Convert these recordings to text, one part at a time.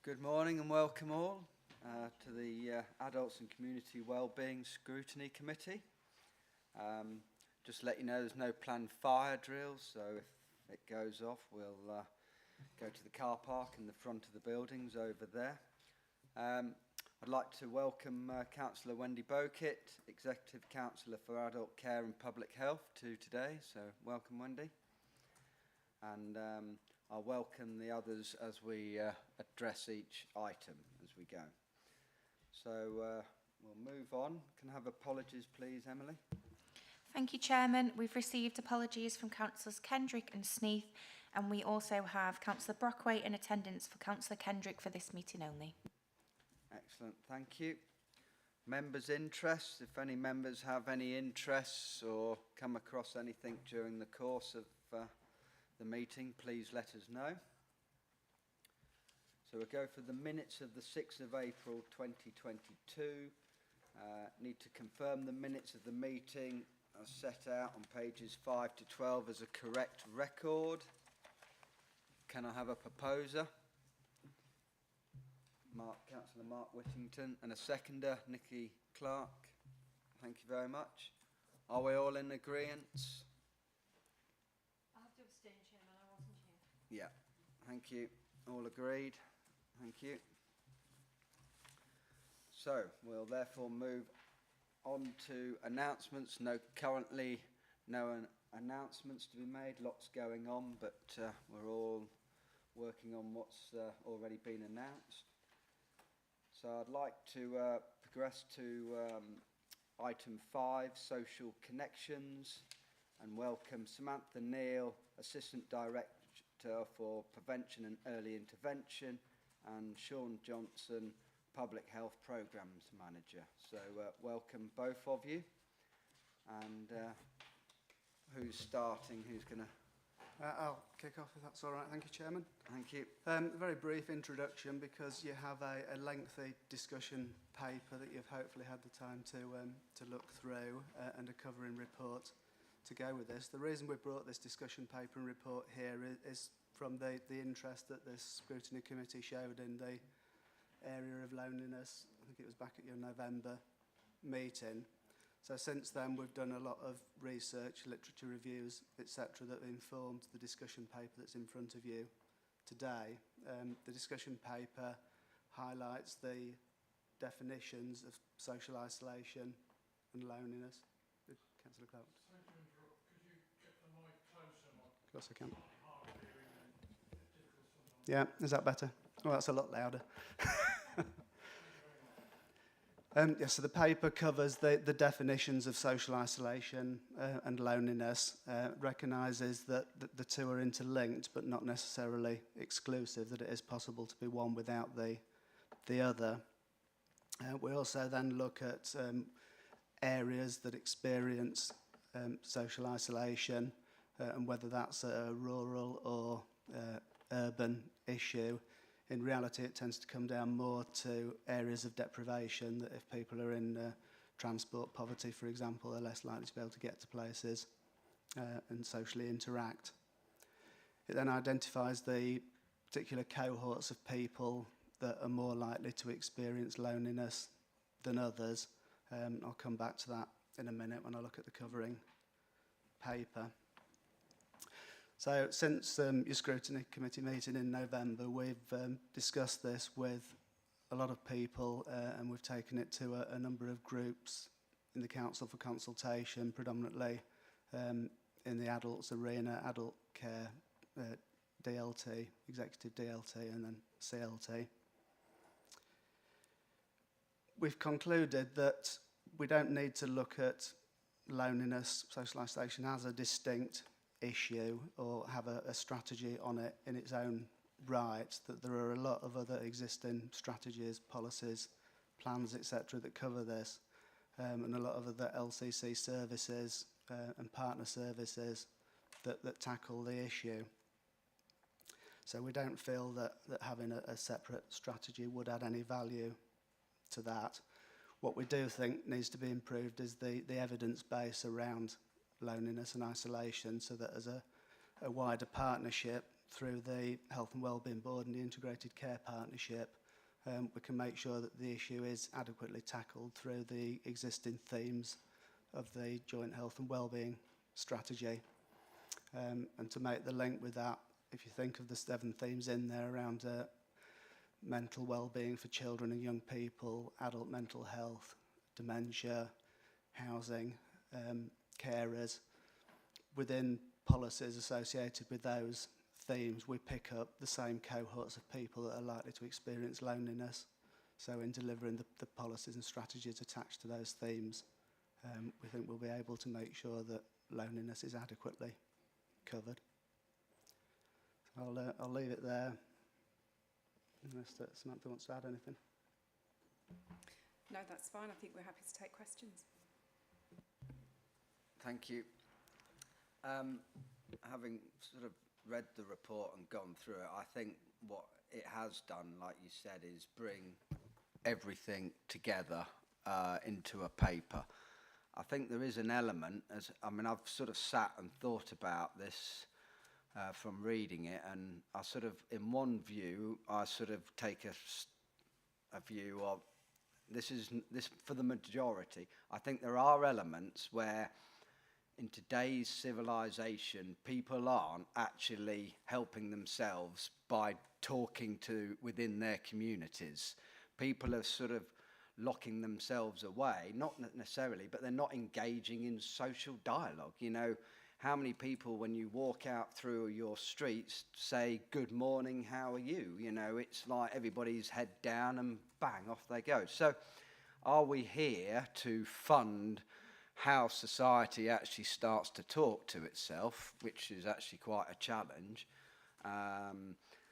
Good morning and welcome all to the Adults and Community Wellbeing Scrutiny Committee. Just to let you know, there's no planned fire drills, so if it goes off, we'll go to the car park in the front of the buildings over there. I'd like to welcome Councillor Wendy Bokit, Executive Councillor for Adult Care and Public Health, to today. So welcome, Wendy. And I'll welcome the others as we address each item as we go. So we'll move on. Can I have apologies, please, Emily? Thank you, Chairman. We've received apologies from Councillors Kendrick and Sneath, and we also have Councillor Brockway in attendance for Councillor Kendrick for this meeting only. Excellent, thank you. Members' interests, if any members have any interests or come across anything during the course of the meeting, please let us know. So we'll go for the minutes of the 6th of April 2022. Need to confirm the minutes of the meeting as set out on pages 5 to 12 as a correct record. Can I have a proposer? Councillor Mark Whittington, and a seconder, Nikki Clark. Thank you very much. Are we all in agreement? I have to abstain, Chairman, I wasn't here. Yeah, thank you. All agreed. Thank you. So we'll therefore move on to announcements. Currently no announcements to be made. Lots going on, but we're all working on what's already been announced. So I'd like to progress to item 5, social connections, and welcome Samantha Neal, Assistant Director for Prevention and Early Intervention, and Sean Johnson, Public Health Programmes Manager. So welcome both of you. And who's starting? Who's going to... I'll kick off if that's all right. Thank you, Chairman. Thank you. A very brief introduction, because you have a lengthy discussion paper that you've hopefully had the time to look through and a covering report to go with this. The reason we brought this discussion paper and report here is from the interest that this scrutiny committee showed in the area of loneliness. I think it was back at your November meeting. So since then, we've done a lot of research, literature reviews, etc., that have informed the discussion paper that's in front of you today. The discussion paper highlights the definitions of social isolation and loneliness. Councillor Clout. Sorry to interrupt. Could you get the mic closer? Of course I can. Yeah, is that better? Well, that's a lot louder. So the paper covers the definitions of social isolation and loneliness, recognises that the two are interlinked but not necessarily exclusive, that it is possible to be one without the other. We also then look at areas that experience social isolation and whether that's a rural or urban issue. In reality, it tends to come down more to areas of deprivation, that if people are in transport poverty, for example, they're less likely to be able to get to places and socially interact. It then identifies the particular cohorts of people that are more likely to experience loneliness than others. I'll come back to that in a minute when I look at the covering paper. So since your scrutiny committee meeting in November, we've discussed this with a lot of people and we've taken it to a number of groups in the council for consultation, predominantly in the adults arena, adult care, DLT, executive DLT, and then CLT. We've concluded that we don't need to look at loneliness, social isolation as a distinct issue or have a strategy on it in its own right, that there are a lot of other existing strategies, policies, plans, etc. that cover this, and a lot of other LCC services and partner services that tackle the issue. So we don't feel that having a separate strategy would add any value to that. What we do think needs to be improved is the evidence base around loneliness and isolation, so that as a wider partnership through the Health and Wellbeing Board and the Integrated Care Partnership, we can make sure that the issue is adequately tackled through the existing themes of the Joint Health and Wellbeing Strategy. And to make the link with that, if you think of the 7 themes in there around mental well-being for children and young people, adult mental health, dementia, housing, carers, within policies associated with those themes, we pick up the same cohorts of people that are likely to experience loneliness. So in delivering the policies and strategies attached to those themes, we think we'll be able to make sure that loneliness is adequately covered. I'll leave it there, unless Samantha wants to add anything. No, that's fine. I think we're happy to take questions. Thank you. Having sort of read the report and gone through it, I think what it has done, like you said, is bring everything together into a paper. I think there is an element, I've sort of sat and thought about this from reading it, and I sort of, in one view, I sort of take a view of this for the majority. I think there are elements where in today's civilization, people aren't actually helping themselves by talking to within their communities. People are sort of locking themselves away, not necessarily, but they're not engaging in social dialogue. You know, how many people, when you walk out through your streets, say, "Good morning, how are you?" You know, it's like everybody's head down and bang, off they go. So are we here to fund how society actually starts to talk to itself, which is actually quite a challenge?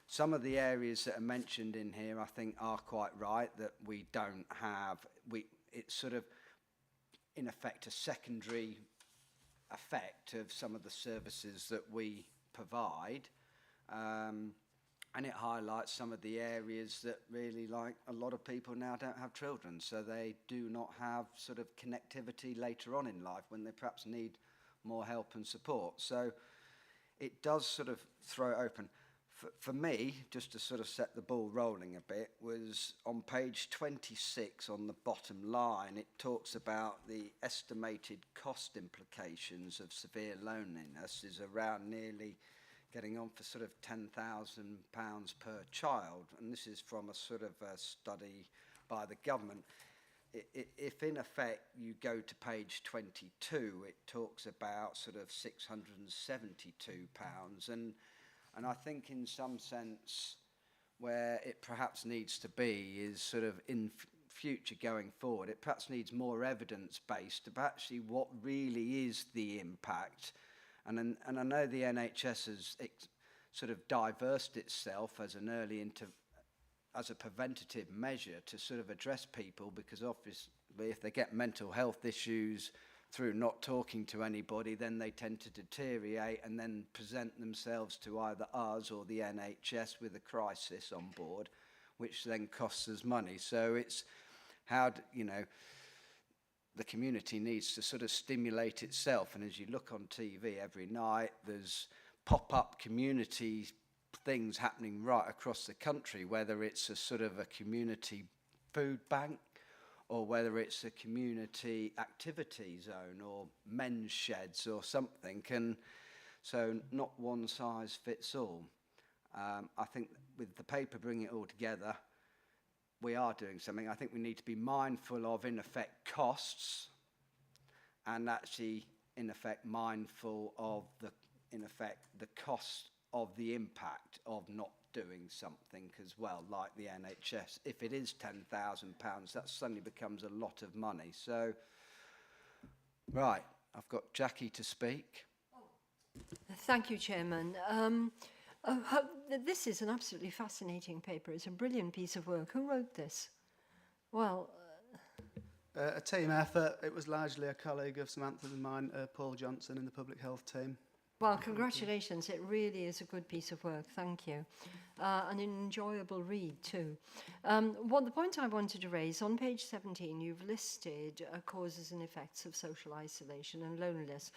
Some of the areas that are mentioned in here, I think, are quite right, that we don't have, it's sort of, in effect, a secondary effect of some of the services that we provide. And it highlights some of the areas that really, like, a lot of people now don't have children, so they do not have sort of connectivity later on in life when they perhaps need more help and support. So it does sort of throw it open. For me, just to sort of set the ball rolling a bit, was on page 26 on the bottom line, it talks about the estimated cost implications of severe loneliness is around nearly getting on for sort of £10,000 per child. And this is from a sort of a study by the government. If in effect you go to page 22, it talks about sort of £672. And I think in some sense where it perhaps needs to be is sort of in future going forward, it perhaps needs more evidence-based about actually what really is the impact. And I know the NHS has sort of diversed itself as as a preventative measure to sort of address people, because obviously if they get mental health issues through not talking to anybody, then they tend to deteriorate and then present themselves to either us or the NHS with a crisis on board, which then costs us money. So it's how, the community needs to sort of stimulate itself. And as you look on TV every night, there's pop-up community things happening right across the country, whether it's a sort of a community food bank, or whether it's a community activity zone or men's sheds or something. And so not one size fits all. I think with the paper bringing it all together, we are doing something. I think we need to be mindful of, in effect, costs, and actually, in effect, mindful of the cost of the impact of not doing something as well, like the NHS. If it is £10,000, that suddenly becomes a lot of money. So, right, I've got Jackie to speak. Thank you, Chairman. This is an absolutely fascinating paper. It's a brilliant piece of work. Who wrote this? Well, A team effort. It was largely a colleague of Samantha's and mine, Paul Johnson, in the public health team. Well, congratulations. It really is a good piece of work. Thank you. An enjoyable read too. The point I wanted to raise, on page 17, you've listed causes and effects of social isolation and loneliness.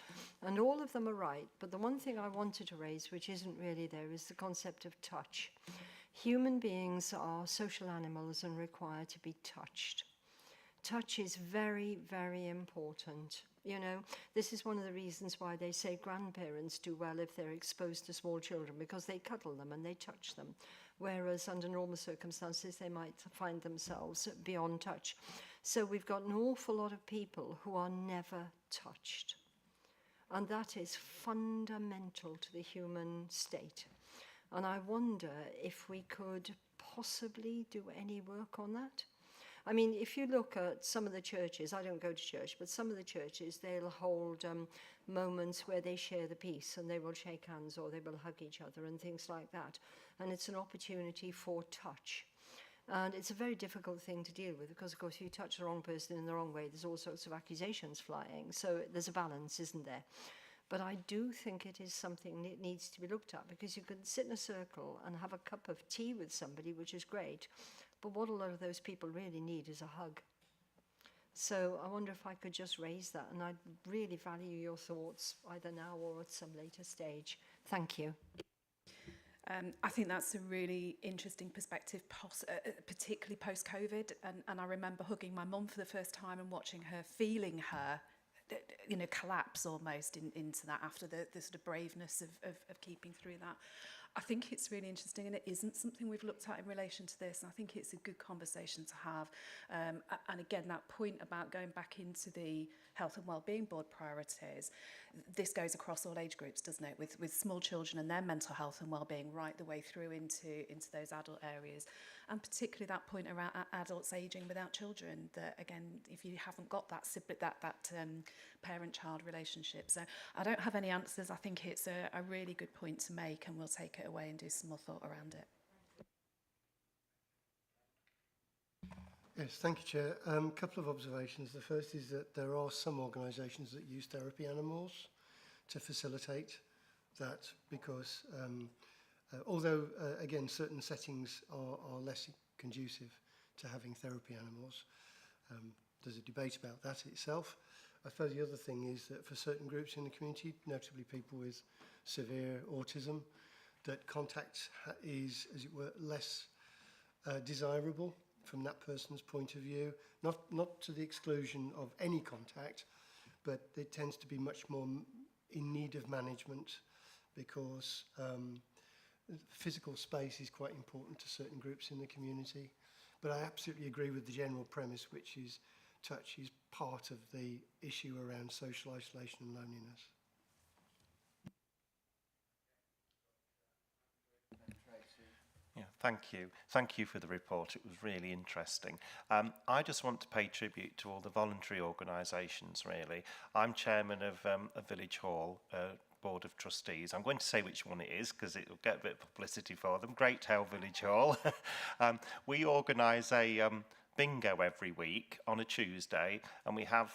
And all of them are right. But the one thing I wanted to raise, which isn't really there, is the concept of touch. Human beings are social animals and require to be touched. Touch is very, very important. You know, this is one of the reasons why they say grandparents do well if they're exposed to small children, because they cuddle them and they touch them, whereas under normal circumstances they might find themselves beyond touch. So we've got an awful lot of people who are never touched, and that is fundamental to the human state. And I wonder if we could possibly do any work on that. I mean, if you look at some of the churches, I don't go to church, but some of the churches, they'll hold moments where they share the peace and they will shake hands or they will hug each other and things like that. And it's an opportunity for touch. And it's a very difficult thing to deal with because, of course, if you touch the wrong person in the wrong way, there's all sorts of accusations flying. So there's a balance, isn't there? But I do think it is something that needs to be looked at, because you can sit in a circle and have a cup of tea with somebody, which is great. But what a lot of those people really need is a hug. So I wonder if I could just raise that, and I'd really value your thoughts either now or at some later stage. Thank you. I think that's a really interesting perspective, particularly post-COVID. And I remember hugging my mum for the first time and watching her, feeling her, you know, collapse almost into that after the sort of braveness of keeping through that. I think it's really interesting, and it isn't something we've looked at in relation to this, and I think it's a good conversation to have. And again, that point about going back into the Health and Wellbeing Board priorities, this goes across all age groups, doesn't it, with small children and their mental health and wellbeing right the way through into those adult areas, and particularly that point around adults ageing without children, that again, if you haven't got that parent-child relationship. So I don't have any answers. I think it's a really good point to make, and we'll take it away and do some more thought around it. Yes, thank you, Chair. A couple of observations. The first is that there are some organisations that use therapy animals to facilitate that, because although, again, certain settings are less conducive to having therapy animals, there's a debate about that itself. I suppose the other thing is that for certain groups in the community, notably people with severe autism, that contact is, as it were, less desirable from that person's point of view, not to the exclusion of any contact, but it tends to be much more in need of management, because physical space is quite important to certain groups in the community. But I absolutely agree with the general premise, which is touch is part of the issue around social isolation and loneliness. Yeah, thank you. Thank you for the report. It was really interesting. I just want to pay tribute to all the voluntary organisations, really. I'm chairman of a village hall, Board of Trustees. I'm going to say which one it is because it will get a bit of publicity for them. Great Hell Village Hall. We organise a bingo every week on a Tuesday, and we have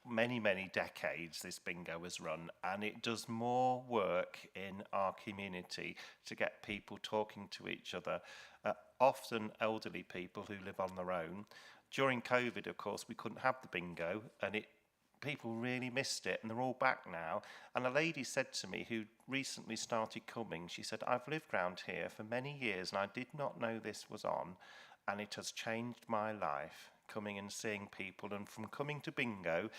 many decades this bingo has run, and it does more work in our community to get people talking to each other, often elderly people who live on their own. During COVID, of course, we couldn't have the bingo, and people really missed it, and they're all back now. And a lady said to me who recently started coming, she said, I've lived round here for many years and I did not know this was on, and it has changed my life, coming and seeing people. And from coming to bingo,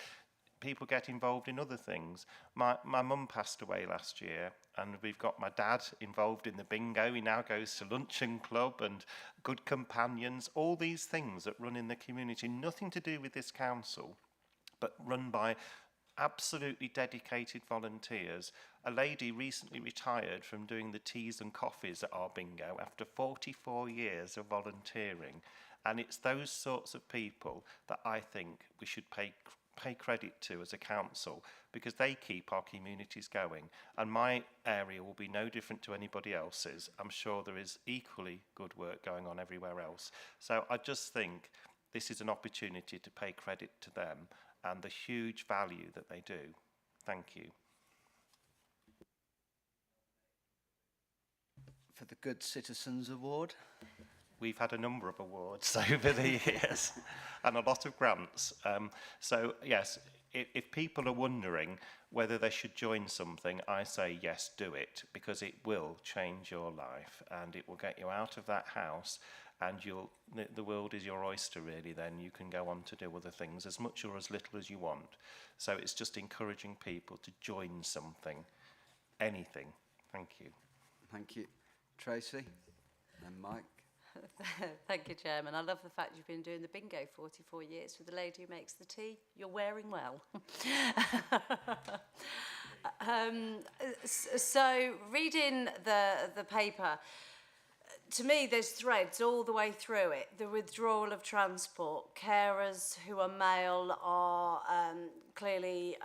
people get involved in other things. My mum passed away last year, and we've got my dad involved in the bingo. He now goes to Luncheon Club and Good Companions, all these things that run in the community, nothing to do with this council, but run by absolutely dedicated volunteers. A lady recently retired from doing the teas and coffees at our bingo after 44 years of volunteering. And it's those sorts of people that I think we should pay credit to as a council, because they keep our communities going. And my area will be no different to anybody else's. I'm sure there is equally good work going on everywhere else. So I just think this is an opportunity to pay credit to them and the huge value that they do. Thank you. for the Good Citizens Award. We've had a number of awards over the years and a lot of grants. So yes, if people are wondering whether they should join something, I say yes, do it, because it will change your life and it will get you out of that house, and the world is your oyster really. Then you can go on to do other things, as much or as little as you want. So it's just encouraging people to join something, anything. Thank you. Thank you. Tracy and Mike. Thank you, Chairman. I love the fact you've been doing the bingo 44 years with the lady who makes the tea. You're wearing well. So reading the paper, to me there's threads all the way through it. The withdrawal of transport, carers who are male are clearly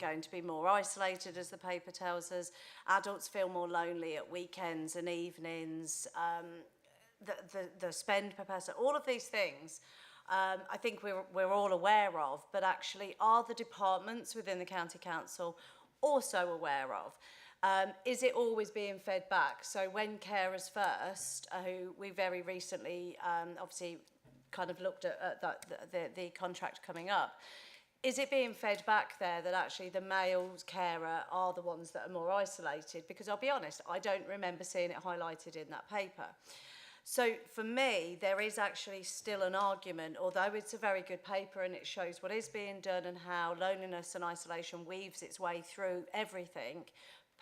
going to be more isolated, as the paper tells us. Adults feel more lonely at weekends and evenings. The spend per person, all of these things I think we're all aware of, but actually are the departments within the County Council also aware of? Is it always being fed back? So when Carers First, who we very recently obviously kind of looked at the contract coming up, is it being fed back there that actually the male carer are the ones that are more isolated? Because I'll be honest, I don't remember seeing it highlighted in that paper. So for me, there is actually still an argument, although it's a very good paper and it shows what is being done and how loneliness and isolation weaves its way through everything.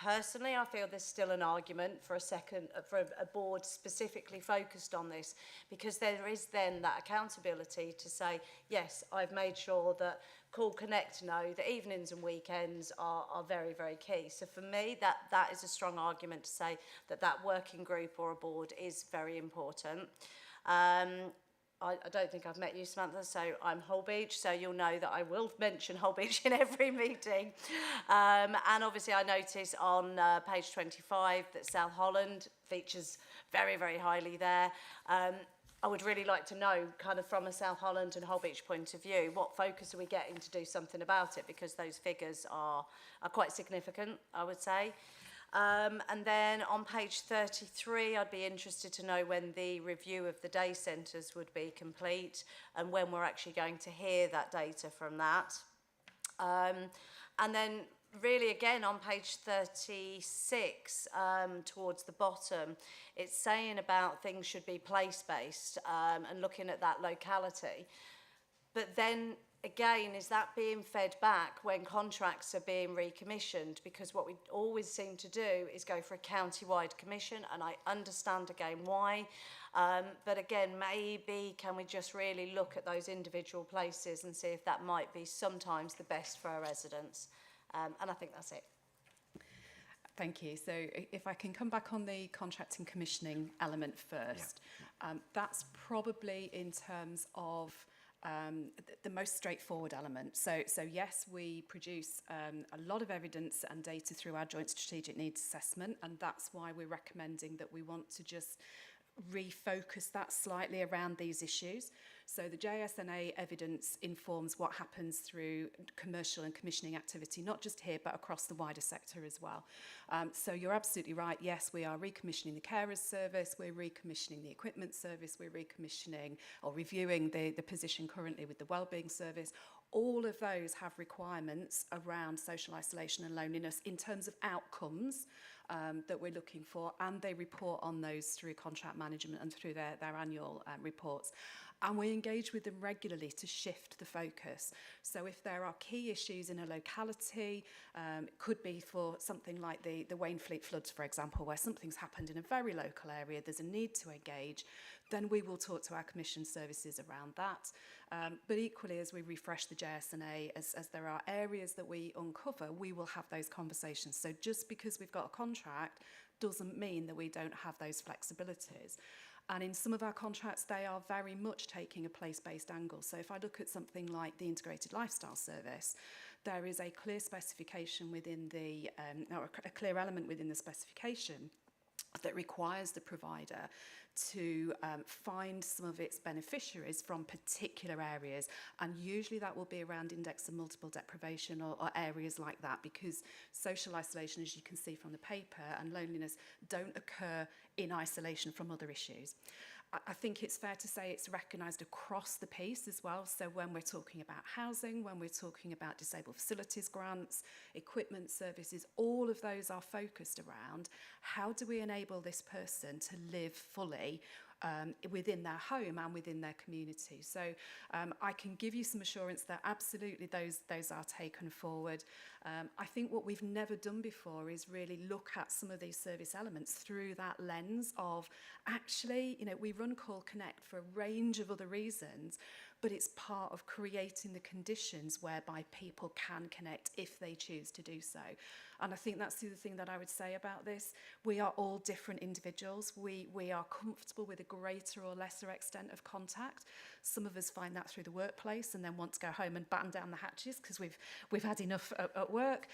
Personally, I feel there's still an argument for a board specifically focused on this, because there is then that accountability to say, yes, I've made sure that Call Connect know that evenings and weekends are very, very key. So for me, that is a strong argument to say that working group or a board is very important. I don't think I've met you, Samantha, so I'm Holbeach, so you'll know that I will mention Holbeach in every meeting. And obviously I notice on page 25 that South Holland features very, very highly there. I would really like to know, kind of from a South Holland and Holbeach point of view, what focus are we getting to do something about it, because those figures are quite significant, I would say. And then on page 33, I'd be interested to know when the review of the day centres would be complete and when we're actually going to hear that data from that. And then really again on page 36, towards the bottom, it's saying about things should be place-based and looking at that locality. But then again, is that being fed back when contracts are being recommissioned? Because what we always seem to do is go for a county-wide commission, and I understand again why. But again, maybe can we just really look at those individual places and see if that might be sometimes the best for our residents? And I think that's it. Thank you. So if I can come back on the contract and commissioning element first, that's probably in terms of the most straightforward element. So yes, we produce a lot of evidence and data through our joint strategic needs assessment, and that's why we're recommending that we want to just refocus that slightly around these issues. So the JSNA evidence informs what happens through commercial and commissioning activity, not just here, but across the wider sector as well. So you're absolutely right. Yes, we are recommissioning the carers service, we're recommissioning the equipment service, we're recommissioning or reviewing the position currently with the wellbeing service. All of those have requirements around social isolation and loneliness in terms of outcomes that we're looking for, and they report on those through contract management and through their annual reports. And we engage with them regularly to shift the focus. So if there are key issues in a locality, it could be for something like the Wainfleet floods, for example, where something's happened in a very local area, there's a need to engage, then we will talk to our commission services around that. But equally, as we refresh the JSNA, as there are areas that we uncover, we will have those conversations. So just because we've got a contract doesn't mean that we don't have those flexibilities. And in some of our contracts, they are very much taking a place-based angle. So if I look at something like the Integrated Lifestyle Service, there is a clear specification within the, or a clear element within the specification that requires the provider to find some of its beneficiaries from particular areas, and usually that will be around index of multiple deprivation or areas like that, because social isolation, as you can see from the paper, and loneliness don't occur in isolation from other issues. I think it's fair to say it's recognised across the piece as well. So when we're talking about housing, when we're talking about disabled facilities grants, equipment services, all of those are focused around how do we enable this person to live fully within their home and within their community. So I can give you some assurance that absolutely those are taken forward. I think what we've never done before is really look at some of these service elements through that lens of actually, you know, we run Call Connect for a range of other reasons, but it's part of creating the conditions whereby people can connect if they choose to do so. And I think that's the other thing that I would say about this. We are all different individuals. We are comfortable with a greater or lesser extent of contact. Some of us find that through the workplace and then want to go home and batten down the hatches because we've had enough at work.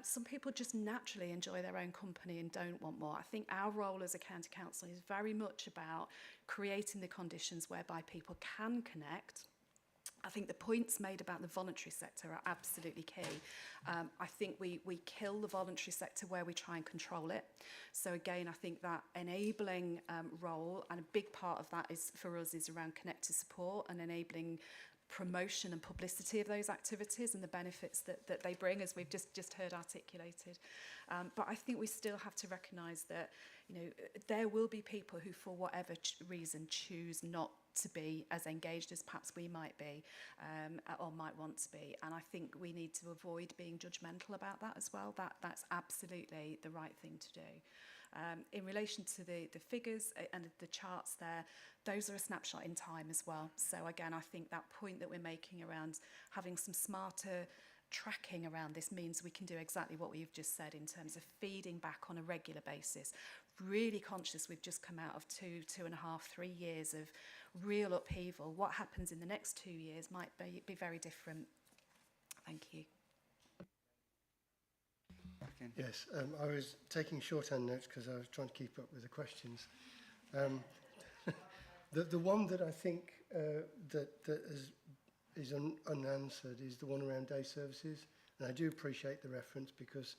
Some people just naturally enjoy their own company and don't want more. I think our role as a county council is very much about creating the conditions whereby people can connect. I think the points made about the voluntary sector are absolutely key. I think we kill the voluntary sector where we try and control it. So again, I think that enabling role, and a big part of that is for us is around connected support and enabling promotion and publicity of those activities and the benefits that they bring, as we've just heard articulated. But I think we still have to recognise that, you know, there will be people who, for whatever reason, choose not to be as engaged as perhaps we might be or might want to be. And I think we need to avoid being judgmental about that as well. That's absolutely the right thing to do. In relation to the figures and the charts there, those are a snapshot in time as well. So again, I think that point that we're making around having some smarter tracking around this means we can do exactly what we've just said in terms of feeding back on a regular basis. Really conscious we've just come out of 2.5, 3 years of real upheaval. What happens in the next 2 years might be very different. Thank you. Yes, I was taking shorthand notes because I was trying to keep up with the questions. The one that I think that is unanswered is the one around day services, and I do appreciate the reference because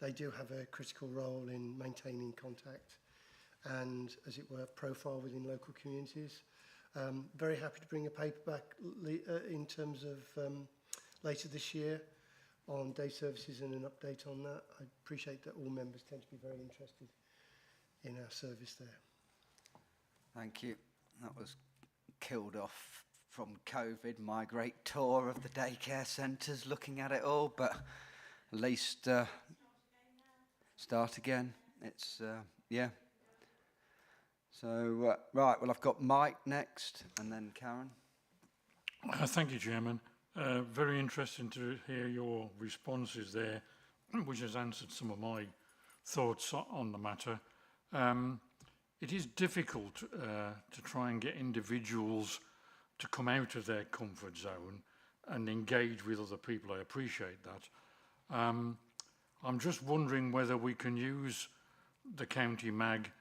they do have a critical role in maintaining contact and, as it were, profile within local communities. Very happy to bring a paper back in terms of later this year on day services and an update on that. I appreciate that all members tend to be very interested in our service there. Thank you. That was killed off from COVID, my great tour of the daycare centres, looking at it all, but at least start again. It's, yeah. So, right, well, I've got Mike next, and then Karen. Thank you, Chairman. Very interesting to hear your responses there, which has answered some of my thoughts on the matter. It is difficult to try and get individuals to come out of their comfort zone and engage with other people. I appreciate that. I'm just wondering whether we can use the county mag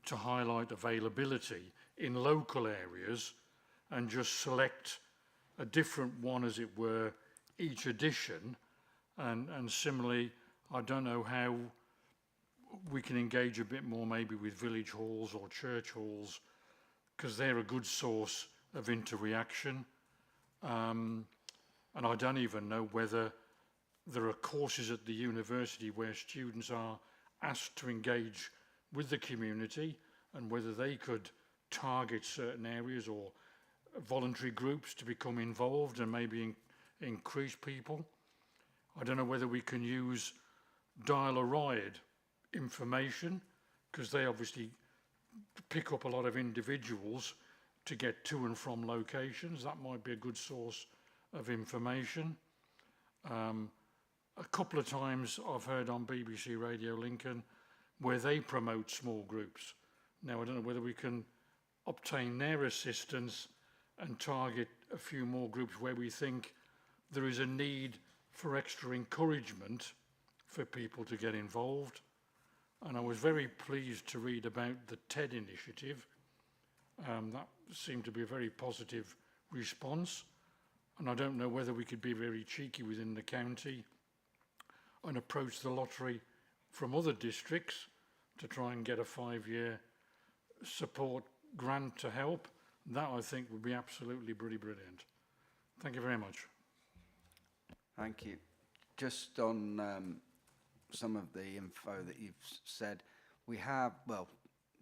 to highlight availability in local areas and just select a different one, as it were, each edition. And similarly, I don't know how we can engage a bit more maybe with village halls or church halls, because they're a good source of interreaction. And I don't even know whether there are courses at the university where students are asked to engage with the community, and whether they could target certain areas or voluntary groups to become involved and maybe increase people. I don't know whether we can use dial-a-ride information, because they obviously pick up a lot of individuals to get to and from locations. That might be a good source of information. A couple of times I've heard on BBC Radio Lincoln where they promote small groups. Now, I don't know whether we can obtain their assistance and target a few more groups where we think there is a need for extra encouragement for people to get involved. And I was very pleased to read about the TED initiative. That seemed to be a very positive response. And I don't know whether we could be very cheeky within the county and approach the lottery from other districts to try and get a 5-year support grant to help. That, I think, would be absolutely brilliant. Thank you very much. Thank you. Just on some of the info that you've said, we have, well,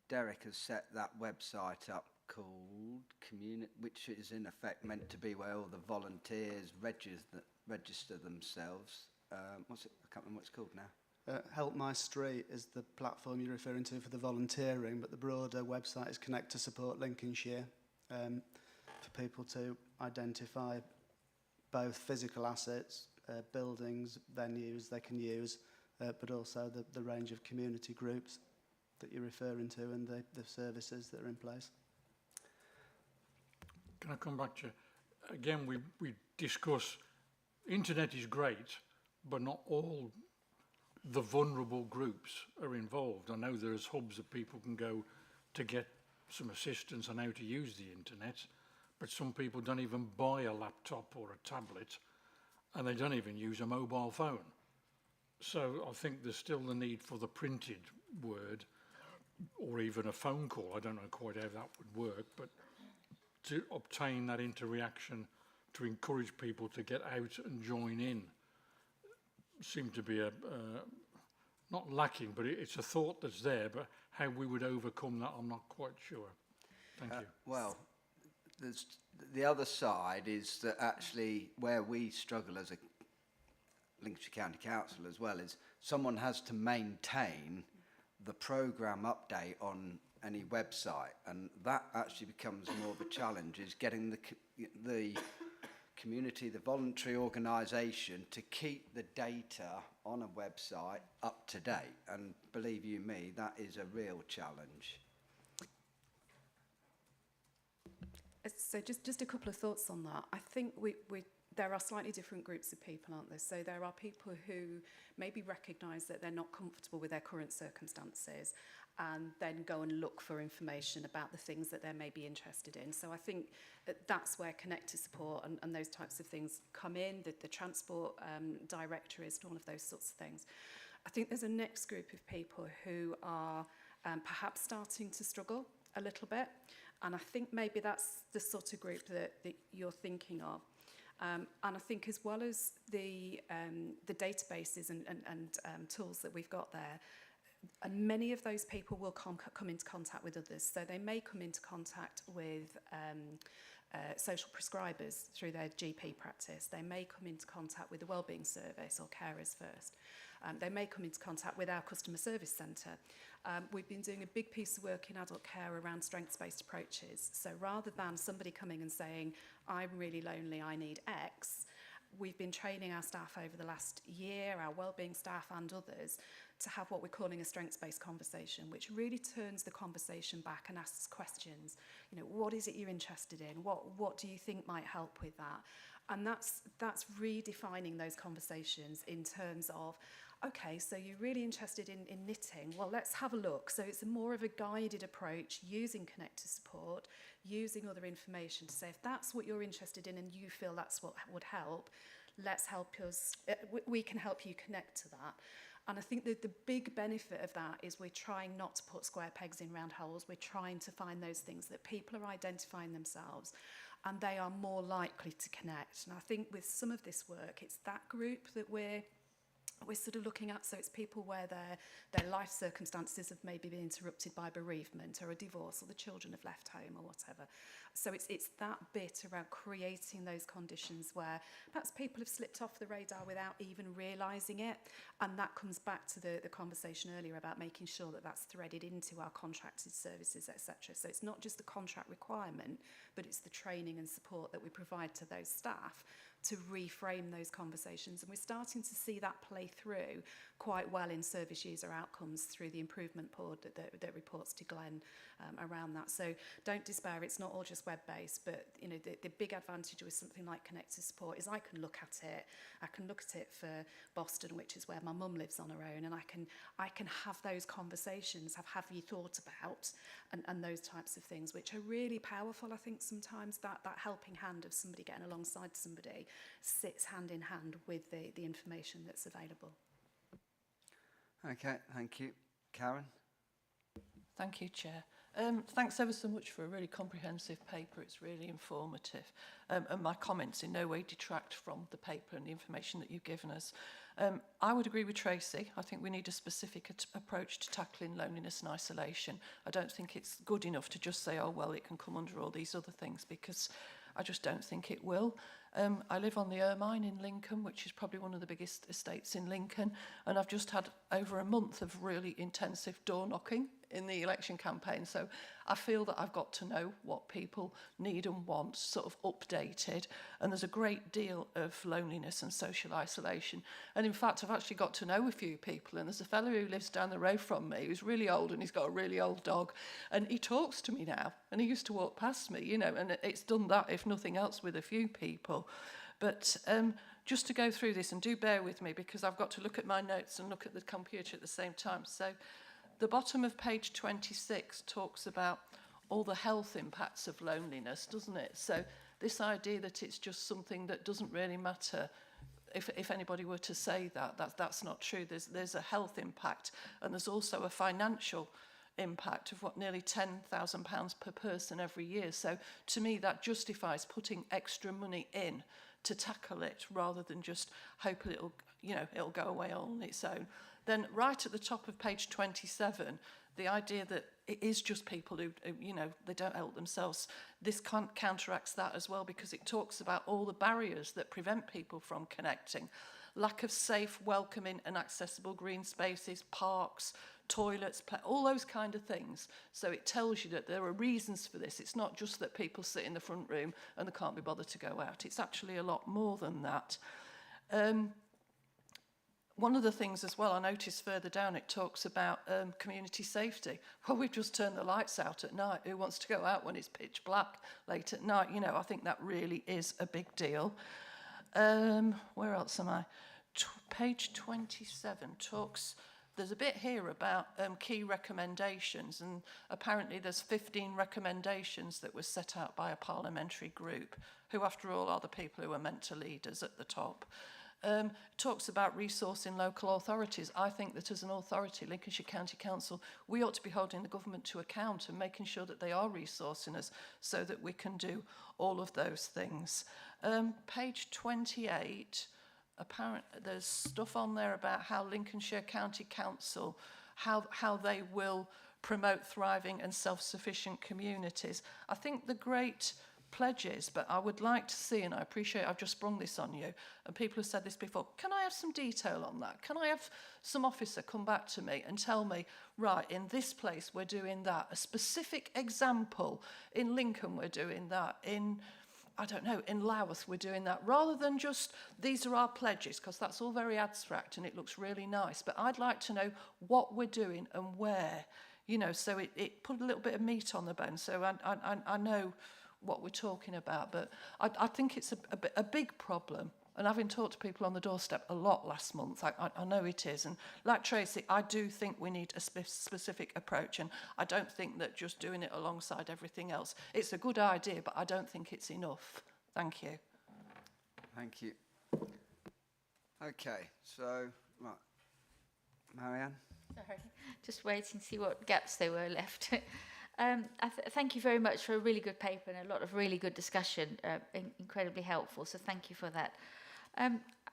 Derek has set that website up called Community, which is in effect meant to be where all the volunteers register themselves. What's it? I can't remember what it's called now. Help My Street is the platform you're referring to for the volunteering, but the broader website is Connect to Support Lincolnshire, for people to identify both physical assets, buildings, venues they can use, but also the range of community groups that you're referring to and the services that are in place. Can I come back to, again, we discuss, internet is great, but not all the vulnerable groups are involved. I know there's hubs that people can go to get some assistance on how to use the internet, but some people don't even buy a laptop or a tablet, and they don't even use a mobile phone. So I think there's still the need for the printed word, or even a phone call. I don't know quite how that would work, but to obtain that interaction, to encourage people to get out and join in, seem to be not lacking, but it's a thought that's there, but how we would overcome that, I'm not quite sure. Thank you. Well, there's the other side is that actually where we struggle as a Lincolnshire County Council as well is someone has to maintain the programme update on any website, and that actually becomes more of a challenge, is getting the community, the voluntary organisation to keep the data on a website up to date, and believe you me, that is a real challenge. So just a couple of thoughts on that. I think there are slightly different groups of people, aren't there? So there are people who maybe recognise that they're not comfortable with their current circumstances and then go and look for information about the things that they may be interested in. So I think that's where Connect to Support and those types of things come in, the transport directories and all of those sorts of things. I think there's a next group of people who are perhaps starting to struggle a little bit. And I think maybe that's the sort of group that you're thinking of. And I think as well as the databases and tools that we've got there, and many of those people will come into contact with others. So they may come into contact with social prescribers through their GP practice. They may come into contact with the Wellbeing Service or Carers First. They may come into contact with our customer service centre. We've been doing a big piece of work in adult care around strengths-based approaches. So rather than somebody coming and saying, I'm really lonely, I need X, we've been training our staff over the last year, our wellbeing staff and others, to have what we're calling a strengths-based conversation, which really turns the conversation back and asks questions. You know, what is it you're interested in? What do you think might help with that? And that's redefining those conversations in terms of, okay, so you're really interested in knitting. Well, let's have a look. So it's more of a guided approach using Connect to Support, using other information to say, if that's what you're interested in and you feel that's what would help, let's help us, we can help you connect to that. And I think that the big benefit of that is we're trying not to put square pegs in round holes. We're trying to find those things that people are identifying themselves and they are more likely to connect. And I think with some of this work, it's that group that we're sort of looking at. So it's people where their life circumstances have maybe been interrupted by bereavement or a divorce, or the children have left home or whatever. So it's that bit around creating those conditions where perhaps people have slipped off the radar without even realising it. And that comes back to the conversation earlier about making sure that that's threaded into our contracted services, etc. So it's not just the contract requirement, but it's the training and support that we provide to those staff reframe those conversations. And we're starting to see that play through quite well in service user outcomes through the improvement board that reports to Glenn around that. So don't despair, it's not all just web-based, but you know, the big advantage with something like Connected Support is I can look at it for Boston, which is where my mum lives on her own, and I can have those conversations, have you thought about, and those types of things, which are really powerful. I think sometimes that helping hand of somebody getting alongside somebody sits hand in hand with the information that's available. Okay, thank you. Karen? Thank you, Chair. Thanks ever so much for a really comprehensive paper. It's really informative. And my comments in no way detract from the paper and the information that you've given us. I would agree with Tracy. I think we need a specific approach to tackling loneliness and isolation. I don't think it's good enough to just say, oh, well, it can come under all these other things, because I just don't think it will. I live on the Ermine in Lincoln, which is probably one of the biggest estates in Lincoln, and I've just had over a month of really intensive door knocking in the election campaign. So I feel that I've got to know what people need and want, sort of updated. And there's a great deal of loneliness and social isolation. And in fact, I've actually got to know a few people. And there's a fellow who lives down the road from me who's really old, and he's got a really old dog. And he talks to me now. And he used to walk past me, you know, and it's done that, if nothing else, with a few people. But just to go through this, and do bear with me, because I've got to look at my notes and look at the computer at the same time. So the bottom of page 26 talks about all the health impacts of loneliness, doesn't it? So this idea that it's just something that doesn't really matter, if anybody were to say that's not true. There's a health impact, and there's also a financial impact of what, nearly £10,000 per person every year. So to me, that justifies putting extra money in to tackle it, rather than just hope it'll go away on its own. Then right at the top of page 27, the idea that it is just people who they don't help themselves. This counteracts that as well, because it talks about all the barriers that prevent people from connecting. Lack of safe, welcoming and accessible green spaces, parks, toilets, all those kind of things. So it tells you that there are reasons for this. It's not just that people sit in the front room and they can't be bothered to go out. It's actually a lot more than that. One of the things as well, I noticed further down, it talks about community safety. Well, we've just turned the lights out at night. Who wants to go out when it's pitch black late at night? You know, I think that really is a big deal. Where else am I? Page 27 talks, there's a bit here about key recommendations, and apparently there's 15 recommendations that were set out by a parliamentary group, who after all are the people who are meant to lead us at the top. Talks about resourcing local authorities. I think that as an authority, Lincolnshire County Council, we ought to be holding the government to account and making sure that they are resourcing us so that we can do all of those things. Page 28, apparently there's stuff on there about how Lincolnshire County Council, how they will promote thriving and self-sufficient communities. I think the great pledges, but I would like to see, and I appreciate I've just sprung this on you, and people have said this before, can I have some detail on that? Can I have some officer come back to me and tell me, right, in this place we're doing that, a specific example, in Lincoln we're doing that, in Louth we're doing that, rather than just, these are our pledges, because that's all very abstract and it looks really nice, but I'd like to know what we're doing and where, so it put a little bit of meat on the bone, so I know what we're talking about, but I think it's a big problem. And having talked to people on the doorstep a lot last month, I know it is. And like Tracy, I do think we need a specific approach, and I don't think that just doing it alongside everything else. It's a good idea, but I don't think it's enough. Thank you. Thank you. Okay, so, right. Marianne? Sorry, just waiting to see what gaps there were left. Thank you very much for a really good paper and a lot of really good discussion, incredibly helpful, so thank you for that.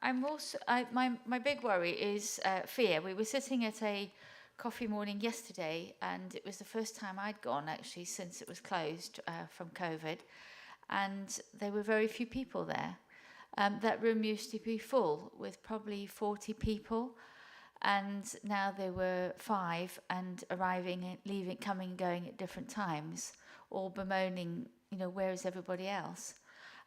My big worry is fear. We were sitting at a coffee morning yesterday, and it was the first time I'd gone actually since it was closed from COVID, and there were very few people there. That room used to be full with probably 40 people, and now there were 5 and arriving and leaving, coming and going at different times, all bemoaning, where is everybody else?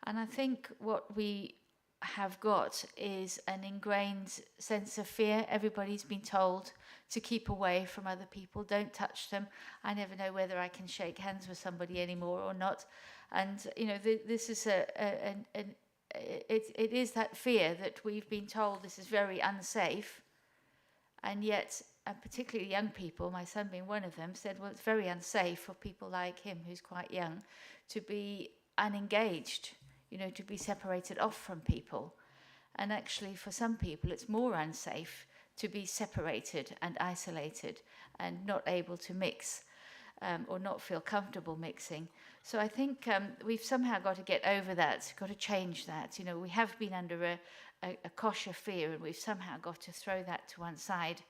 And I think what we have got is an ingrained sense of fear. Everybody's been told to keep away from other people, don't touch them. I never know whether I can shake hands with somebody anymore or not. And, you know, this is it is that fear that we've been told this is very unsafe. And yet, particularly young people, my son being one of them, said, well, it's very unsafe for people like him, who's quite young, to be unengaged, you know, to be separated off from people. And actually, for some people, it's more unsafe to be separated and isolated and not able to mix or not feel comfortable mixing. So I think we've somehow got to get over that, got to change that. You know, we have been under a kosh of fear, and we've somehow got to throw that to one side,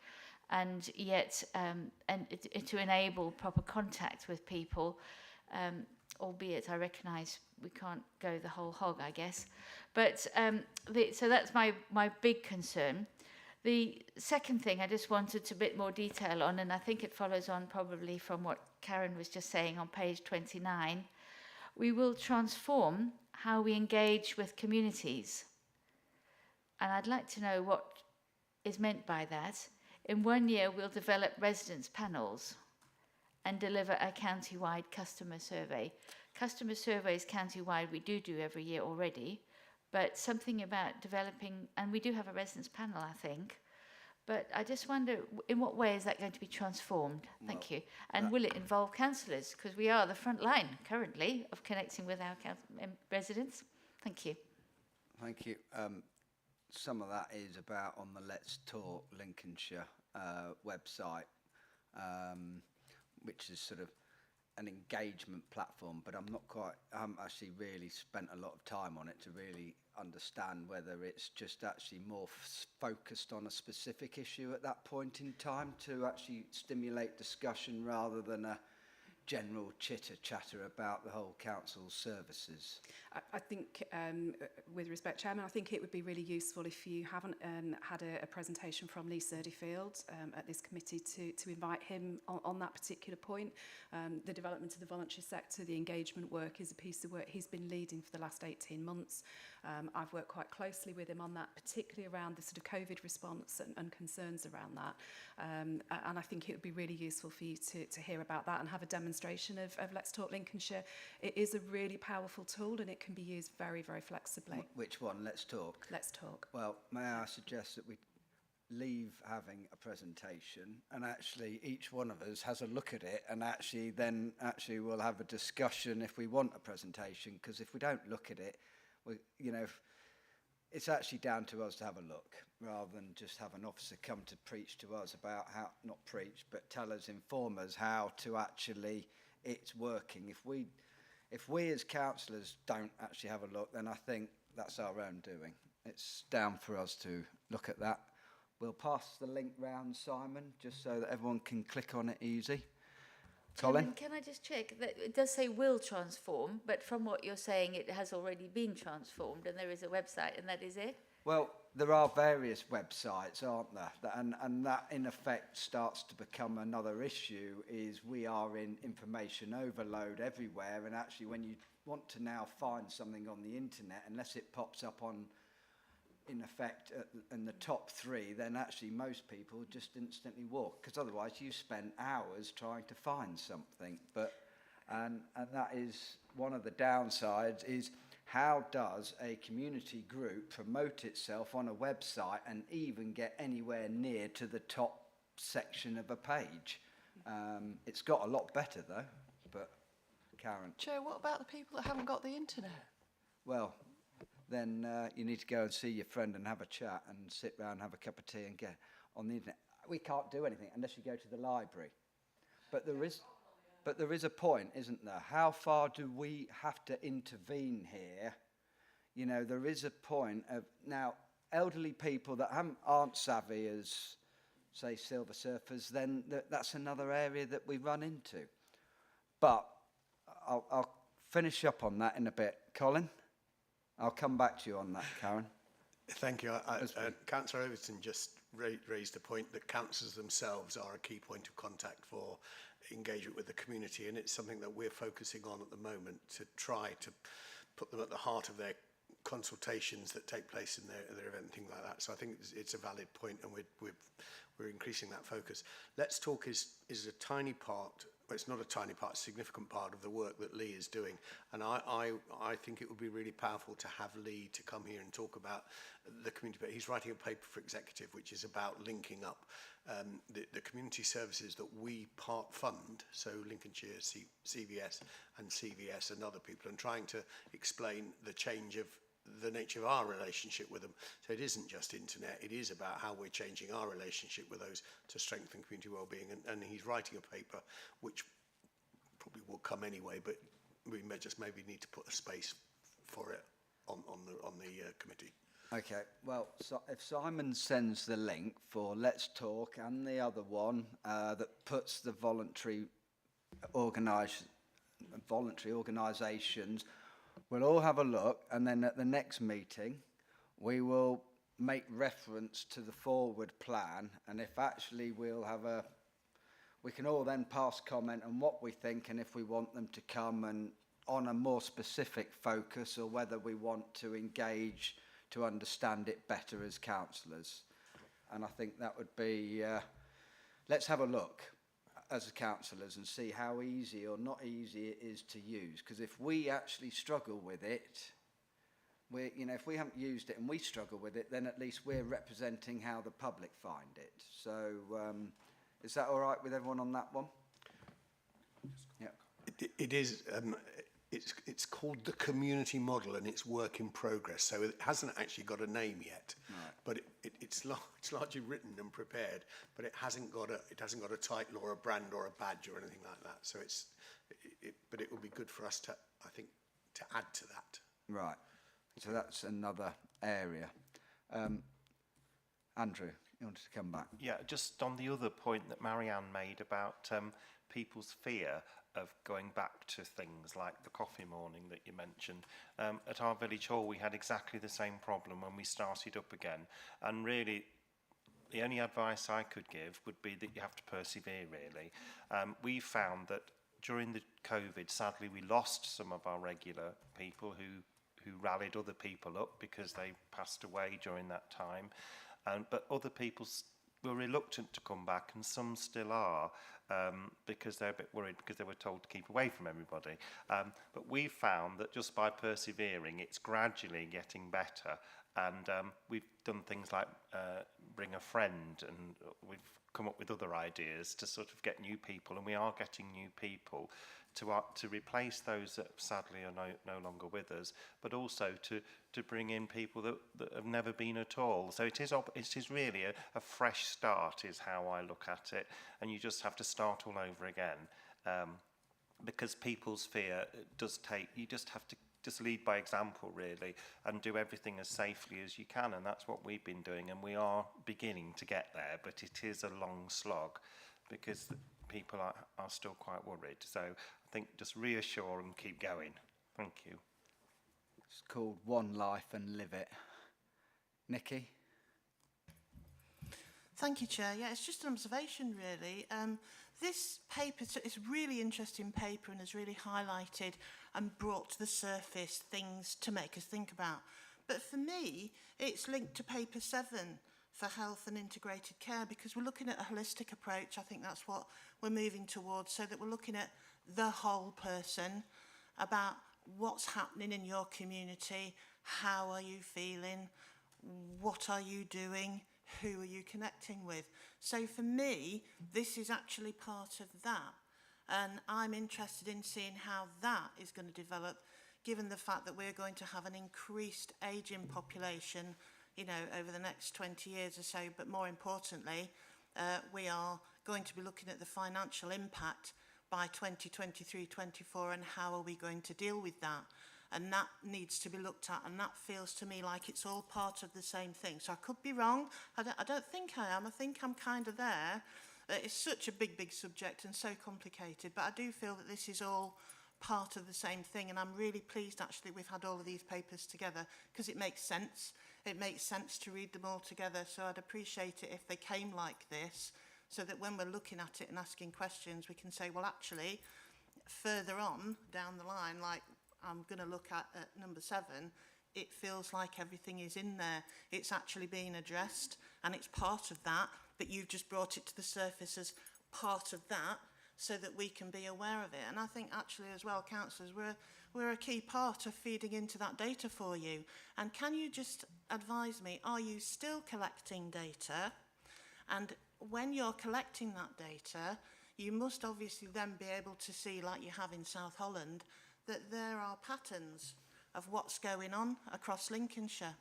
and yet to enable proper contact with people, albeit I recognise we can't go the whole hog, I guess. But so that's my big concern. The second thing I just wanted a bit more detail on, and I think it follows on probably from what Karen was just saying on page 29, we will transform how we engage with communities. And I'd like to know what is meant by that. In 1 year, we'll develop residence panels and deliver a county-wide customer survey. Customer surveys county-wide we do every year already, but something about developing, and we do have a residence panel, I think, but I just wonder, in what way is that going to be transformed? Thank you. And will it involve councillors? Because we are the front line currently of connecting with our residents. Thank you. Thank you. Some of that is about on the Let's Talk Lincolnshire website, which is sort of an engagement platform, but I haven't actually really spent a lot of time on it to really understand whether it's just actually more focused on a specific issue at that point in time to actually stimulate discussion rather than a general chitter-chatter about the whole council's services. I think, with respect, Chairman, I think it would be really useful if you haven't had a presentation from Lee Surdyfield at this committee to invite him on that particular point. The development of the voluntary sector, the engagement work is a piece of work he's been leading for the last 18 months. I've worked quite closely with him on that, particularly around the sort of COVID response and concerns around that. And I think it would be really useful for you to hear about that and have a demonstration of Let's Talk Lincolnshire. It is a really powerful tool and it can be used very, very flexibly. Which one? Let's Talk? Let's Talk. Well, may I suggest that we leave having a presentation and actually each one of us has a look at it, and actually we'll have a discussion if we want a presentation, because if we don't look at it, it's actually down to us to have a look rather than just have an officer come to preach to us about how, not preach, but tell us, inform us how to actually it's working. If we as councillors don't actually have a look, then I think that's our own doing. It's down for us to look at that. We'll pass the link round, Simon, just so that everyone can click on it easy. Colin? Can I just check that it does say will transform, but from what you're saying, it has already been transformed and there is a website and that is it? Well, there are various websites, aren't there? And that, in effect, starts to become another issue, is we are in information overload everywhere, and actually when you want to now find something on the internet, unless it pops up on, in effect, in the top 3, then actually most people just instantly walk, because otherwise you spend hours trying to find something. And that is one of the downsides, is how does a community group promote itself on a website and even get anywhere near to the top section of a page? It's got a lot better though, but Karen. Chair, what about the people that haven't got the internet? Well, then you need to go and see your friend and have a chat and sit round and have a cup of tea and get on the internet. We can't do anything unless you go to the library. But there is a point, isn't there? How far do we have to intervene here? You know, there is a point of, now, elderly people that aren't savvy as, say, silver surfers, then that's another area that we run into. But I'll finish up on that in a bit. Colin? I'll come back to you on that, Karen. Thank you. Councillor Overton just raised the point that councillors themselves are a key point of contact for engagement with the community, and it's something that we're focusing on at the moment to try to put them at the heart of their consultations that take place in their event, things like that. So I think it's a valid point, and we're increasing that focus. Let's Talk is a tiny part. Well, it's not a tiny part, a significant part of the work that Lee is doing. And I think it would be really powerful to have Lee to come here and talk about the community. But he's writing a paper for Executive, which is about linking up the community services that we part fund, so Lincolnshire, CVS and CVS and other people, and trying to explain the change of the nature of our relationship with them. So it isn't just internet, it is about how we're changing our relationship with those to strengthen community wellbeing. And he's writing a paper which probably will come anyway, but we may just maybe need to put a space for it on the committee. Okay, well, so if Simon sends the link for Let's Talk and the other one that puts the voluntary organisations, we'll all have a look, and then at the next meeting we will make reference to the forward plan, and if actually we can all then pass comment on what we think, and if we want them to come and on a more specific focus, or whether we want to engage to understand it better as councillors. And I think that would be, let's have a look as councillors and see how easy or not easy it is to use. Because if we actually struggle with it, if we haven't used it and we struggle with it, then at least we're representing how the public find it. So is that all right with everyone on that one? Yeah. It is. It's called the community model, and it's work in progress. So it hasn't actually got a name yet, right. But it's largely written and prepared. But it hasn't got a title or a brand or a badge or anything like that. So but it will be good for us to, I think, to add to that. Right. So that's another area. Andrew, you wanted to come back? Yeah, just on the other point that Marianne made about people's fear of going back to things like the coffee morning that you mentioned. At our village hall, we had exactly the same problem when we started up again. And really, the only advice I could give would be that you have to persevere, really. We found that during the COVID, sadly, we lost some of our regular people who rallied other people up because they passed away during that time. But other people were reluctant to come back, and some still are, because they're a bit worried because they were told to keep away from everybody. But we found that just by persevering, it's gradually getting better. And we've done things like bring a friend, and we've come up with other ideas to sort of get new people, and we are getting new people to replace those that sadly are no longer with us, but also to bring in people that have never been at all. So it is really a fresh start is how I look at it, and you just have to start all over again, because people's fear does take, you just have to just lead by example, really, and do everything as safely as you can, and that's what we've been doing, and we are beginning to get there, but it is a long slog because people are still quite worried. So I think just reassure and keep going. Thank you. It's called One Life and Live It. Nikki? Thank you, Chair. Yeah, it's just an observation, really. This paper is a really interesting paper and has really highlighted and brought to the surface things to make us think about. But for me, it's linked to paper 7 for health and integrated care, because we're looking at a holistic approach. I think that's what we're moving towards, so that we're looking at the whole person, about what's happening in your community, how are you feeling, what are you doing, who are you connecting with. So for me, this is actually part of that. And I'm interested in seeing how that is going to develop, given the fact that we're going to have an increased ageing population, over the next 20 years or so. But more importantly, we are going to be looking at the financial impact by 2023-24, and how are we going to deal with that. And that needs to be looked at, and that feels to me like it's all part of the same thing. So I could be wrong. I don't think I am. I think I'm kind of there. It's such a big subject and so complicated, but I do feel that this is all part of the same thing, and I'm really pleased actually we've had all of these papers together, because it makes sense. It makes sense to read them all together, so I'd appreciate it if they came like this, so that when we're looking at it and asking questions, we can say, well, actually, further on down the line, like I'm going to look at number 7, it feels like everything is in there. It's actually being addressed, and it's part of that, but you've just brought it to the surface as part of that so that we can be aware of it. And I think actually as well, councillors, we're a key part of feeding into that data for you. And can you just advise me, are you still collecting data? And when you're collecting that data, you must obviously then be able to see, like you have in South Holland, that there are patterns of what's going on across Lincolnshire.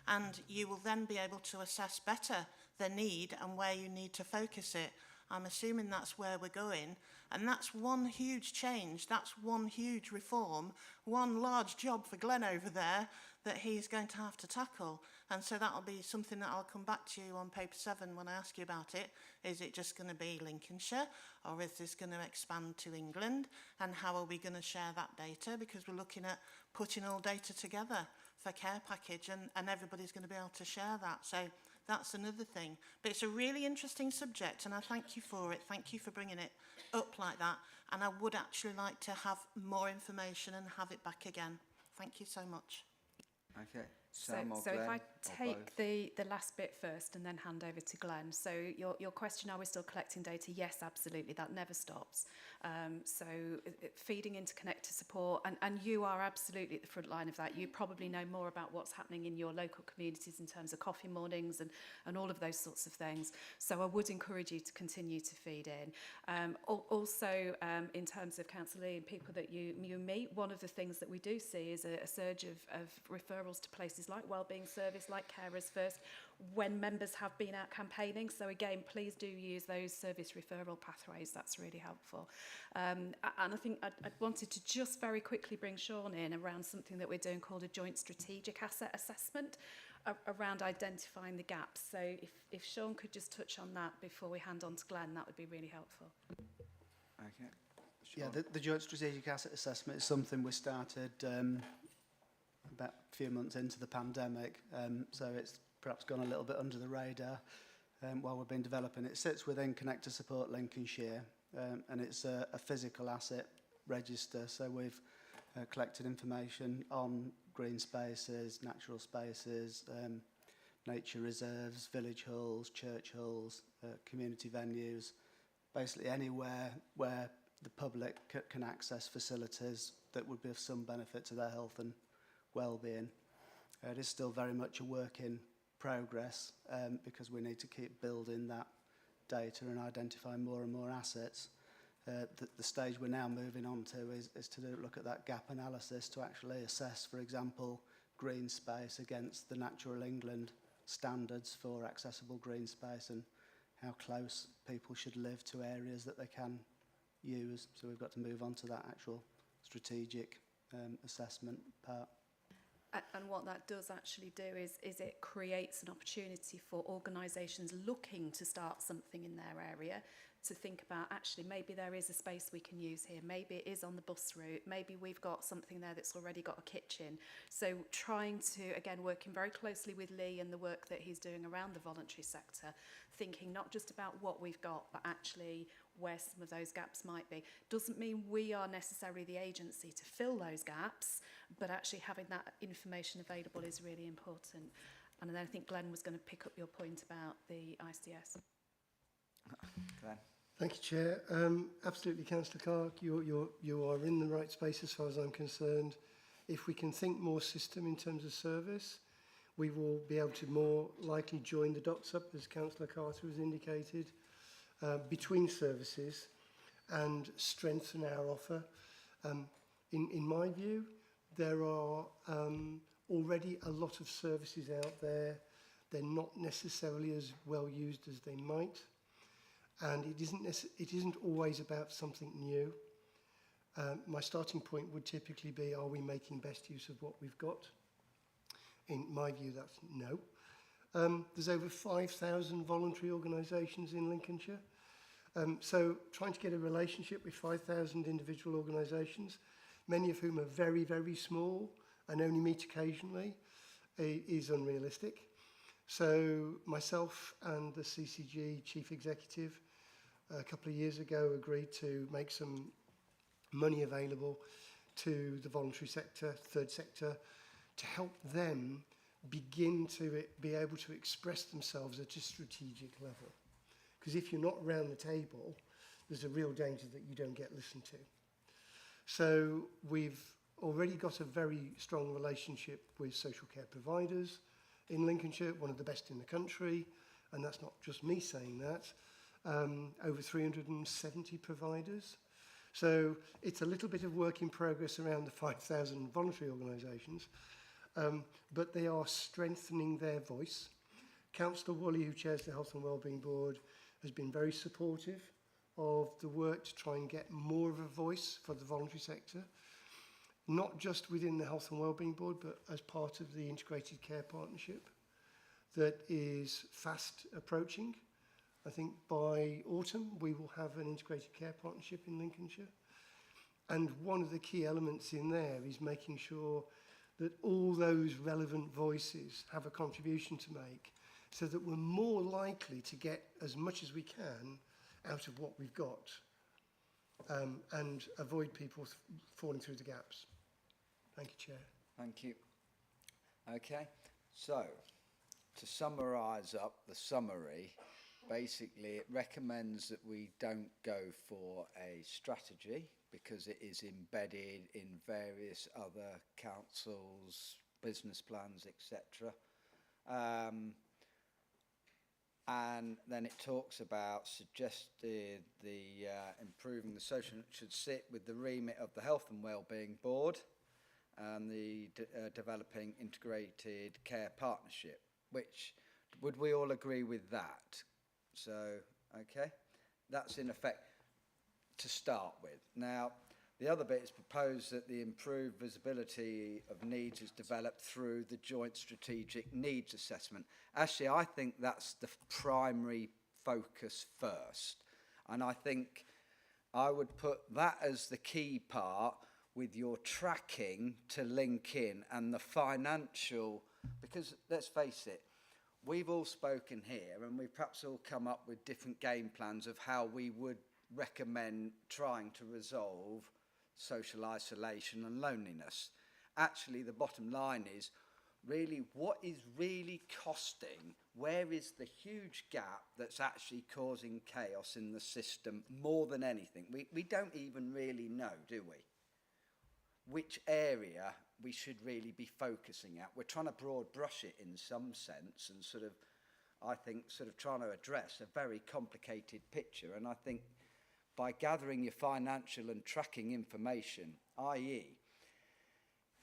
And you will then be able to assess better the need and where you need to focus it. I'm assuming that's where we're going. And that's one huge change. That's one huge reform, one large job for Glenn over there that he's going to have to tackle. And so that'll be something that I'll come back to you on paper 7 when I ask you about it. Is it just going to be Lincolnshire, or is this going to expand to England? And how are we going to share that data? Because we're looking at putting all data together for care package, and everybody's going to be able to share that. So that's another thing. But it's a really interesting subject, and I thank you for it. Thank you for bringing it up like that. And I would actually like to have more information and have it back again. Thank you so much. Okay. So Sam or if Glenn, I or take both? the last bit first and then hand over to Glenn. So your question, are we still collecting data? Yes, absolutely. That never stops. Feeding into connector support, and you are absolutely at the front line of that. You probably know more about what's happening in your local communities in terms of coffee mornings and all of those sorts of things. So I would encourage you to continue to feed in. In terms of Councillor Lee and people that you meet, one of the things that we do see is a surge of referrals to places like Wellbeing Service, like Carers First, when members have been out campaigning. So again, please do use those service referral pathways. That's really helpful. And I think I wanted to just very quickly bring Sean in around something that we're doing called a joint strategic asset assessment around identifying the gaps. So if Sean could just touch on that before we hand on to Glenn, that would be really helpful. Okay. Yeah, Sean? the joint strategic asset assessment is something we started about a few months into the pandemic, so it's perhaps gone a little bit under the radar while we've been developing it. It sits within Connector Support Lincolnshire, and it's a physical asset register, so we've collected information on green spaces, natural spaces, nature reserves, village halls, church halls, community venues, basically anywhere where the public can access facilities that would be of some benefit to their health and well-being. It is still very much a work in progress because we need to keep building that data and identify more and more assets. The stage we're now moving on to is to look at that gap analysis to actually assess, for example, green space against the Natural England standards for accessible green space and how close people should live to areas that they can use. So we've got to move on to that actual strategic assessment part. And what that does actually do is it creates an opportunity for organisations looking to start something in their area to think about, actually, maybe there is a space we can use here. Maybe it is on the bus route. Maybe we've got something there that's already got a kitchen. So trying to, again, working very closely with Lee and the work that he's doing around the voluntary sector, thinking not just about what we've got, but actually where some of those gaps might be. Doesn't mean we are necessarily the agency to fill those gaps, but actually having that information available is really important. And then I think Glenn was going to pick up your point about the ICS. Glenn? Thank you, Chair. Absolutely, Councillor Clark, you are in the right space as far as I'm concerned. If we can think more system in terms of service, we will be able to more likely join the dots up, as Councillor Carter has indicated, between services and strengthen our offer. In my view, there are already a lot of services out there. They're not necessarily as well used as they might. And it isn't always about something new. My starting point would typically be, are we making best use of what we've got? In my view, that's no. There's over 5,000 voluntary organisations in Lincolnshire. So trying to get a relationship with 5,000 individual organisations, many of whom are very, very small and only meet occasionally, is unrealistic. So myself and the CCG Chief Executive a couple of years ago agreed to make some money available to the voluntary sector, third sector, to help them begin to be able to express themselves at a strategic level. Because if you're not around the table, there's a real danger that you don't get listened to. So we've already got a very strong relationship with social care providers in Lincolnshire, one of the best in the country, and that's not just me saying that. Over 370 providers. So it's a little bit of work in progress around the 5,000 voluntary organisations, but they are strengthening their voice. Councillor Woolley, who chairs the Health and Wellbeing Board, has been very supportive of the work to try and get more of a voice for the voluntary sector, not just within the Health and Wellbeing Board, but as part of the Integrated Care Partnership that is fast approaching. I think by autumn we will have an Integrated Care Partnership in Lincolnshire. And one of the key elements in there is making sure that all those relevant voices have a contribution to make so that we're more likely to get as much as we can out of what we've got and avoid people falling through the gaps. Thank you, Chair. Thank you. Okay, so to summarise up the summary, basically it recommends that we don't go for a strategy because it is embedded in various other councils, business plans, etc. And then it talks about suggested the improving the social should sit with the remit of the Health and Wellbeing Board and the developing integrated care partnership, which would we all agree with that? So, okay, that's in effect to start with. Now, the other bit is proposed that the improved visibility of needs is developed through the joint strategic needs assessment. Actually, I think that's the primary focus first. And I think I would put that as the key part with your tracking to link in and the financial, because let's face it, we've all spoken here and we've perhaps all come up with different game plans of how we would recommend trying to resolve social isolation and loneliness. Actually, the bottom line is really what is really costing, where is the huge gap that's actually causing chaos in the system more than anything. We don't even really know, do we? Which area we should really be focusing at. We're trying to broad brush it in some sense and sort of, I think, sort of trying to address a very complicated picture. And I think by gathering your financial and tracking information, i.e.,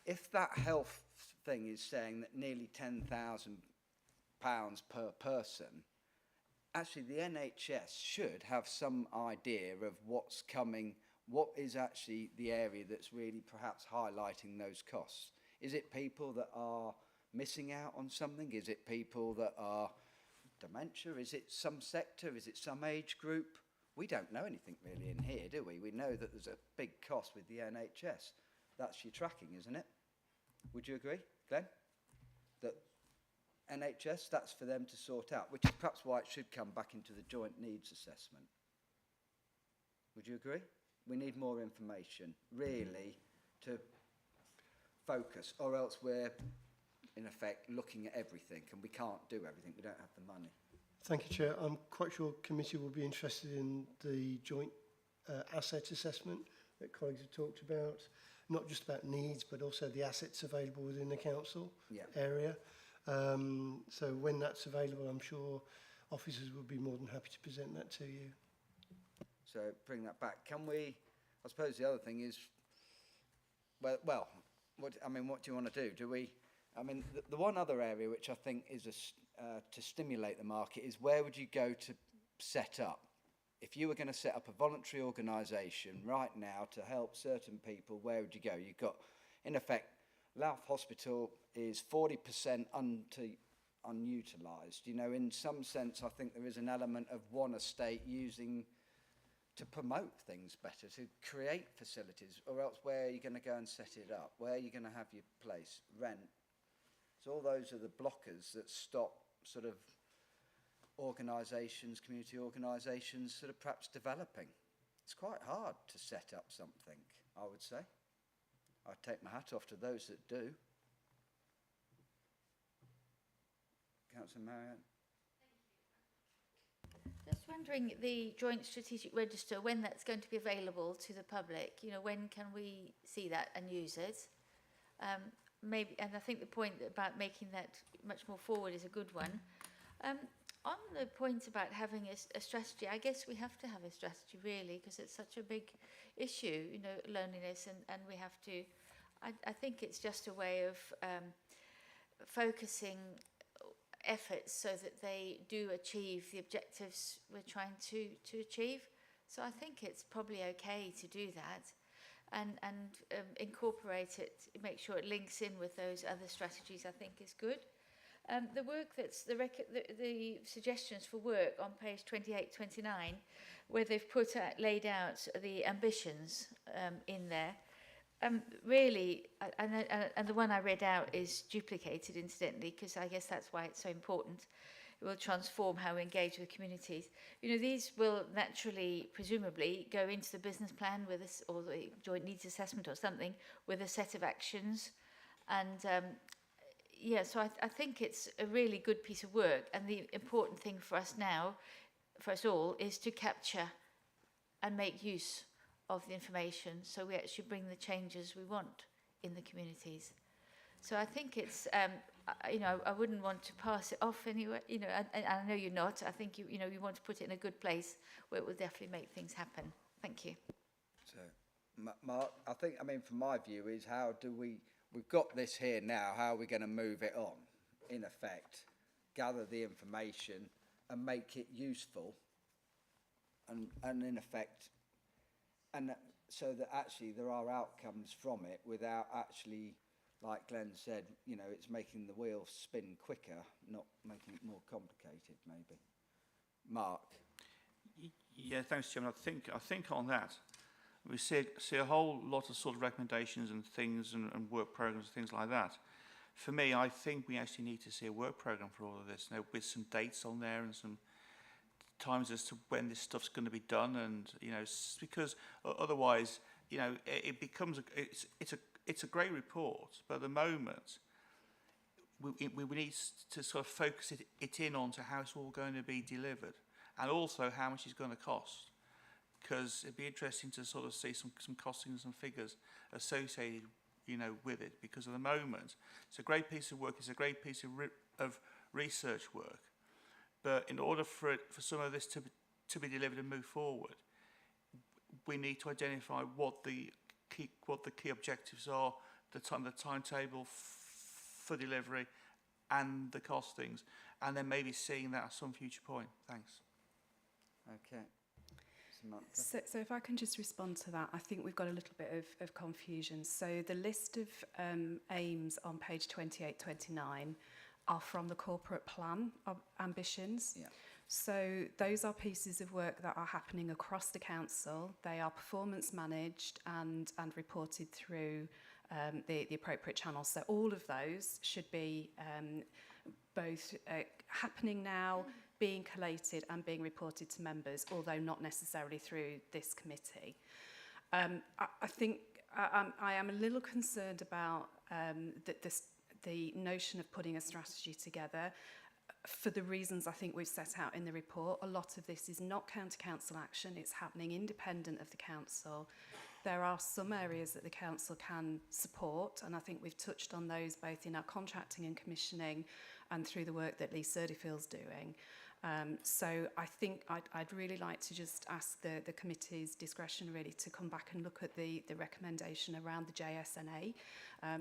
if that health thing is saying that nearly £10,000 per person, actually the NHS should have some idea of what's coming. What is actually the area that's really perhaps highlighting those costs? Is it people that are missing out on something? Is it people that are dementia? Is it some sector? Is it some age group? We don't know anything really in here, do we? We know that there's a big cost with the NHS. That's your tracking, isn't it? Would you agree, Glenn? That NHS, that's for them to sort out, which is perhaps why it should come back into the joint needs assessment. Would you agree? We need more information, really, to focus, or else we're, in effect, looking at everything, and we can't do everything. We don't have the money. Thank you, Chair. I'm quite sure committee will be interested in the joint asset assessment that colleagues have talked about, not just about needs, but also the assets available within the council area. So when that's available, I'm sure officers will be more than happy to present that to you. So bring that back. Can we, I suppose the other thing is, what do you want to do? Do we, the one other area which I think is to stimulate the market is where would you go to set up? If you were going to set up a voluntary organisation right now to help certain people, where would you go? You've got, in effect, Louth Hospital is 40% unutilised. You know, in some sense, I think there is an element of one estate using to promote things better, to create facilities, or else where are you going to go and set it up? Where are you going to have your place? Rent. So all those are the blockers that stop sort of organisations, community organisations, sort of perhaps developing. It's quite hard to set up something, I would say. I'd take my hat off to those that do. Councillor Marianne. Just wondering, the Joint Strategic Register, when that's going to be available to the public, you know, when can we see that and use it? Maybe, and I think the point about making that much more forward is a good one. On the point about having a strategy, I guess we have to have a strategy really, because it's such a big issue, you know, loneliness, and we have to, I think it's just a way of focusing efforts so that they do achieve the objectives we're trying to achieve. So I think it's probably okay to do that and incorporate it, make sure it links in with those other strategies, I think is good. The work that's the suggestions for work on page 28, 29, where they've laid out the ambitions in there. Really, and the one I read out is duplicated, incidentally, because I guess that's why it's so important. It will transform how we engage with communities. You know, these will naturally, presumably, go into the business plan with us, or the joint needs assessment or something, with a set of actions. And yeah, so I think it's a really good piece of work. And the important thing for us now, for us all, is to capture and make use of the information so we actually bring the changes we want in the communities. So I think it's, you know, I wouldn't want to pass it off anyway, you know, and I know you're not. I think, you know, you want to put it in a good place where it will definitely make things happen. Thank you. So, Mark, I think, I mean, from my view is how do we've got this here now, how are we going to move it on, in effect, gather the information and make it useful and in effect, and so that actually there are outcomes from it without actually, like Glenn said, you know, it's making the wheel spin quicker, not making it more complicated, maybe. Mark? Yeah, thanks, Chairman. I think on that, we see a whole lot of sort of recommendations and things and work programs and things like that. For me, I think we actually need to see a work program for all of this, you know, with some dates on there and some times as to when this stuff's going to be done, and you know, because otherwise, you know, it becomes it's a great report, but at the moment we need to sort of focus it in on to how it's all going to be delivered, and also how much it's going to cost, because it'd be interesting to sort of see some costings and figures associated, you know, with it, because at the moment it's a great piece of work, it's a great piece of research work. But in order for some of this to be delivered and move forward, we need to identify what the key objectives are, the timetable for delivery, and the costings, and then maybe seeing that at some future point. Thanks. Okay. So if I can just respond to that, I think we've got a little bit of confusion. So the list of aims on page 28, 29 are from the corporate plan of ambitions. Yeah. So those are pieces of work that are happening across the council. They are performance managed and reported through the appropriate channels. So all of those should be both happening now, being collated and being reported to members, although not necessarily through this committee. I think I am a little concerned about the notion of putting a strategy together for the reasons I think we've set out in the report. A lot of this is not counter-council action, it's happening independent of the council. There are some areas that the council can support, and I think we've touched on those both in our contracting and commissioning and through the work that Lee Surdifield's doing. So I think I'd really like to just ask the committee's discretion really to come back and look at the recommendation around the JSNA.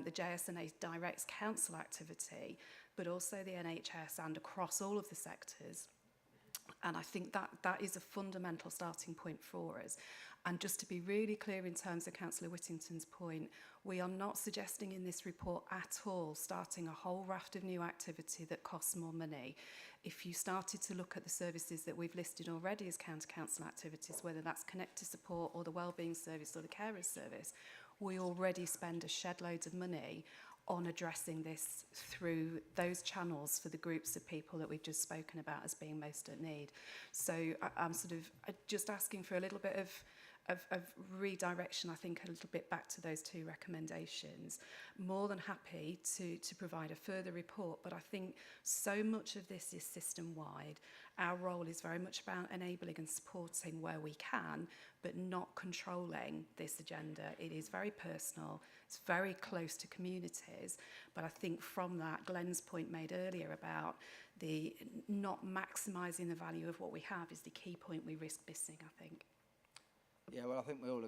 The JSNA directs council activity, but also the NHS and across all of the sectors. And I think that is a fundamental starting point for us. And just to be really clear in terms of Councillor Whittington's point, we are not suggesting in this report at all starting a whole raft of new activity that costs more money. If you started to look at the services that we've listed already as counter-council activities, whether that's Connect to Support or the Wellbeing Service or the Carers Service, we already spend a shed loads of money on addressing this through those channels for the groups of people that we've just spoken about as being most at need. So I'm sort of just asking for a little bit of of redirection, I think, a little bit back to those 2 recommendations. More than happy to provide a further report, but I think so much of this is system-wide. Our role is very much about enabling and supporting where we can, but not controlling this agenda. It is very personal, it's very close to communities, but I think from that, Glenn's point made earlier about the not maximising the value of what we have is the key point we risk missing, I think. Yeah, well, I think we all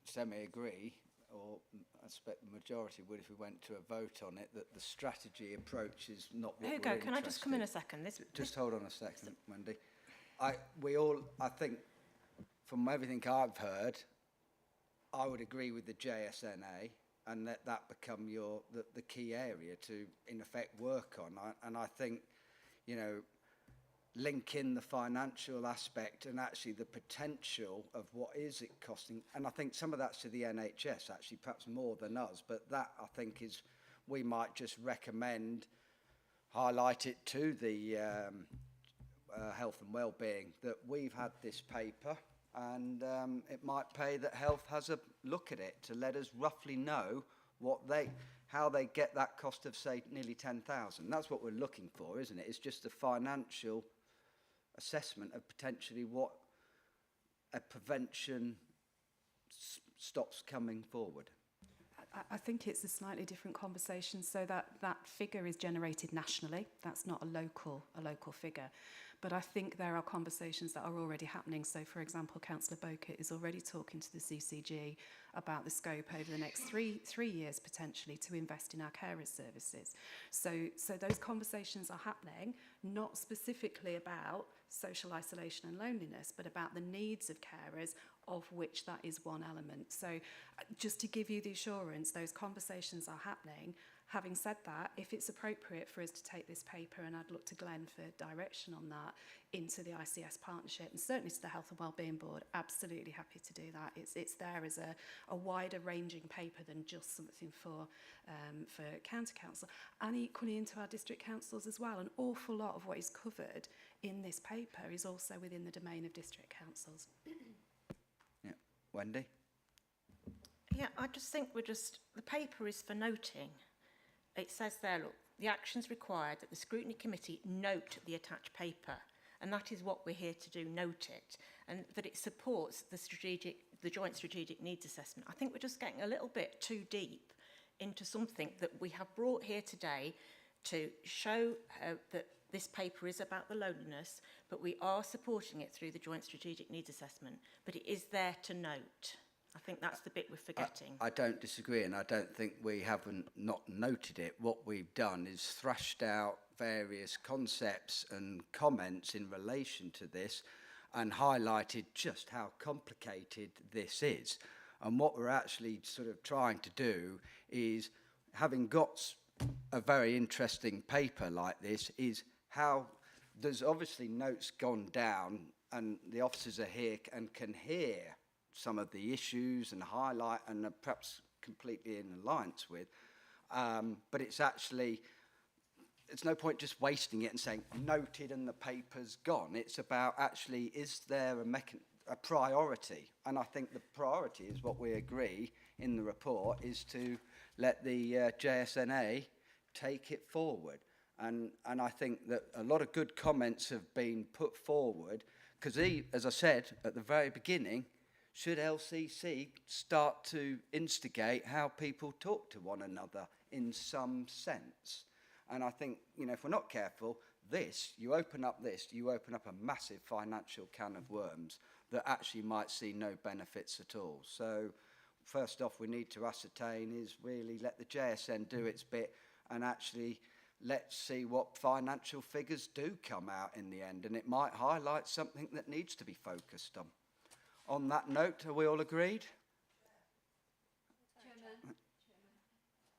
semi-agree, or I expect the majority would if we went to a vote on it, that the strategy approach is not what Hugo, we're can I just come in a second? Just hold on a second, Wendy. I think, from everything I've heard, I would agree with the JSNA and let that become the key area to, in effect, work on. And I think, you know, link in the financial aspect and actually the potential of what is it costing. And I think some of that's to the NHS, actually, perhaps more than us. But that, I think, is we might just recommend, highlight it to the health and wellbeing that we've had this paper, and it might pay that health has a look at it to let us roughly know how they get that cost of, say, nearly 10,000. That's what we're looking for, isn't it? It's just a financial assessment of potentially what a prevention stops coming forward. I think it's a slightly different conversation. So that figure is generated nationally. That's not a local figure. But I think there are conversations that are already happening. So, for example, Councillor Bowkett is already talking to the CCG about the scope over the next three years potentially to invest in our carers services. So those conversations are happening, not specifically about social isolation and loneliness, but about the needs of carers, of which that is one element. So just to give you the assurance, those conversations are happening. Having said that, if it's appropriate for us to take this paper, and I'd look to Glenn for direction on that, into the ICS partnership, and certainly to the Health and Wellbeing Board, absolutely happy to do that. It's there as a wider ranging paper than just something for county council, and equally into our district councils as well. An awful lot of what is covered in this paper is also within the domain of district councils. Yeah, Wendy? Yeah, I just think the paper is for noting. It says there, look, the actions required that the scrutiny committee note the attached paper, and that is what we're here to do, note it, and that it supports the joint strategic needs assessment. I think we're just getting a little bit too deep into something that we have brought here today to show that this paper is about the loneliness, but we are supporting it through the joint strategic needs assessment, but it is there to note. I think that's the bit we're forgetting. I don't disagree, and I don't think we haven't not noted it. What we've done is thrashed out various concepts and comments in relation to this and highlighted just how complicated this is. And what we're actually sort of trying to do is, having got a very interesting paper like this, is how there's obviously notes gone down and the officers are here and can hear some of the issues and highlight and are perhaps completely in alliance with, but it's no point just wasting it and saying noted and the paper's gone. It's about actually, is there a priority? And I think the priority is what we agree in the report, is to let the JSNA take it forward. And I think that a lot of good comments have been put forward, because as I said at the very beginning, should LCC start to instigate how people talk to one another in some sense? And I think, you know, if we're not careful, you open up a massive financial can of worms that actually might see no benefits at all. So first off, we need to ascertain is really let the JSN do its bit, and actually let's see what financial figures do come out in the end, and it might highlight something that needs to be focused on. On that note, are we all agreed? Chairman.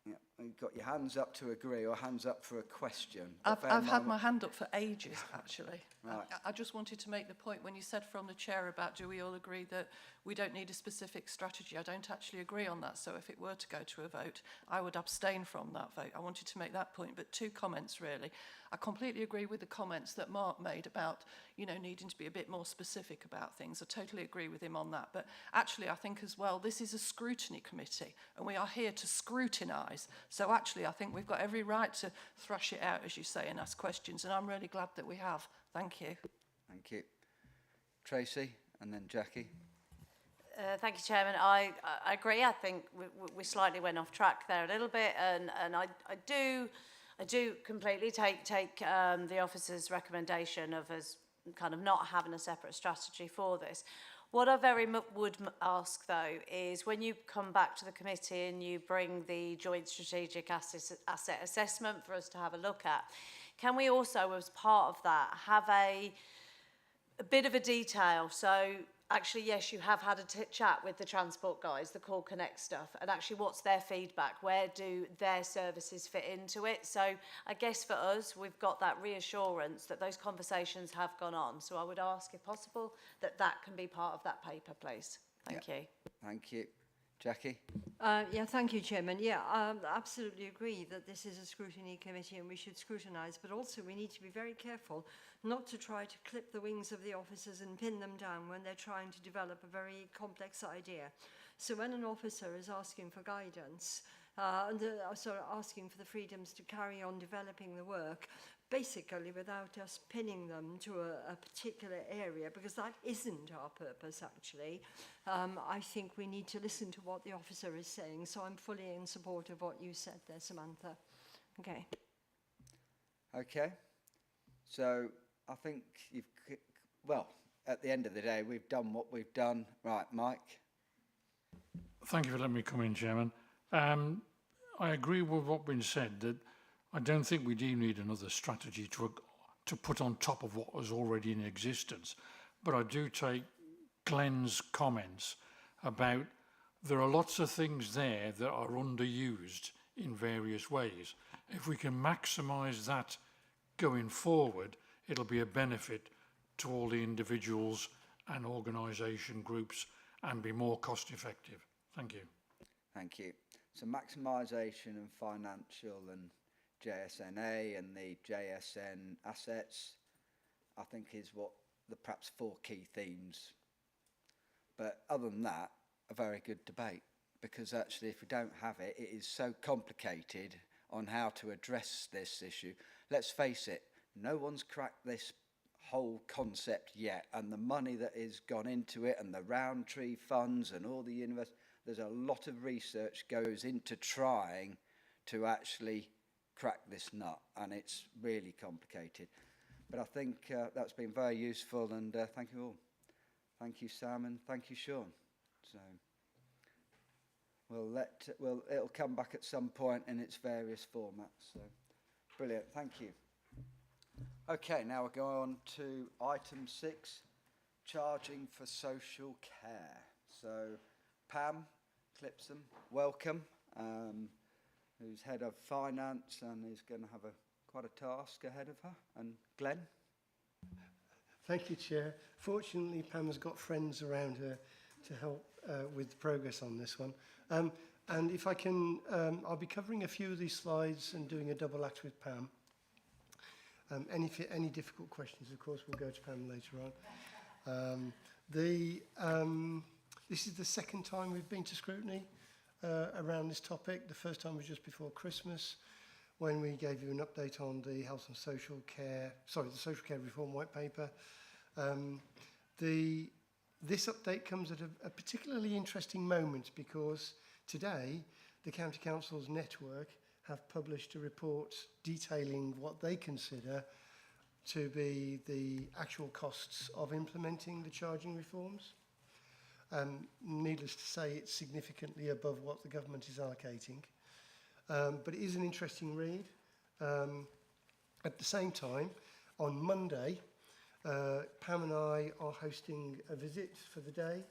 Yeah, you've got your hands up to agree or hands up for a question. I've had my hand up for ages, actually. Right. I just wanted to make the point when you said from the chair about do we all agree that we don't need a specific strategy. I don't actually agree on that. So if it were to go to a vote, I would abstain from that vote. I wanted to make that point, but 2 comments really. I completely agree with the comments that Mark made about, you know, needing to be a bit more specific about things. I totally agree with him on that. But actually, I think as well, this is a scrutiny committee, and we are here to scrutinise. So actually, I think we've got every right to thrash it out, as you say, and ask questions. And I'm really glad that we have. Thank you. Thank you. Tracy, and then Jackie. Thank you, Chairman. I agree. I think we slightly went off track there a little bit, and I do completely take the officer's recommendation of us kind of not having a separate strategy for this. What I would ask, though, is when you come back to the committee and you bring the joint strategic asset assessment for us to have a look at, can we also, as part of that, have a bit of a detail? So actually, yes, you have had a chat with the transport guys, the Call Connect stuff, and actually what's their feedback? Where do their services fit into it? So I guess for us, we've got that reassurance that those conversations have gone on. So I would ask, if possible, that can be part of that paper, please. Thank you. Thank you. Jackie? Yeah, thank you, Chairman. Yeah, I absolutely agree that this is a scrutiny committee and we should scrutinise, but also we need to be very careful not to try to clip the wings of the officers and pin them down when they're trying to develop a very complex idea. So when an officer is asking for guidance, asking for the freedoms to carry on developing the work, basically without us pinning them to a particular area, because that isn't our purpose actually. I think we need to listen to what the officer is saying, so I'm fully in support of what you said there, Samantha. Okay. Okay. So I think well, at the end of the day, we've done what we've done. Right, Mike? Thank you for letting me come in, Chairman. I agree with what's been said, that I don't think we do need another strategy to put on top of what was already in existence. But I do take Glenn's comments about there are lots of things there that are underused in various ways. If we can maximise that going forward, it'll be a benefit to all the individuals and organisation groups and be more cost effective. Thank you. Thank you. So maximisation and financial and JSNA and the JSN assets, I think is what the perhaps 4 key themes. But other than that, a very good debate, because actually if we don't have it, it is so complicated on how to address this issue. Let's face it, no one's cracked this whole concept yet, and the money that is gone into it and the Roundtree funds and all the universities, there's a lot of research goes into trying to actually crack this nut, and it's really complicated. But I think that's been very useful, and thank you all. Thank you, Sam, and thank you, Sean. So it'll come back at some point in its various formats. So brilliant, thank you. Okay, now we'll go on to item 6, charging for social care. So Pam Clipson, welcome, who's head of finance and is going to have quite a task ahead of her. And Glenn? Thank you, Chair. Fortunately, Pam has got friends around her to help with the progress on this one. And if I can, I'll be covering a few of these slides and doing a double act with Pam. Any difficult questions, of course, we'll go to Pam later on. This is the second time we've been to scrutiny around this topic. The first time was just before Christmas, when we gave you an update on the health and social care, the social care reform white paper. This update comes at a particularly interesting moment, because today the County Council's network have published a report detailing what they consider to be the actual costs of implementing the charging reforms. Needless to say, it's significantly above what the government is allocating. But it is an interesting read. At the same time, on Monday, Pam and I are hosting a visit for the day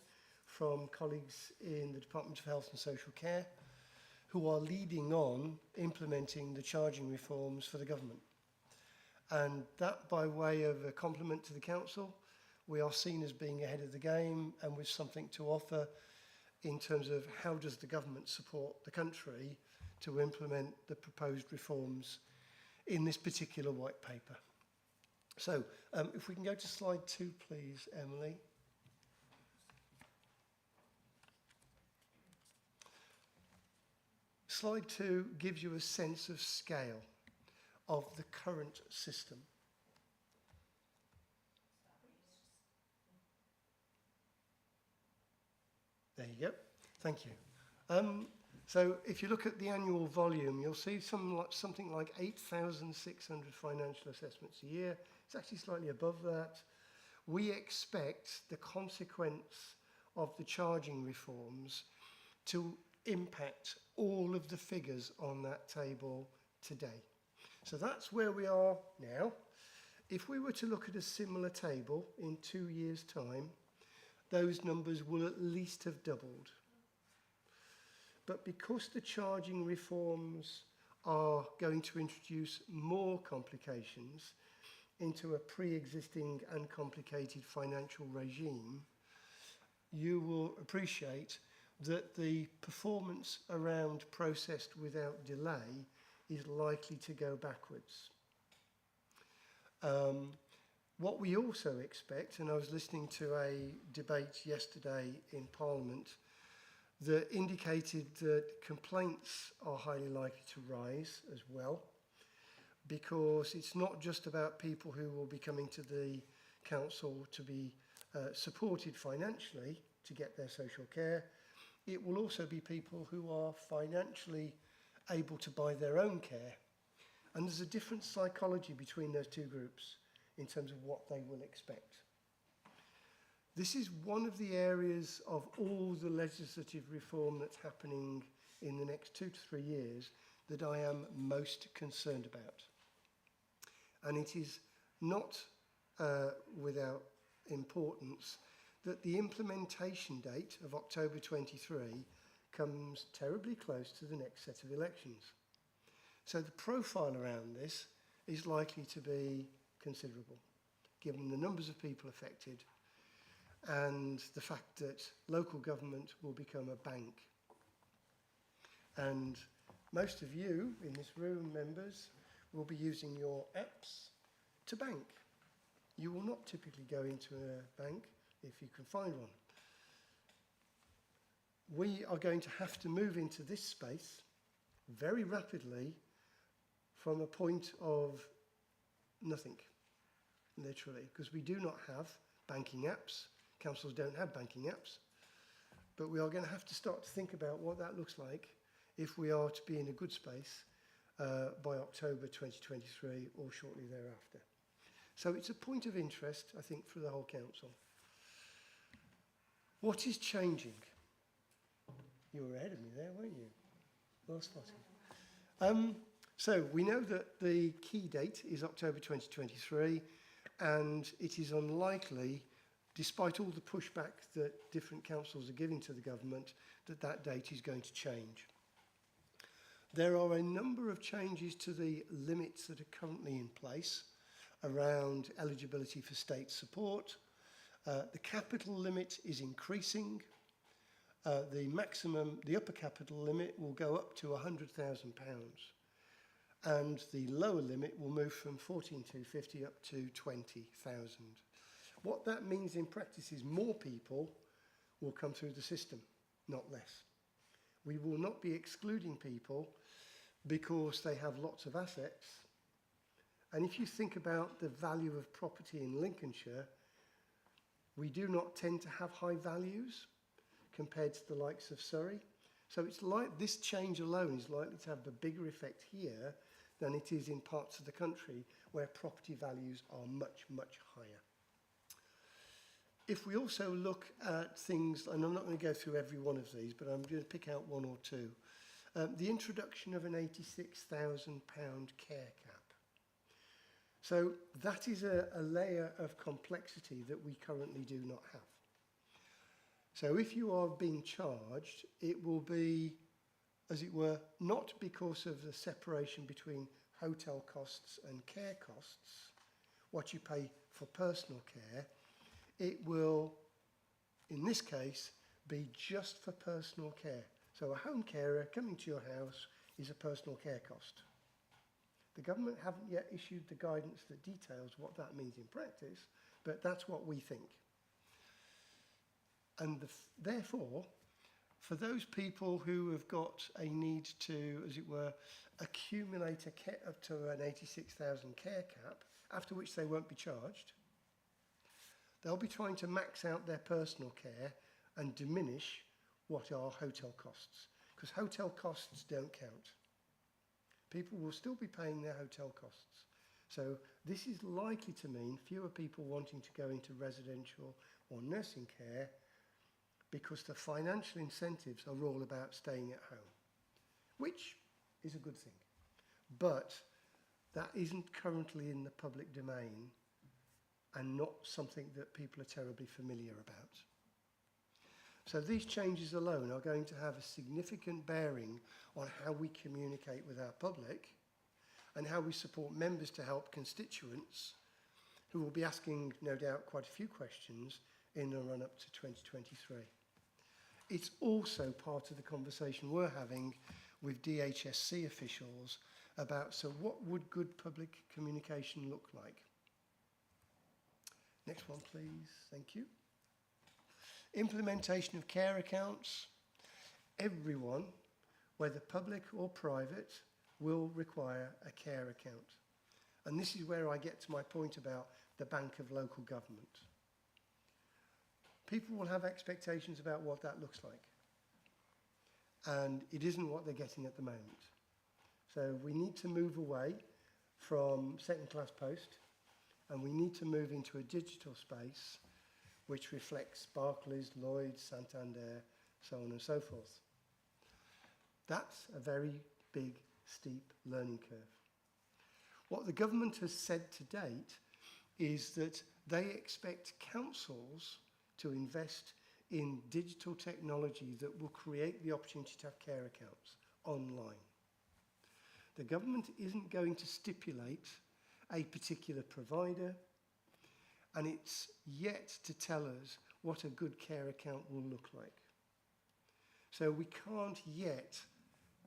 from colleagues in the Department of Health and Social Care, who are leading on implementing the charging reforms for the government. And that, by way of a compliment to the council, we are seen as being ahead of the game and with something to offer in terms of how does the government support the country to implement the proposed reforms in this particular white paper. So if we can go to slide 2, please, Emily. Slide 2 gives you a sense of scale of the current system. There you go. Thank you. So if you look at the annual volume, you'll see something like 8,600 financial assessments a year. It's actually slightly above that. We expect the consequence of the charging reforms to impact all of the figures on that table today. So that's where we are now. If we were to look at a similar table in 2 years' time, those numbers will at least have doubled. But because the charging reforms are going to introduce more complications into a pre-existing and complicated financial regime, you will appreciate that the performance around processed without delay is likely to go backwards. What we also expect, and I was listening to a debate yesterday in Parliament that indicated that complaints are highly likely to rise as well, because it's not just about people who will be coming to the council to be supported financially to get their social care. It will also be people who are financially able to buy their own care. And there's a different psychology between those two groups in terms of what they will expect. This is one of the areas of all the legislative reform that's happening in the next 2 to 3 years that I am most concerned about. And it is not without importance that the implementation date of October 23 comes terribly close to the next set of elections. So the profile around this is likely to be considerable, given the numbers of people affected and the fact that local government will become a bank. And most of you in this room, members, will be using your apps to bank. You will not typically go into a bank if you can find one. We are going to have to move into this space very rapidly from a point of nothing, literally, because we do not have banking apps. Councils don't have banking apps. But we are going to have to start to think about what that looks like if we are to be in a good space by October 2023 or shortly thereafter. So it's a point of interest, I think, for the whole council. What is changing? You were ahead of me there, weren't you? Well spotted. So we know that the key date is October 2023, and it is unlikely, despite all the pushback that different councils are giving to the government, that that date is going to change. There are a number of changes to the limits that are currently in place around eligibility for state support. The capital limit is increasing. The upper capital limit will go up to £100,000, and the lower limit will move from 14,250 up to 20,000. What that means in practice is more people will come through the system, not less. We will not be excluding people because they have lots of assets. And if you think about the value of property in Lincolnshire, we do not tend to have high values compared to the likes of Surrey. So it's like this change alone is likely to have a bigger effect here than it is in parts of the country where property values are much, much higher. If we also look at things, and I'm not going to go through every one of these, but I'm going to pick out one or two. The introduction of an £86,000 care cap. So that is a layer of complexity that we currently do not have. So if you are being charged, it will be, as it were, not because of the separation between hotel costs and care costs, what you pay for personal care. It will, in this case, be just for personal care. So a home carer coming to your house is a personal care cost. The government haven't yet issued the guidance that details what that means in practice, but that's what we think. And therefore, for those people who have got a need to, as it were, accumulate up to an 86,000 care cap, after which they won't be charged, they'll be trying to max out their personal care and diminish what are hotel costs, because hotel costs don't count. People will still be paying their hotel costs. So this is likely to mean fewer people wanting to go into residential or nursing care because the financial incentives are all about staying at home, which is a good thing. But that isn't currently in the public domain and not something that people are terribly familiar about. So these changes alone are going to have a significant bearing on how we communicate with our public and how we support members to help constituents who will be asking, no doubt, quite a few questions in the run-up to 2023. It's also part of the conversation we're having with DHSC officials about, so what would good public communication look like? Next one, please. Thank you. Implementation of care accounts. Everyone, whether public or private, will require a care account. And this is where I get to my point about the bank of local government. People will have expectations about what that looks like. And it isn't what they're getting at the moment. So we need to move away from second-class post, and we need to move into a digital space which reflects Barclays, Lloyds, Santander, so on and so forth. That's a very big, steep learning curve. What the government has said to date is that they expect councils to invest in digital technology that will create the opportunity to have care accounts online. The government isn't going to stipulate a particular provider, and it's yet to tell us what a good care account will look like. So we can't yet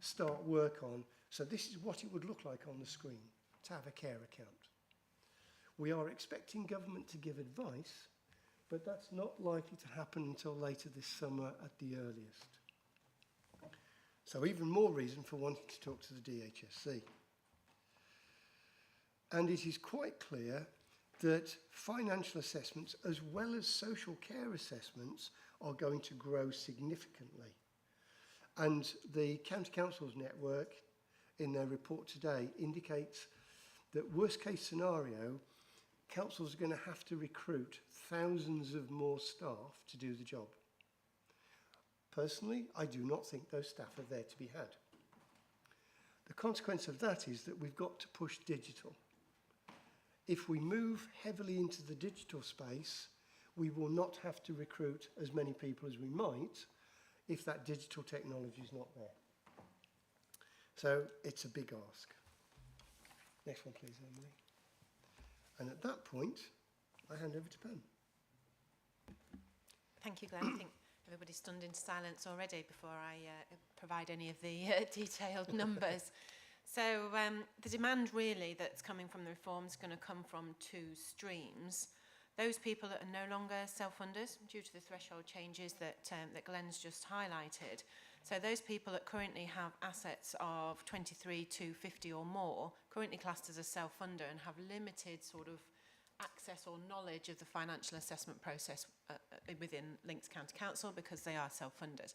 start work on, so this is what it would look like on the screen, to have a care account. We are expecting government to give advice, but that's not likely to happen until later this summer at the earliest. So even more reason for wanting to talk to the DHSC. And it is quite clear that financial assessments as well as social care assessments are going to grow significantly. And the County Councils Network in their report today indicates that worst case scenario, councils are going to have to recruit thousands of more staff to do the job. Personally, I do not think those staff are there to be had. The consequence of that is that we've got to push digital. If we move heavily into the digital space, we will not have to recruit as many people as we might if that digital technology is not there. So it's a big ask. Next one, please, Emily. And at that point, I hand over to Pam. Thank you, Glenn. I think everybody's stunned into silence already before I provide any of the detailed numbers. So the demand really that's coming from the reform is going to come from two streams. Those people that are no longer self-funders due to the threshold changes that Glenn's just highlighted. So those people that currently have assets of 23 to 50 or more, currently classed as a self-funder and have limited sort of access or knowledge of the financial assessment process within Lincs County Council because they are self-funded.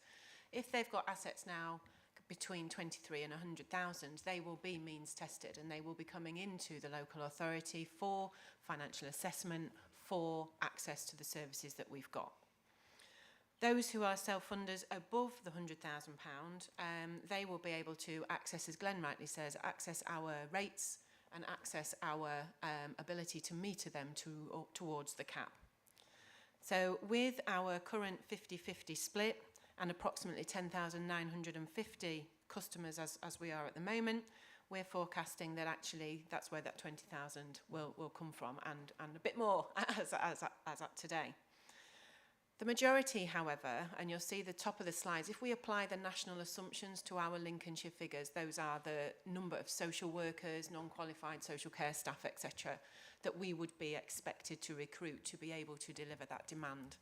If they've got assets now between 23 and 100,000, they will be means tested and they will be coming into the local authority for financial assessment, for access to the services that we've got. Those who are self-funders above the £100,000, they will be able to access, as Glenn rightly says, access our rates and access our ability to meter them towards the cap. So with our current 50-50 split and approximately 10,950 customers as we are at the moment, we're forecasting that actually that's where that 20,000 will come from and a bit more as at today. The majority, however, and you'll see the top of the slides, if we apply the national assumptions to our Lincolnshire figures, those are the number of social workers, non-qualified social care staff, etc., that we would be expected to recruit to be able to deliver that demand.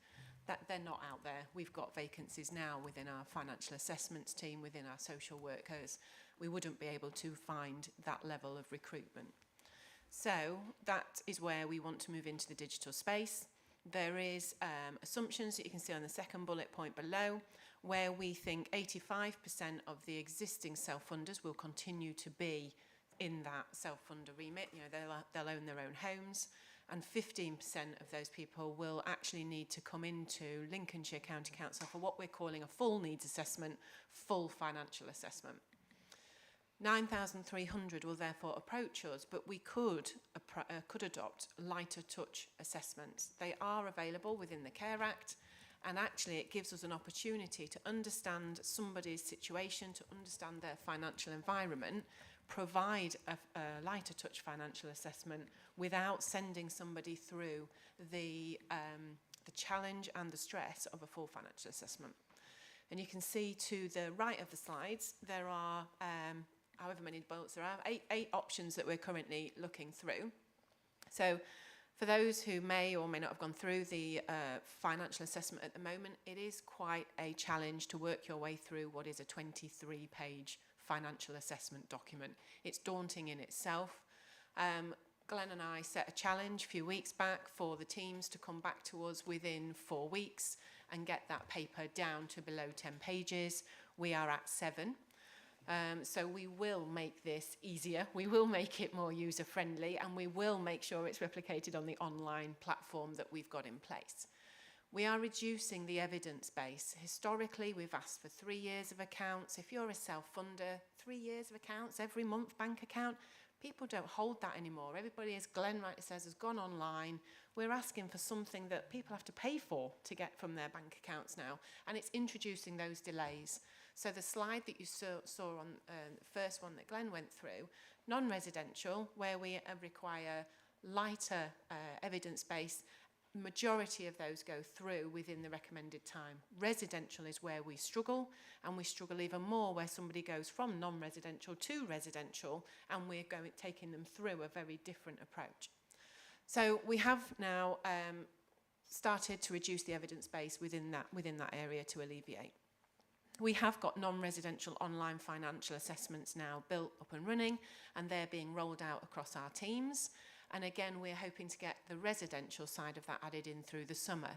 That they're not out there. We've got vacancies now within our financial assessments team, within our social workers. We wouldn't be able to find that level of recruitment. So that is where we want to move into the digital space. There is assumptions that you can see on the second bullet point below, where we think 85% of the existing self-funders will continue to be in that self-funder remit. You know, they'll own their own homes, and 15% of those people will actually need to come into Lincolnshire County Council for what we're calling a full needs assessment, full financial assessment. 9,300 will therefore approach us, but we could adopt lighter touch assessments. They are available within the Care Act, and actually it gives us an opportunity to understand somebody's situation, to understand their financial environment, provide a lighter touch financial assessment without sending somebody through the challenge and the stress of a full financial assessment. And you can see to the right of the slides, there are however many bullets there are, eight options that we're currently looking through. So for those who may or may not have gone through the financial assessment at the moment, it is quite a challenge to work your way through what is a 23-page financial assessment document. It's daunting in itself. Glenn and I set a challenge a few weeks back for the teams to come back to us within 4 weeks and get that paper down to below 10 pages. We are at 7. So we will make this easier, we will make it more user-friendly, and we will make sure it's replicated on the online platform that we've got in place. We are reducing the evidence base. Historically, we've asked for 3 years of accounts. If you're a self-funder, 3 years of accounts, every month bank account, people don't hold that anymore. Everybody, as Glenn rightly says, has gone online. We're asking for something that people have to pay for to get from their bank accounts now, and it's introducing those delays. So the slide that you saw on the first one that Glenn went through, non-residential, where we require lighter evidence base, majority of those go through within the recommended time. Residential is where we struggle, and we struggle even more where somebody goes from non-residential to residential, and we're taking them through a very different approach. So we have now started to reduce the evidence base within that area to alleviate. We have got non-residential online financial assessments now built up and running, and they're being rolled out across our teams. And again, we're hoping to get the residential side of that added in through the summer.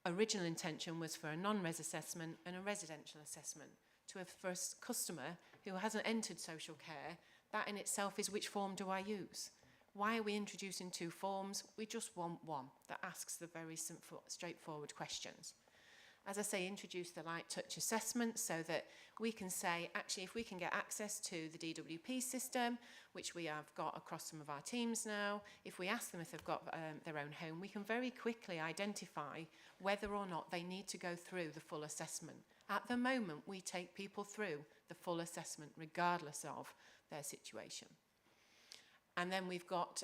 Original intention was for a non-res assessment and a residential assessment. For a customer who hasn't entered social care, that in itself is, which form do I use? Why are we introducing 2 forms? We just want one that asks the very simple, straightforward questions. As I say, introduce the light touch assessment so that we can say, actually, if we can get access to the DWP system, which we have got across some of our teams now, if we ask them if they've got their own home, we can very quickly identify whether or not they need to go through the full assessment. At the moment, we take people through the full assessment regardless of their situation. And then we've got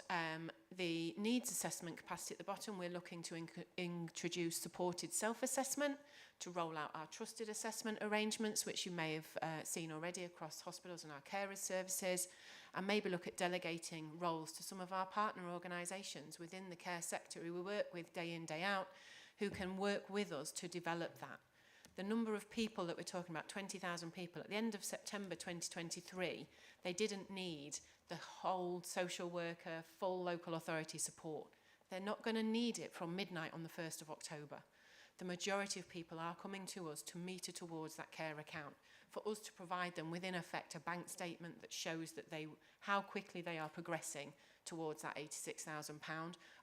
the needs assessment capacity at the bottom. We're looking to introduce supported self-assessment to roll out our trusted assessment arrangements, which you may have seen already across hospitals and our carers services, and maybe look at delegating roles to some of our partner organisations within the care sector who we work with day in, day out, who can work with us to develop that. The number of people that we're talking about, 20,000 people, at the end of September 2023, they didn't need the whole social worker, full local authority support. They're not going to need it from midnight on the 1st of October. The majority of people are coming to us to meter towards that care account, for us to provide them with, in effect, a bank statement that shows that how quickly they are progressing towards that £86,000,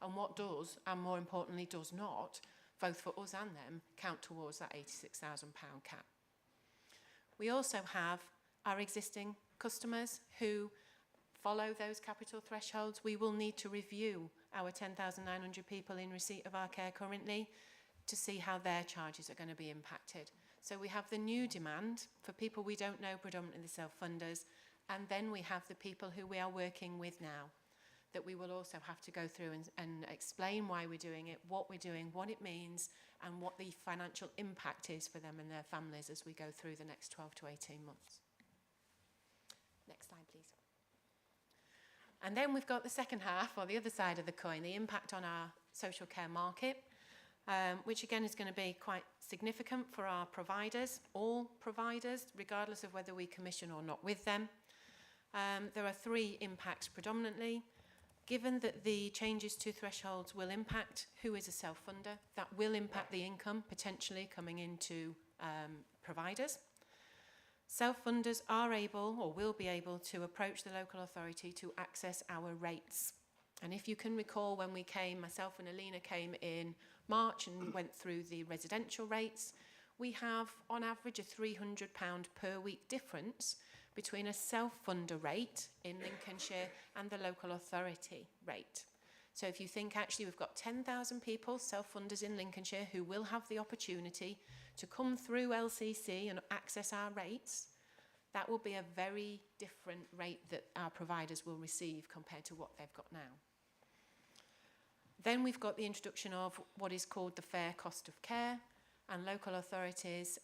and what does, and more importantly does not, both for us and them, count towards that £86,000 cap. We also have our existing customers who follow those capital thresholds. We will need to review our 10,900 people in receipt of our care currently to see how their charges are going to be impacted. So we have the new demand for people we don't know, predominantly the self-funders, and then we have the people who we are working with now. that we will also have to go through and explain why we're doing it, what we're doing, what it means, and what the financial impact is for them and their families as we go through the next 12 to 18 months. Next slide, please. And then we've got the second half, or the other side of the coin, the impact on our social care market, which again is going to be quite significant for our providers, all providers, regardless of whether we commission or not with them. There are three impacts predominantly. Given that the changes to thresholds will impact who is a self-funder, that will impact the income potentially coming into providers. Self-funders are able or will be able to approach the local authority to access our rates. And if you can recall when we came, myself and Alina came in March and went through the residential rates, we have on average a £300 per week difference between a self-funder rate in Lincolnshire and the local authority rate. So if you think actually we've got 10,000 people, self-funders in Lincolnshire, who will have the opportunity to come through LCC and access our rates, that will be a very different rate that our providers will receive compared to what they've got now. Then we've got the introduction of what is called the fair cost of care, and local authorities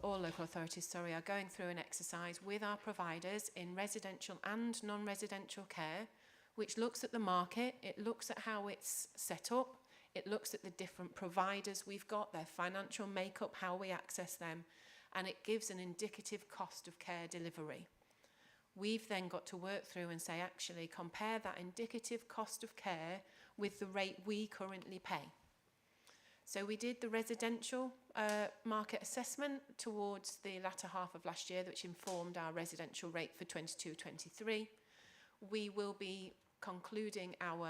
all local authorities, are going through an exercise with our providers in residential and non-residential care, which looks at the market, it looks at how it's set up, it looks at the different providers we've got, their financial makeup, how we access them, and it gives an indicative cost of care delivery. We've then got to work through and say, actually, compare that indicative cost of care with the rate we currently pay. So we did the residential market assessment towards the latter half of last year, which informed our residential rate for 22-23. We will be concluding our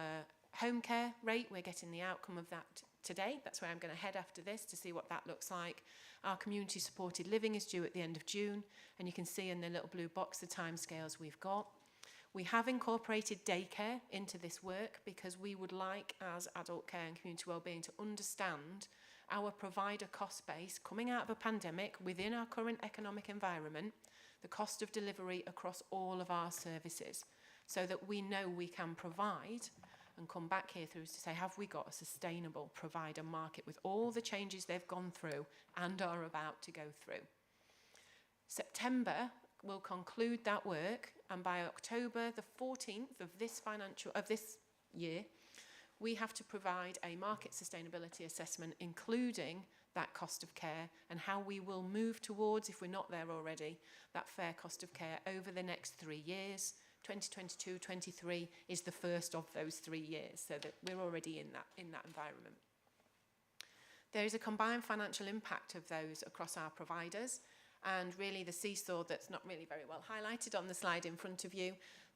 home care rate. We're getting the outcome of that today. That's where I'm going to head after this to see what that looks like. Our community supported living is due at the end of June, and you can see in the little blue box the timescales we've got. We have incorporated daycare into this work because we would like, as adult care and community wellbeing, to understand our provider cost base coming out of a pandemic within our current economic environment, the cost of delivery across all of our services, so that we know we can provide and come back here through to say, have we got a sustainable provider market with all the changes they've gone through and are about to go through. September will conclude that work, and by October the 14th of this year, we have to provide a market sustainability assessment, including that cost of care and how we will move towards, if we're not there already, that fair cost of care over the next 3 years. 2022-23 is the first of those 3 years, so that we're already in that environment. There is a combined financial impact of those across our providers, and really the seesaw that's not really very well highlighted on the slide in front of you.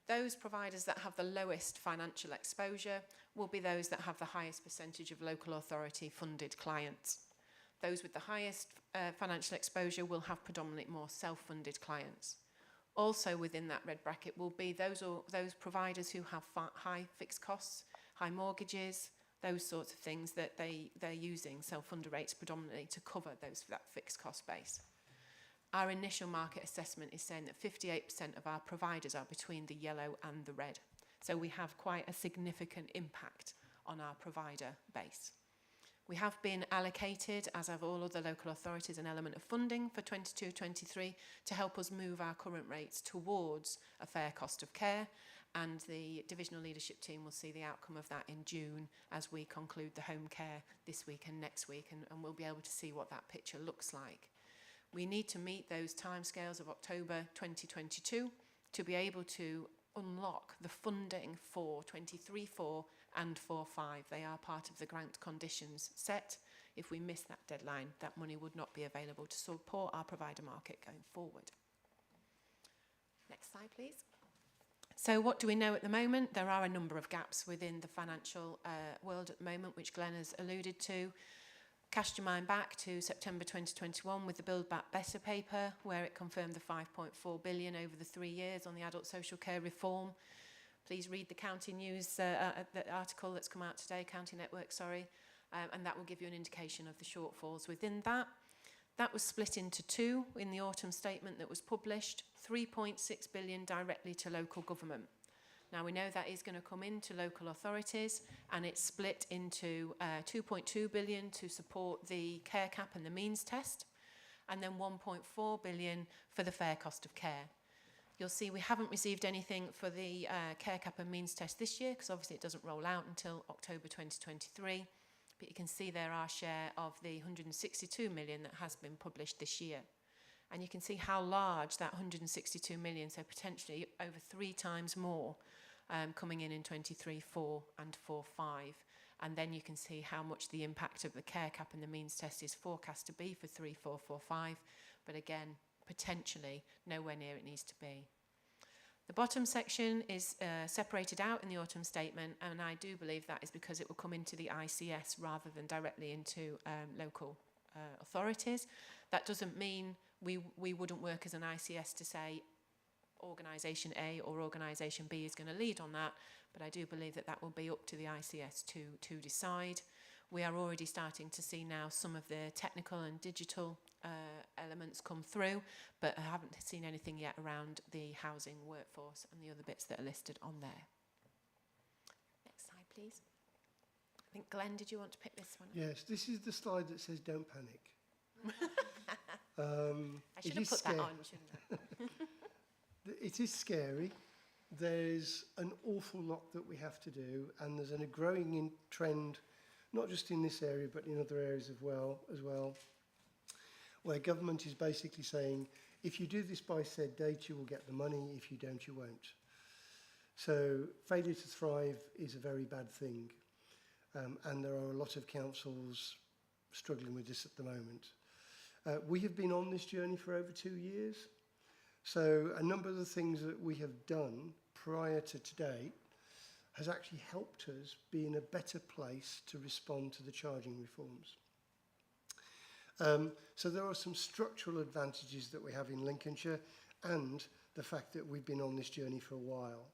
Those providers that have the lowest financial exposure will be those that have the highest percentage of local authority funded clients. Those with the highest financial exposure will have predominantly more self-funded clients. Also within that red bracket will be those providers who have high fixed costs, high mortgages, those sorts of things that they're using self-funder rates predominantly to cover that fixed cost base. Our initial market assessment is saying that 58% of our providers are between the yellow and the red. So we have quite a significant impact on our provider base. We have been allocated, as have all other local authorities, an element of funding for 22-23 to help us move our current rates towards a fair cost of care, and the divisional leadership team will see the outcome of that in June as we conclude the home care this week and next week, and we'll be able to see what that picture looks like. We need to meet those timescales of October 2022 to be able to unlock the funding for 23-4 and 4-5. They are part of the grant conditions set. If we miss that deadline, that money would not be available to support our provider market going forward. Next slide, please. So what do we know at the moment? There are a number of gaps within the financial world at the moment, which Glenn has alluded to. Cast your mind back to September 2021 with the Build Back Better paper, where it confirmed the 5.4 billion over the 3 years on the adult social care reform. Please read the County News the article that's come out today, County Network, and that will give you an indication of the shortfalls within that. That was split into two in the autumn statement that was published, 3.6 billion directly to local government. Now, we know that is going to come into local authorities, and it's split into 2.2 billion to support the care cap and the means test, and then 1.4 billion for the fair cost of care. You'll see we haven't received anything for the care cap and means test this year, because obviously it doesn't roll out until October 2023. But you can see there our share of the 162 million that has been published this year. And you can see how large that 162 million, so potentially over 3 times more, coming in 23, 4 and 4, 5. And then you can see how much the impact of the care cap and the means test is forecast to be for 3, 4, 4, 5. But again, potentially nowhere near it needs to be. The bottom section is separated out in the autumn statement, and I do believe that is because it will come into the ICS rather than directly into local authorities. That doesn't mean we wouldn't work as an ICS to say organisation A or organisation B is going to lead on that, but I do believe that that will be up to the ICS to decide. We are already starting to see now some of the technical and digital elements come through, but I haven't seen anything yet around the housing, workforce and the other bits that are listed on there. Next slide, please. I think, Glenn, did you want to pick this one up? Yes, this is the slide that says don't panic. I should have put that on, shouldn't I? It is scary. There's an awful lot that we have to do, and there's a growing trend, not just in this area, but in other areas as well, where government is basically saying, if you do this by said date, you will get the money. If you don't, you won't. So failure to thrive is a very bad thing. And there are a lot of councils struggling with this at the moment. We have been on this journey for over 2 years. So a number of the things that we have done prior to today has actually helped us be in a better place to respond to the charging reforms. So there are some structural advantages that we have in Lincolnshire, and the fact that we've been on this journey for a while.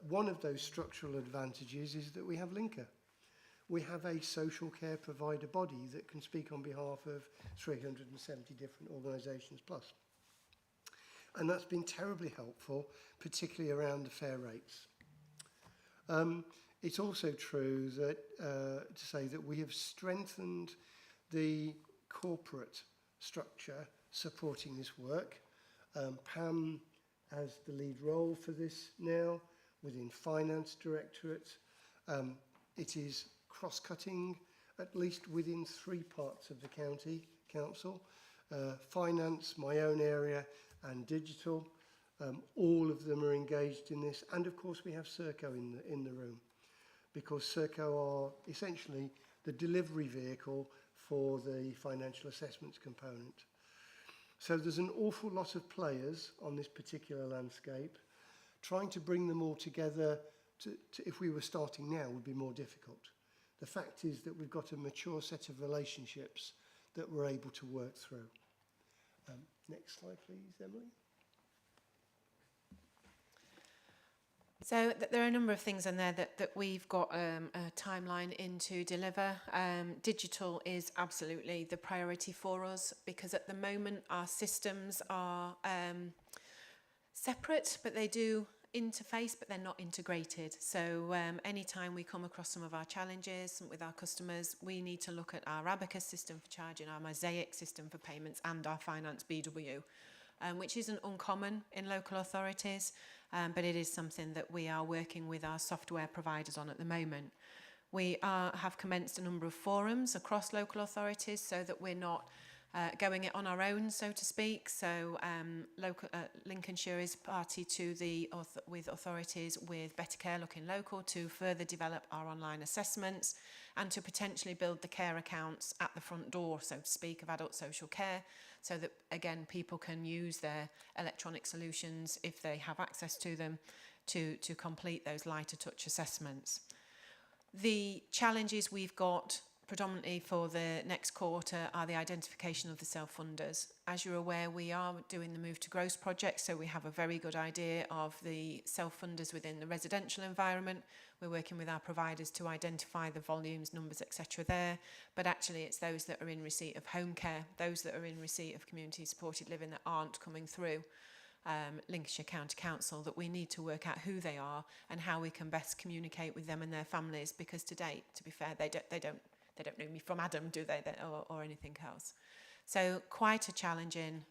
One of those structural advantages is that we have Linker. We have a social care provider body that can speak on behalf of 370 different organisations plus. And that's been terribly helpful, particularly around the fair rates. It's also true that to say that we have strengthened the corporate structure supporting this work. Pam has the lead role for this now within Finance Directorate. It is cross-cutting, at least within 3 parts of the county council. Finance, my own area, and digital. All of them are engaged in this. And of course we have Serco in the room, because Serco are essentially the delivery vehicle for the financial assessments component. So there's an awful lot of players on this particular landscape. Trying to bring them all together, if we were starting now, would be more difficult. The fact is that we've got a mature set of relationships that we're able to work through. Next slide, please, Emily. So there are a number of things in there that we've got a timeline in to deliver. Digital is absolutely the priority for us, because at the moment our systems are separate, but they do interface, but they're not integrated. So anytime we come across some of our challenges with our customers, we need to look at our Abacus system for charging, our Mosaic system for payments, and our Finance BW, which isn't uncommon in local authorities, but it is something that we are working with our software providers on at the moment. We have commenced a number of forums across local authorities so that we're not going it on our own, so to speak. So Lincolnshire is party to with authorities with Better Care Looking Local to further develop our online assessments and to potentially build the care accounts at the front door, so to speak, of adult social care, so that, again, people can use their electronic solutions if they have access to them to complete those lighter touch assessments. The challenges we've got predominantly for the next quarter are the identification of the self-funders. As you're aware, we are doing the Move to Gross project, so we have a very good idea of the self-funders within the residential environment. We're working with our providers to identify the volumes, numbers, etc. there, but actually it's those that are in receipt of home care, those that are in receipt of community supported living that aren't coming through. Lincolnshire County Council, that we need to work out who they are and how we can best communicate with them and their families, because to date, to be fair, they don't know me from Adam, do they, or anything else. So quite a challenging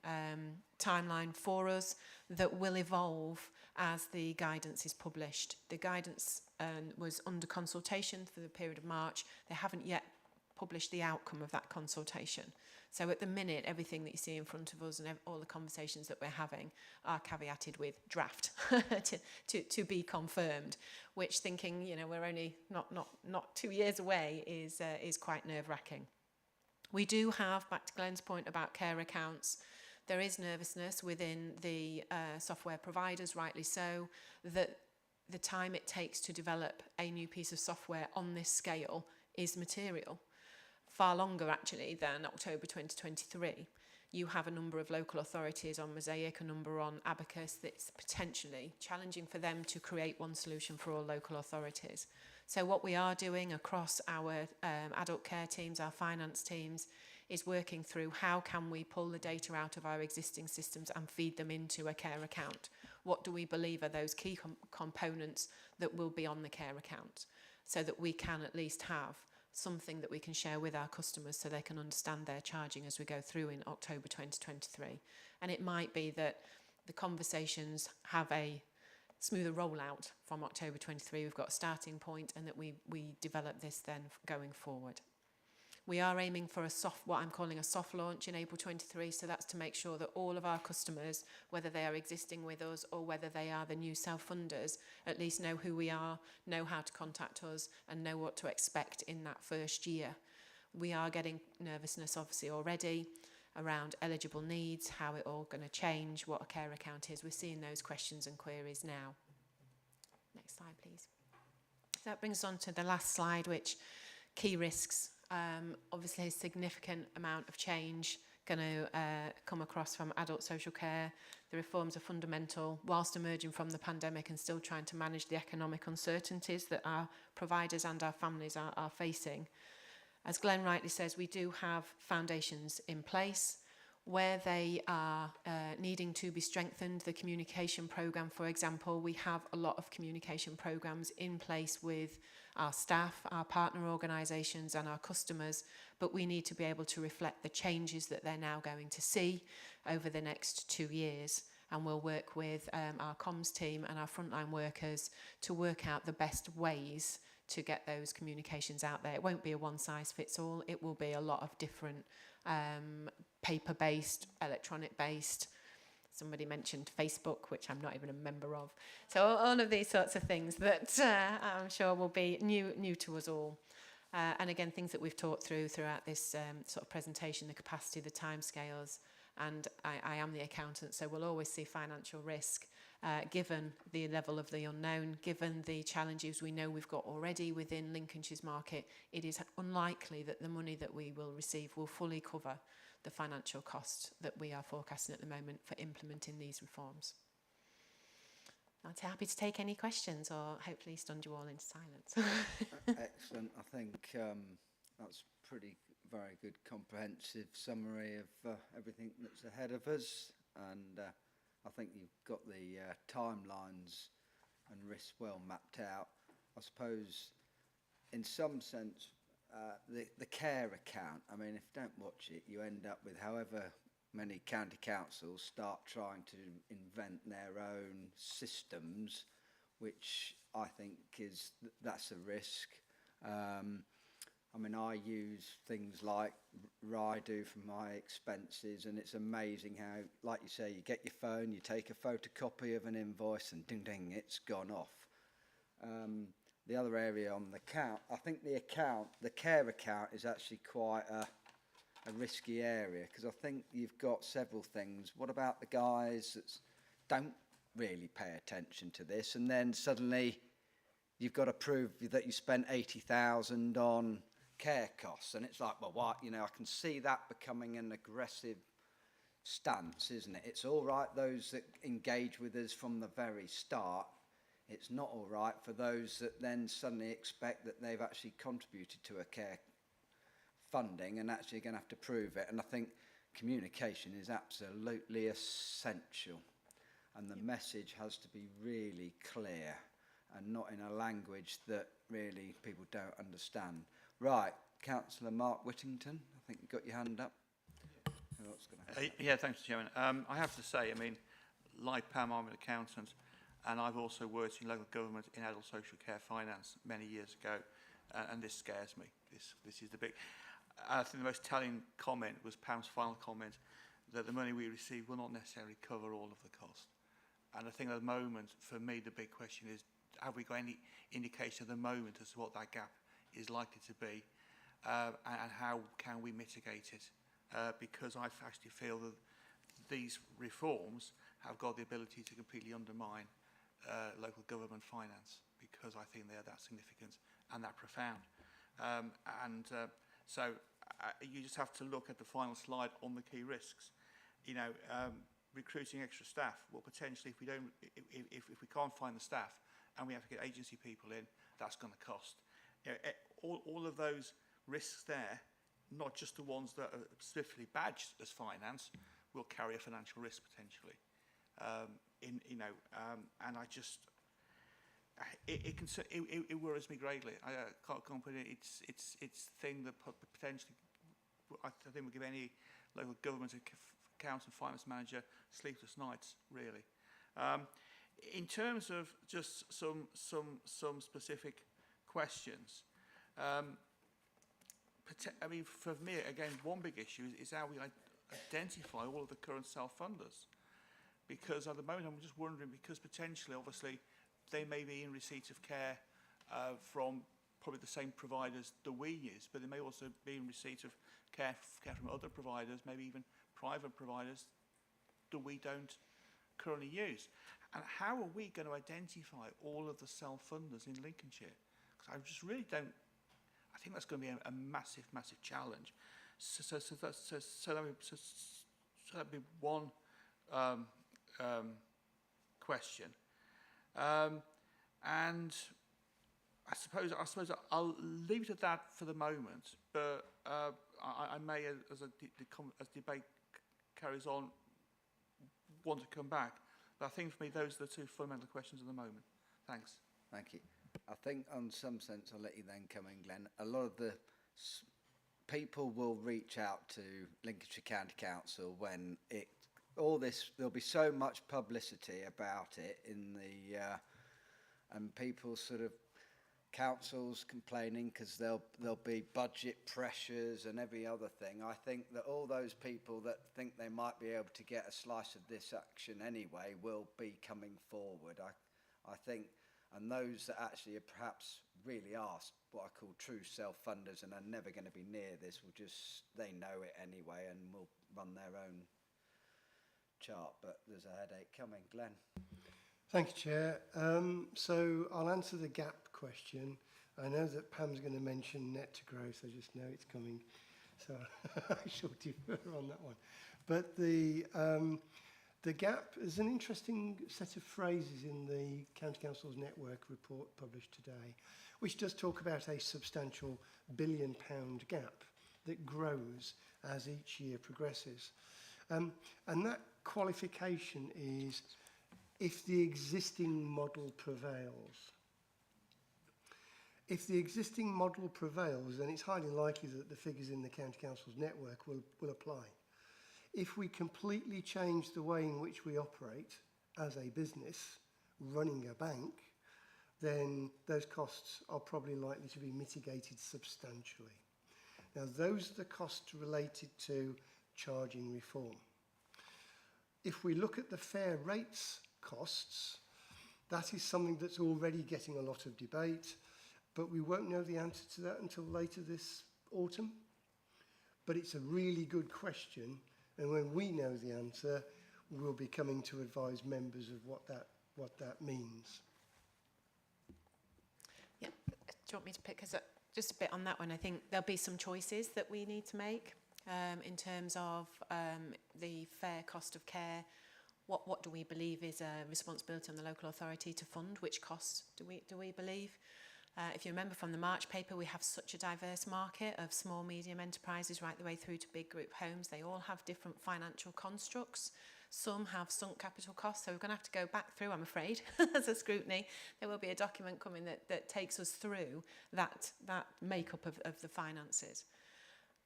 timeline for us that will evolve as the guidance is published. The guidance was under consultation for the period of March. They haven't yet published the outcome of that consultation. So at the minute, everything that you see in front of us and all the conversations that we're having are caveated with draft to be confirmed, which, thinking, you know, we're only not 2 years away is quite nerve-wracking. We do have, back to Glenn's point about care accounts, there is nervousness within the software providers, rightly so, that the time it takes to develop a new piece of software on this scale is material. Far longer, actually, than October 2023. You have a number of local authorities on Mosaic, a number on Abacus, that's potentially challenging for them to create one solution for all local authorities. So what we are doing across our adult care teams, our finance teams, is working through how can we pull the data out of our existing systems and feed them into a care account. What do we believe are those key components that will be on the care account, so that we can at least have something that we can share with our customers so they can understand their charging as we go through in October 2023. And it might be that the conversations have a smoother rollout from October 23. We've got a starting point, and that we develop this then going forward. We are aiming for what I'm calling a soft launch in April 23, so that's to make sure that all of our customers, whether they are existing with us or whether they are the new self-funders, at least know who we are, know how to contact us, and know what to expect in that first year. We are getting nervousness, obviously, already around eligible needs, how it all going to change, what a care account is. We're seeing those questions and queries now. Next slide, please. So that brings us on to the last slide, which key risks. Obviously, a significant amount of change going to come across from adult social care. The reforms are fundamental whilst emerging from the pandemic and still trying to manage the economic uncertainties that our providers and our families are facing. As Glenn rightly says, we do have foundations in place. Where they are needing to be strengthened, the communication programme, for example, we have a lot of communication programmes in place with our staff, our partner organisations and our customers, but we need to be able to reflect the changes that they're now going to see over the next 2 years. And we'll work with our comms team and our frontline workers to work out the best ways to get those communications out there. It won't be a one-size-fits-all. It will be a lot of different paper-based, electronic-based. Somebody mentioned Facebook, which I'm not even a member of. So all of these sorts of things that I'm sure will be new to us all. And again, things that we've talked throughout this sort of presentation, the capacity, the timescales. And I am the accountant, so we'll always see financial risk, given the level of the unknown, given the challenges we know we've got already within Lincolnshire's market. It is unlikely that the money that we will receive will fully cover the financial cost that we are forecasting at the moment for implementing these reforms. I'm happy to take any questions, or hopefully stunned you all into silence. Excellent. I think that's pretty very good comprehensive summary of everything that's ahead of us, and I think you've got the timelines and risks well mapped out. I suppose in some sense the care account, I mean, if you don't watch it, you end up with however many county councils start trying to invent their own systems, which I think that's a risk. I mean, I use things like Raido for my expenses, and it's amazing how, like you say, you get your phone, you take a photocopy of an invoice, and ding, ding, it's gone off. The other area on the account, I think the care account is actually quite a risky area, because I think you've got several things. What about the guys that don't really pay attention to this, and then suddenly you've got to prove that you spent 80,000 on care costs, and it's like, well, what? You know, I can see that becoming an aggressive stance, isn't it? It's all right those that engage with us from the very start. It's not all right for those that then suddenly expect that they've actually contributed to a care funding and actually going to have to prove it. And I think communication is absolutely essential. and the message has to be really clear and not in a language that really people don't understand. Right, Councillor Mark Whittington, I think you got your hand up. Who else going to have Yeah, thanks, Chairman. I have to say, I mean, like Pam, I'm an accountant, and I've also worked in local government in adult social care finance many years ago, and this scares me. This is the big... I think the most telling comment was Pam's final comment, that the money we receive will not necessarily cover all of the cost. And I think at the moment, for me, the big question is, have we got any indication at the moment as to what that gap is likely to be, and how can we mitigate it? Because I actually feel that these reforms have got the ability to completely undermine local government finance, because I think they're that significant and that profound. So you just have to look at the final slide on the key risks. You know, recruiting extra staff. Well, potentially, if we can't find the staff and we have to get agency people in, that's going to cost. You know, all of those risks there, not just the ones that are specifically badged as finance, will carry a financial risk potentially. And I just, it worries me greatly. I can't put it. It's thing that potentially, I think, will give any local government, accountant, and finance manager sleepless nights. Really. In terms of just some specific questions. I mean, for me, again, one big issue is how we identify all of the current self-funders. Because at the moment, I'm just wondering, because potentially, obviously, they may be in receipt of care from probably the same providers that we use, but they may also be in receipt of care from other providers, maybe even private providers that we don't currently use. And how are we going to identify all of the self-funders in Lincolnshire? Because I just really don't. I think that's going to be a massive, massive challenge. So that'd be one question. And I suppose I'll leave it at that for the moment. But I may, as debate carries on, want to come back. But I think for me, those are the two fundamental questions at the moment. Thanks. Thank you. I think on some sense, I'll let you then come in, Glenn. A lot of the people will reach out to Lincolnshire County Council when there'll be so much publicity about it in the, and people sort of, councils complaining because there'll be budget pressures and every other thing. I think that all those people that think they might be able to get a slice of this action anyway will be coming forward. I think, and those that actually are perhaps really are what I call true self-funders and are never going to be near this they know it anyway and will run their own chart. But there's a headache coming. Glenn. Thank you, Chair. So I'll answer the gap question. I know that Pam's going to mention net to growth. I just know it's coming. So I shall defer on that one. But the gap is an interesting set of phrases in the County Council's Network report published today, which does talk about a substantial £1 billion gap that grows as each year progresses. And that qualification is if the existing model prevails. If the existing model prevails, then it's highly likely that the figures in the County Council's network will apply. If we completely change the way in which we operate as a business, running a bank, then those costs are probably likely to be mitigated substantially. Now, those are the costs related to charging reform. If we look at the fair rates costs, that is something that's already getting a lot of debate, but we won't know the answer to that until later this autumn. But it's a really good question, and when we know the answer, we'll be coming to advise members of what that means. Yeah, do you want me to pick us up just a bit on that one? I think there'll be some choices that we need to make in terms of the fair cost of care. What do we believe is a responsibility on the local authority to fund? Which costs do we believe? If you remember from the March paper, we have such a diverse market of small, medium enterprises right the way through to big group homes. They all have different financial constructs. Some have sunk capital costs, so we're going to have to go back through, I'm afraid, as a scrutiny. There will be a document coming that takes us through that makeup of the finances.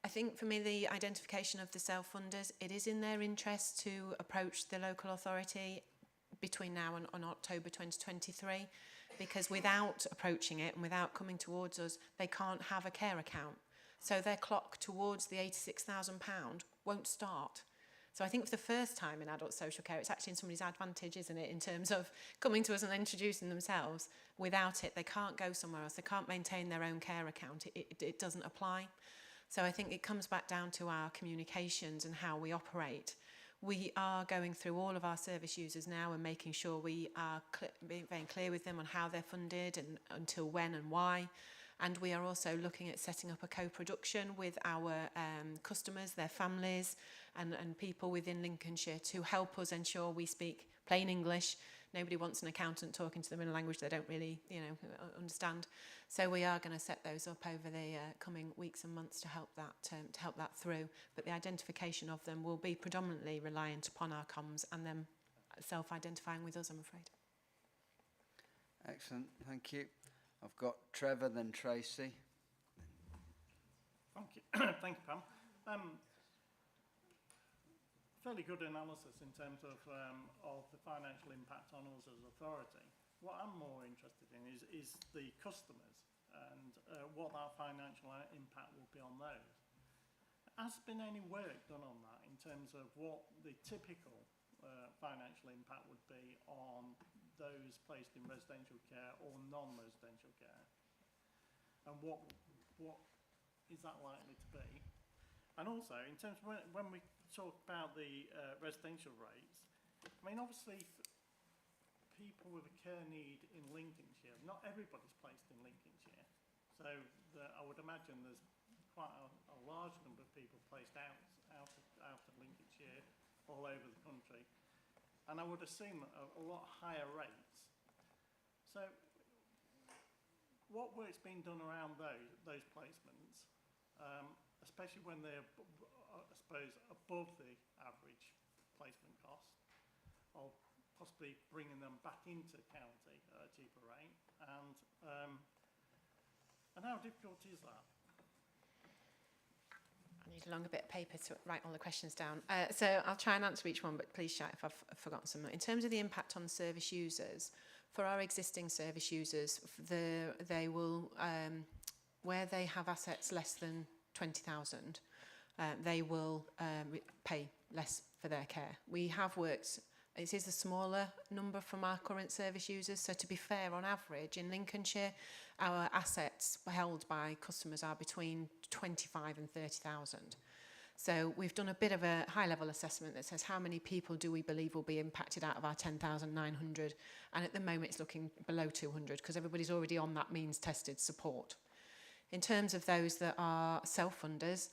I think for me, the identification of the self-funders, it is in their interest to approach the local authority between now and on October 2023, because without approaching it and without coming towards us, they can't have a care account. So their clock towards the £86,000 won't start. So I think for the first time in adult social care, it's actually in somebody's advantage, isn't it, in terms of coming to us and introducing themselves. Without it, they can't go somewhere else. They can't maintain their own care account. It doesn't apply. So I think it comes back down to our communications and how we operate. We are going through all of our service users now and making sure we are being very clear with them on how they're funded and until when and why. And we are also looking at setting up a co-production with our customers, their families and people within Lincolnshire to help us ensure we speak plain English. Nobody wants an accountant talking to them in a language they don't really, understand. So we are going to set those up over the coming weeks and months to help that through. But the identification of them will be predominantly reliant upon our comms and them self-identifying with us, I'm afraid. Excellent, thank you. I've got Trevor, then Tracy. Thank you, thank you, Pam. Fairly good analysis in terms of the financial impact on us as authority. What I'm more interested in is the customers and what that financial impact will be on those. Has been any work done on that in terms of what the typical financial impact would be on those placed in residential care or non-residential care, and what is that likely to be? And also, in terms of when we talk about the residential rates, I mean, obviously, people with a care need in Lincolnshire, not everybody's placed in Lincolnshire, so I would imagine there's quite a large number of people placed out of Lincolnshire all over the country. And I would assume a lot higher rates. So what work's been done around those placements, especially when they're, I suppose, above the average placement cost, or possibly bringing them back into county at a cheaper rate, and how difficult is that? I need a longer bit of paper to write all the questions down. So I'll try and answer each one, but please shout if I've forgotten some. In terms of the impact on service users, for our existing service users, they will, where they have assets less than 20,000, they will pay less for their care. We have worked, it is a smaller number from our current service users, so to be fair, on average in Lincolnshire, our assets held by customers are between 25 and 30,000. So we've done a bit of a high-level assessment that says how many people do we believe will be impacted out of our 10,900, and at the moment it's looking below 200 because everybody's already on that means-tested support. In terms of those that are self-funders,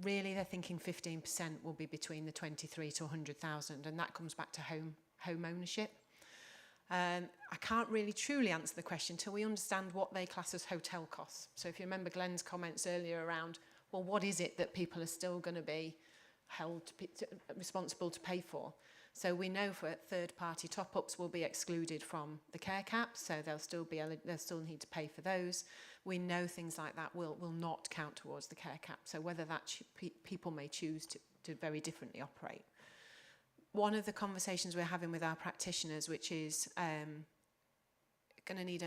really they're thinking 15% will be between the 23 to 100,000, and that comes back to home ownership. I can't really truly answer the question until we understand what they class as hotel costs. So if you remember Glenn's comments earlier around, well, what is it that people are still going to be held responsible to pay for? So we know for third-party top-ups will be excluded from the care cap, so they'll still need to pay for those. We know things like that will not count towards the care cap. So whether that people may choose to very differently operate. One of the conversations we're having with our practitioners, which is going to need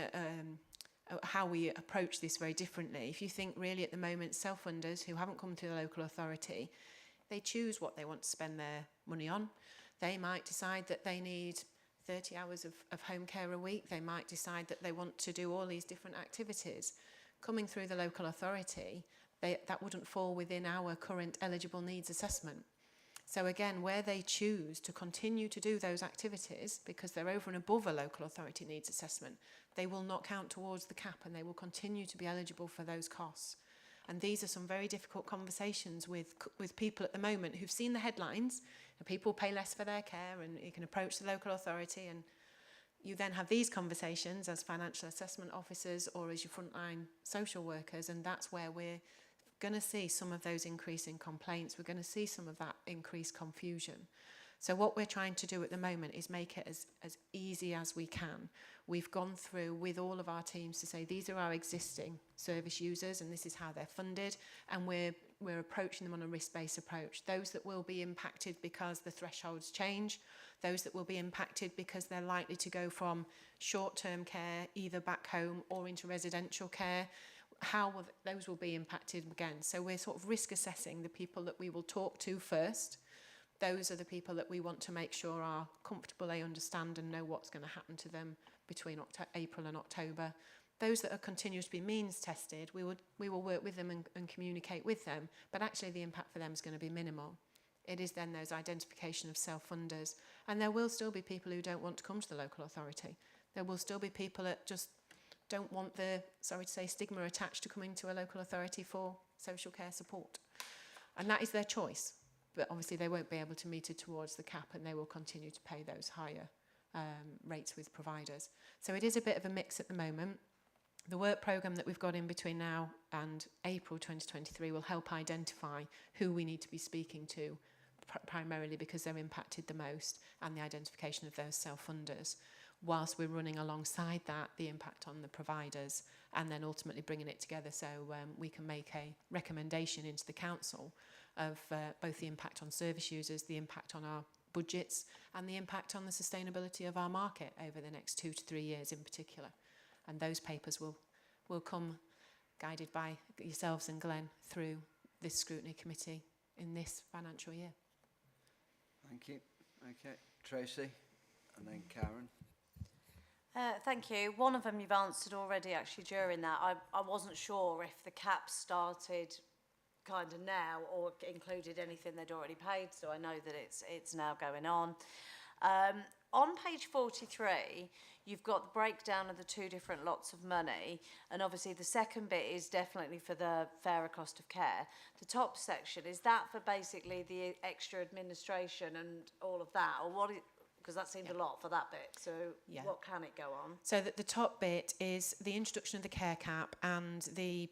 how we approach this very differently. If you think really at the moment, self-funders who haven't come to the local authority, they choose what they want to spend their money on. They might decide that they need 30 hours of home care a week. They might decide that they want to do all these different activities. Coming through the local authority, that wouldn't fall within our current eligible needs assessment. So again, where they choose to continue to do those activities, because they're over and above a local authority needs assessment, they will not count towards the cap and they will continue to be eligible for those costs. And these are some very difficult conversations with people at the moment who've seen the headlines, and people pay less for their care and you can approach the local authority, and you then have these conversations as financial assessment officers or as your frontline social workers, and that's where we're going to see some of those increasing complaints. We're going to see some of that increased confusion. So what we're trying to do at the moment is make it as easy as we can. We've gone through with all of our teams to say these are our existing service users and this is how they're funded, and we're approaching them on a risk-based approach. Those that will be impacted because the thresholds change, those that will be impacted because they're likely to go from short-term care either back home or into residential care, those will be impacted again. So we're sort of risk assessing the people that we will talk to first. Those are the people that we want to make sure are comfortable, they understand and know what's going to happen to them between April and October. Those that are continuous to be means tested, we will work with them and communicate with them, but actually the impact for them is going to be minimal. It is then those identification of self-funders. And there will still be people who don't want to come to the local authority. There will still be people that just don't want the, sorry to say, stigma attached to coming to a local authority for social care support. And that is their choice. But obviously they won't be able to meter towards the cap and they will continue to pay those higher rates with providers. So it is a bit of a mix at the moment. The work programme that we've got in between now and April 2023 will help identify who we need to be speaking to, primarily because they're impacted the most, and the identification of those self-funders, whilst we're running alongside that the impact on the providers, and then ultimately bringing it together so we can make a recommendation into the council of both the impact on service users, the impact on our budgets, and the impact on the sustainability of our market over the next 2 to 3 years in particular. And those papers will come guided by yourselves and Glenn through this scrutiny committee in this financial year. Thank you. Okay, Tracy, and then Karen. Thank you. One of them you've answered already actually during that. I wasn't sure if the cap started kind of now or included anything they'd already paid, so I know that it's now going on. On page 43, you've got the breakdown of the two different lots of money, and obviously the second bit is definitely for the fairer cost of care. The top section, is that for basically the extra administration and all of that, or what? Because that seemed a lot for that bit, so what can it go on? So that the top bit is the introduction of the care cap and the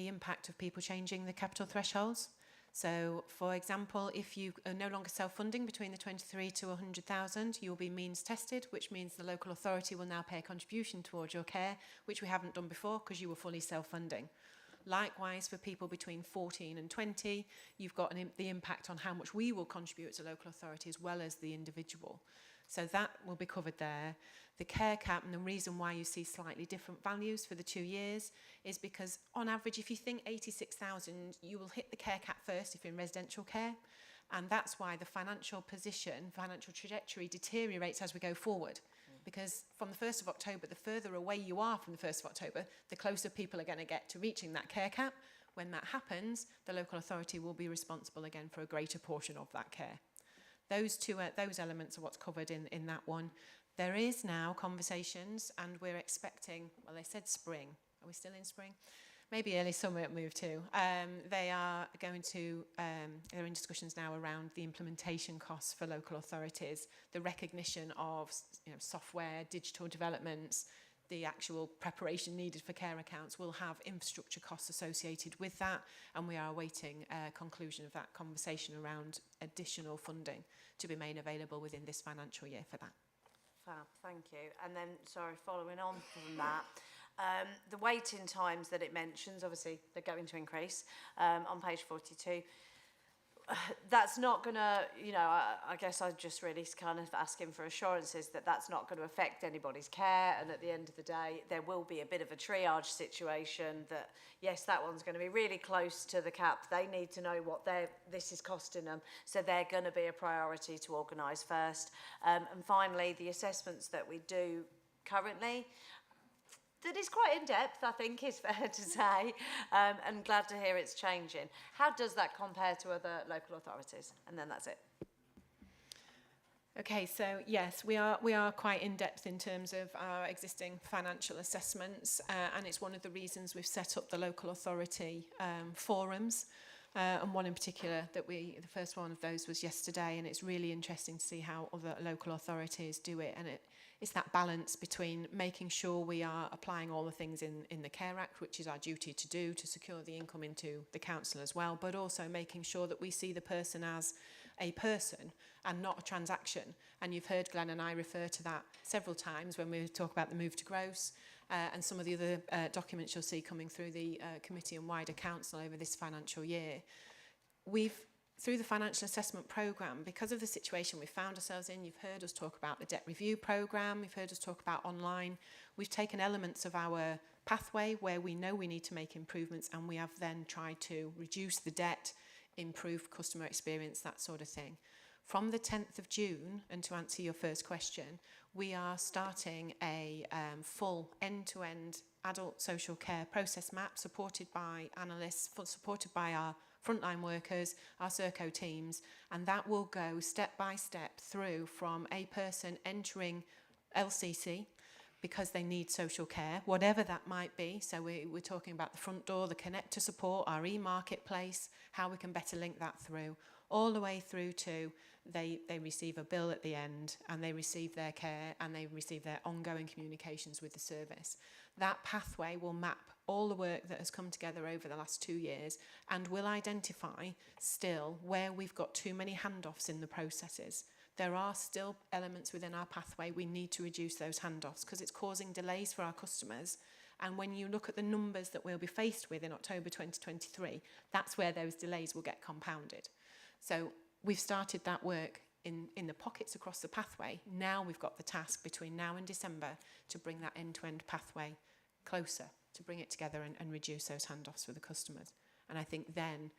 impact of people changing the capital thresholds. So, for example, if you are no longer self-funding between the 23 to 100,000, you'll be means tested, which means the local authority will now pay a contribution towards your care, which we haven't done before because you were fully self-funding. Likewise, for people between 14 and 20, you've got the impact on how much we will contribute as a local authority as well as the individual. So that will be covered there. The care cap, and the reason why you see slightly different values for the 2 years is because on average, if you think 86,000, you will hit the care cap first if you're in residential care. And that's why the financial trajectory deteriorates as we go forward. Because from the 1st of October, the further away you are from the 1st of October, the closer people are going to get to reaching that care cap. When that happens, the local authority will be responsible again for a greater portion of that care. Those elements are what's covered in that one. There is now conversations, and we're expecting, well, they said spring. Are we still in spring? Maybe early summer it moved to. They are going to, they're in discussions now around the implementation costs for local authorities, the recognition of software, digital developments, the actual preparation needed for care accounts will have infrastructure costs associated with that, and we are awaiting a conclusion of that conversation around additional funding to be made available within this financial year for that. Fab, thank you. And then, sorry, following on from that, the waiting times that it mentions, obviously they're going to increase on page 42. That's not going to, I guess I'm just really kind of asking for assurances that that's not going to affect anybody's care, and at the end of the day there will be a bit of a triage situation that, yes, that one's going to be really close to the cap, they need to know what this is costing them, so they're going to be a priority to organise first. And finally, the assessments that we do currently, that is quite in-depth, I think is fair to say, and glad to hear it's changing. How does that compare to other local authorities? And then that's it. Okay, so yes, we are quite in-depth in terms of our existing financial assessments, and it's one of the reasons we've set up the local authority forums, and one in particular that the first one of those was yesterday, and it's really interesting to see how other local authorities do it, and it's that balance between making sure we are applying all the things in the Care Act, which is our duty to do, to secure the income into the council as well, but also making sure that we see the person as a person and not a transaction. And you've heard Glenn and I refer to that several times when we talk about the move to gross and some of the other documents you'll see coming through the committee and wider council over this financial year. We've, through the financial assessment programme, because of the situation we found ourselves in, you've heard us talk about the debt review programme, you've heard us talk about online, we've taken elements of our pathway where we know we need to make improvements, and we have then tried to reduce the debt, improve customer experience, that sort of thing. From the 10th of June, and to answer your first question, we are starting a full end-to-end adult social care process map supported by analysts, supported by our frontline workers, our Serco teams, and that will go step by step through from a person entering LCC because they need social care, whatever that might be. So we're talking about the front door, the connector support, our e-marketplace, how we can better link that through, all the way through to they receive a bill at the end and they receive their care and they receive their ongoing communications with the service. That pathway will map all the work that has come together over the last 2 years and will identify still where we've got too many handoffs in the processes. There are still elements within our pathway we need to reduce those handoffs because it's causing delays for our customers. And when you look at the numbers that we'll be faced with in October 2023, that's where those delays will get compounded. So we've started that work in the pockets across the pathway. Now we've got the task between now and December to bring that end-to-end pathway closer, to bring it together and reduce those handoffs for the customers. And I think then,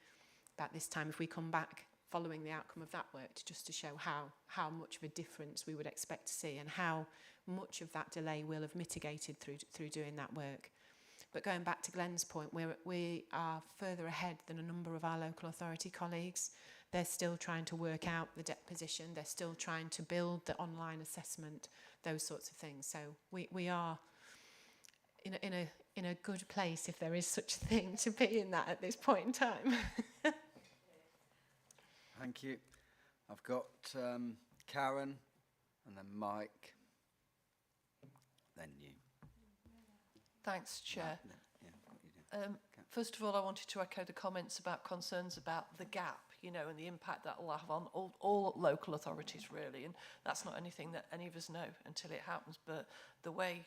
about this time, if we come back following the outcome of that work, just to show how much of a difference we would expect to see and how much of that delay will have mitigated through doing that work. But going back to Glenn's point, we are further ahead than a number of our local authority colleagues. They're still trying to work out the debt position. They're still trying to build the online assessment, those sorts of things. So we are in a good place, if there is such a thing, to be in that at this point in time. Thank you. I've got Karen and then Mike, then you. Thanks, Chair. Yeah, first of all, I wanted to echo the comments about concerns about the gap, you know, and the impact that will have on all local authorities, really. And that's not anything that any of us know until it happens. But the way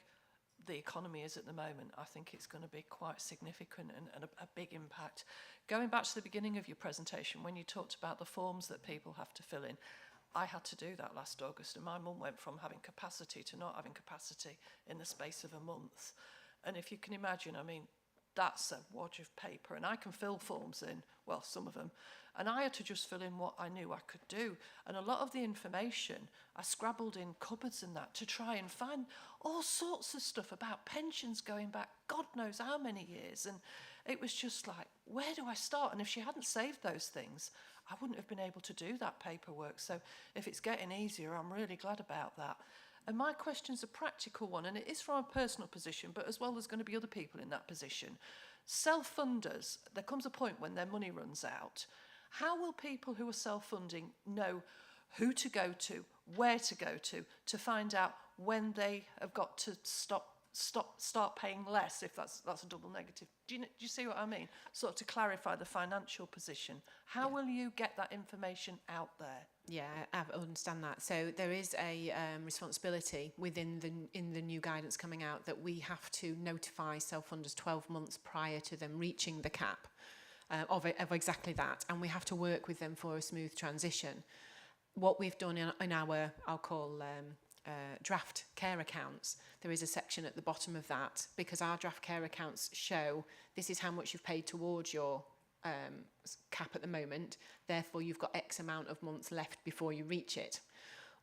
the economy is at the moment, I think it's going to be quite significant and a big impact. Going back to the beginning of your presentation, when you talked about the forms that people have to fill in, I had to do that last August, and my mum went from having capacity to not having capacity in the space of a month. And if you can imagine, I mean, that's a wad of paper, and I can fill forms in, well, some of them, and I had to just fill in what I knew I could do. And a lot of the information, I scrabbled in cupboards and that to try and find all sorts of stuff about pensions going back God knows how many years. And it was just like, where do I start? And if she hadn't saved those things, I wouldn't have been able to do that paperwork. So if it's getting easier, I'm really glad about that. And my question's a practical one, and it is from a personal position, but as well there's going to be other people in that position. Self-funders, there comes a point when their money runs out. How will people who are self-funding know who to go to, where to go to find out when they have got to start paying less, if that's a double negative? Do you see what I mean? Sort of to clarify the financial position. How will you get that information out there? Yeah, I understand that. So there is a responsibility within the new guidance coming out that we have to notify self-funders 12 months prior to them reaching the cap of exactly that, and we have to work with them for a smooth transition. What we've done in our, I'll call draft care accounts, there is a section at the bottom of that, because our draft care accounts show this is how much you've paid towards your cap at the moment, therefore you've got X amount of months left before you reach it.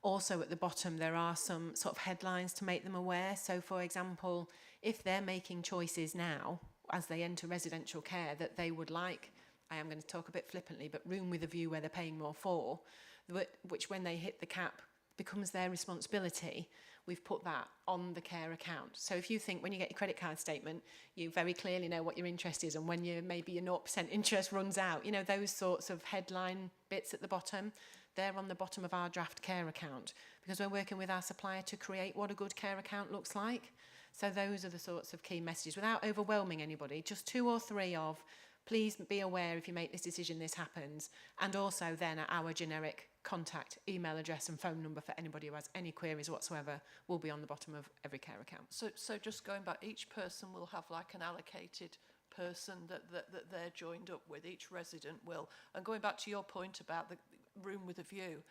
Also at the bottom there are some sort of headlines to make them aware. So for example, if they're making choices now as they enter residential care that they would like, I am going to talk a bit flippantly, but room with a view where they're paying more for, which when they hit the cap becomes their responsibility, we've put that on the care account. So if you think when you get your credit card statement, you very clearly know what your interest is, and when maybe your 0% interest runs out, you know, those sorts of headline bits at the bottom, they're on the bottom of our draft care account, because we're working with our supplier to create what a good care account looks like. So those are the sorts of key messages, without overwhelming anybody, just 2 or 3 of please be aware if you make this decision, this happens. And also then our generic contact email address and phone number for anybody who has any queries whatsoever will be on the bottom of every care account. So just going back, each person will have like an allocated person that they're joined up with, each resident will. And going back to your point about the room with a view,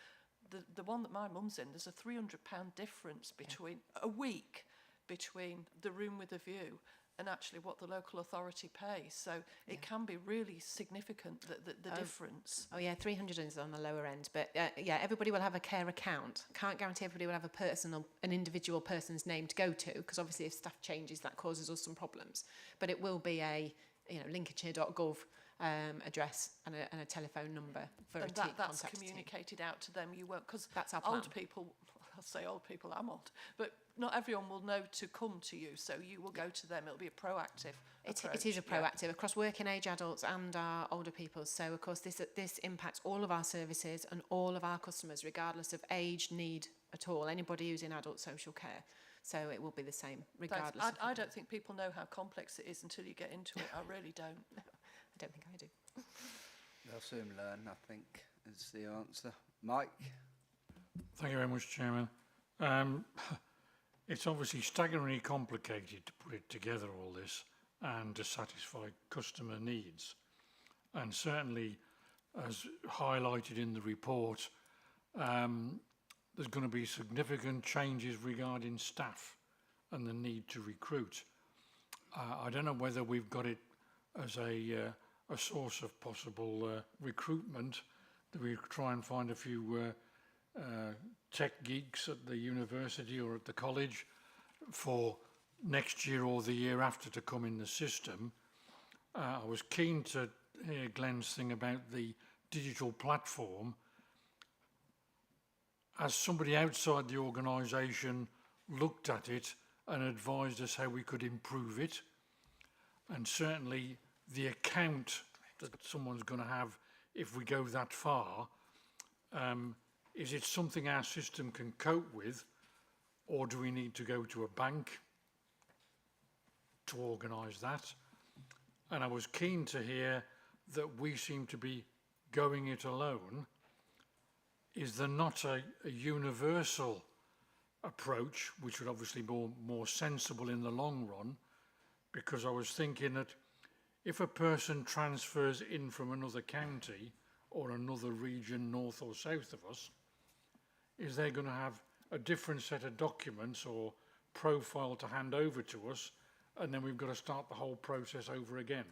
the one that my mum's in, there's a £300 difference between a week between the room with a view and actually what the local authority pays. So it can be really significant, the difference. Oh yeah, 300 is on the lower end, but yeah, everybody will have a care account. Can't guarantee everybody will have an individual person's name to go to, because obviously if staff changes, that causes us some problems. But it will be a lincolnshire.gov address and a telephone number for and a team. That's communicated out to them. You won't, because that's our plan. Old people, I'll say old people, I'm old, but not everyone will know to come to you, so you will go to them. It'll be a proactive approach. It is a proactive across working age adults and our older people. So of course this impacts all of our services and all of our customers, regardless of age, need at all. Anybody who's in adult social care. So it will be the same regardless. I don't think people know how complex it is until you get into it. I really don't. No, I don't think I do. They'll soon learn, I think, is the answer. Mike? Thank you very much, Chairman. It's obviously staggeringly complicated to put it together, all this, and to satisfy customer needs. And certainly, as highlighted in the report, there's going to be significant changes regarding staff and the need to recruit. I don't know whether we've got it as a source of possible recruitment, that we try and find a few tech geeks at the university or at the college for next year or the year after to come in the system. I was keen to hear Glenn's thing about the digital platform. As somebody outside the organisation looked at it and advised us how we could improve it, and certainly the account that someone's going to have if we go that far, is it something our system can cope with, or do we need to go to a bank to organise that? And I was keen to hear that we seem to be going it alone. Is there not a universal approach, which would obviously be more sensible in the long run? Because I was thinking that if a person transfers in from another county or another region north or south of us, is they going to have a different set of documents or profile to hand over to us, and then we've got to start the whole process over again?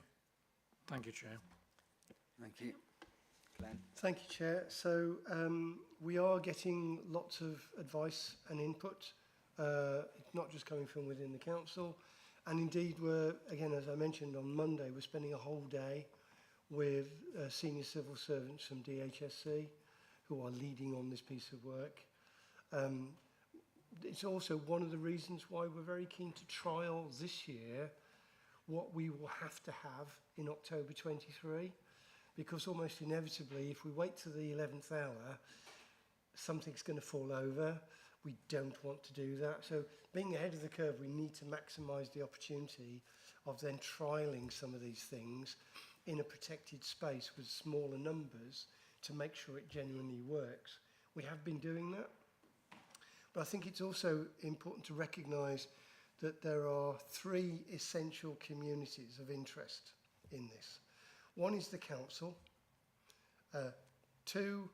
Thank you, Chair. Thank you. Glenn. Thank you, Chair. So we are getting lots of advice and input. It's not just coming from within the council. And indeed, we're, again, as I mentioned, on Monday, we're spending a whole day with senior civil servants from DHSC who are leading on this piece of work. It's also one of the reasons why we're very keen to trial this year what we will have to have in October 23, because almost inevitably, if we wait to the 11th hour, something's going to fall over. We don't want to do that. So being ahead of the curve, we need to maximise the opportunity of then trialling some of these things in a protected space with smaller numbers to make sure it genuinely works. We have been doing that. But I think it's also important to recognise that there are three essential communities of interest in this. One is the council. Two,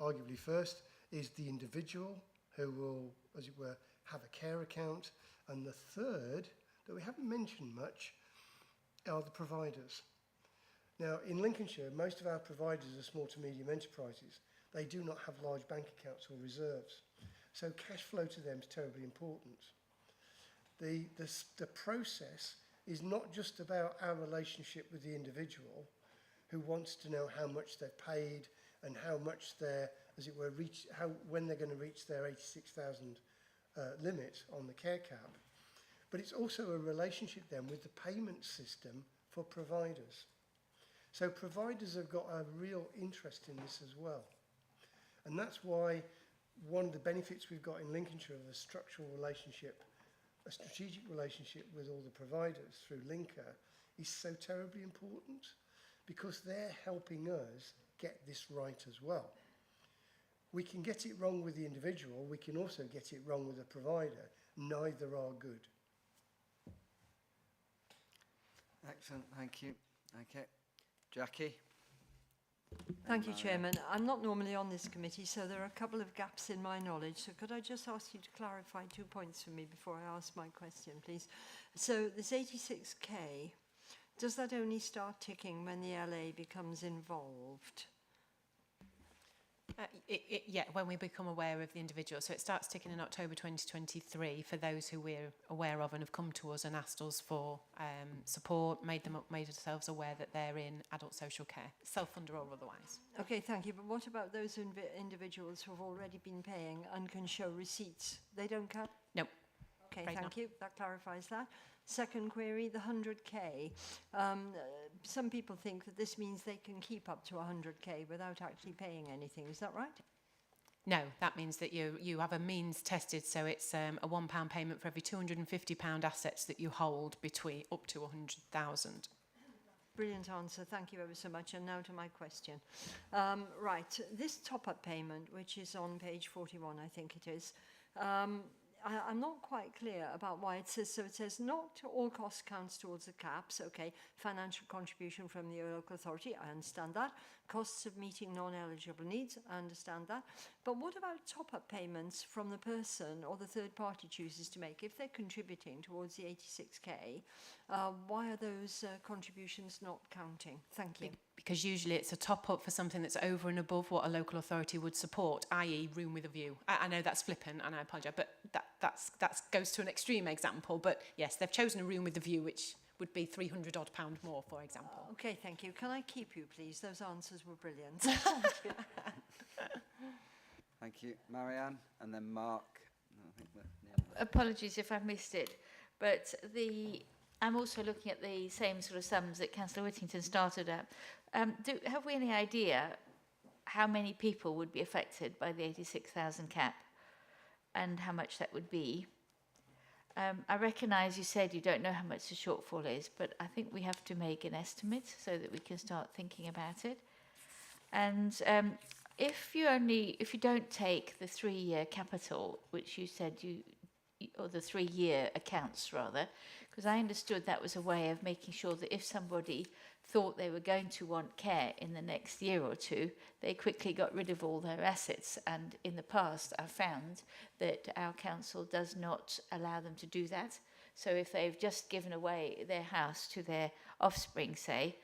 arguably first, is the individual who will, as it were, have a care account. And the third, that we haven't mentioned much, are the providers. Now, in Lincolnshire, most of our providers are small to medium enterprises. They do not have large bank accounts or reserves. So cash flow to them is terribly important. The process is not just about our relationship with the individual who wants to know how much they've paid and how much they're, as it were, when they're going to reach their 86,000 limit on the care cap. But it's also a relationship then with the payment system for providers. So providers have got a real interest in this as well. And that's why one of the benefits we've got in Lincolnshire of a structural relationship, a strategic relationship with all the providers through Linker is so terribly important. because they're helping us get this right as well. We can get it wrong with the individual, we can also get it wrong with the provider. Neither are good. Excellent, thank you. Okay, Jackie? Thank you, Chairman. I'm not normally on this committee, so there are a couple of gaps in my knowledge. So could I just ask you to clarify 2 points for me before I ask my question, please? So this 86K, does that only start ticking when the LA becomes involved? Yeah, when we become aware of the individual. So it starts ticking in October 2023 for those who we're aware of and have come to us and asked us for support, made themselves aware that they're in adult social care, self-funded or otherwise. Okay, thank you. But what about those individuals who have already been paying and can show receipts? They don't count? No. Okay, Right, thank no. you. That clarifies that. Second query, the 100K. Some people think that this means they can keep up to 100K without actually paying anything. Is that right? No, that means that you have a means tested, so it's a £1 payment for every £250 assets that you hold between up to 100,000. Brilliant answer. Thank you ever so much. And now to my question. Right, this top-up payment, which is on page 41, I think it is, I'm not quite clear about why it says, so it says not all cost counts towards the caps, okay, financial contribution from the local authority, I understand that, costs of meeting non-eligible needs, I understand that, but what about top-up payments from the person or the third party chooses to make? If they're contributing towards the 86K, why are those contributions not counting? Thank you. Because usually it's a top-up for something that's over and above what a local authority would support, i.e. room with a view. I know that's flippant and I apologise, but that goes to an extreme example. But yes, they've chosen a room with a view, which would be £300 odd more, for example. Okay, thank you. Can I keep you, please? Those answers were brilliant. Thank you. Marianne, and then Mark. I think Apologies if I've missed it, but I'm also looking at the same sort of sums that Councillor Whittington started at. Have we any idea how many people would be affected by the 86,000 cap and how much that would be? I recognise you said you don't know how much the shortfall is, but I think we have to make an estimate so that we can start thinking about it. And if you don't take the 3-year capital, which you said or the 3-year accounts rather, because I understood that was a way of making sure that if somebody thought they were going to want care in the next year or two, they quickly got rid of all their assets. And in the past, I've found that our council does not allow them to do that. So if they've just given away their house to their offspring, say,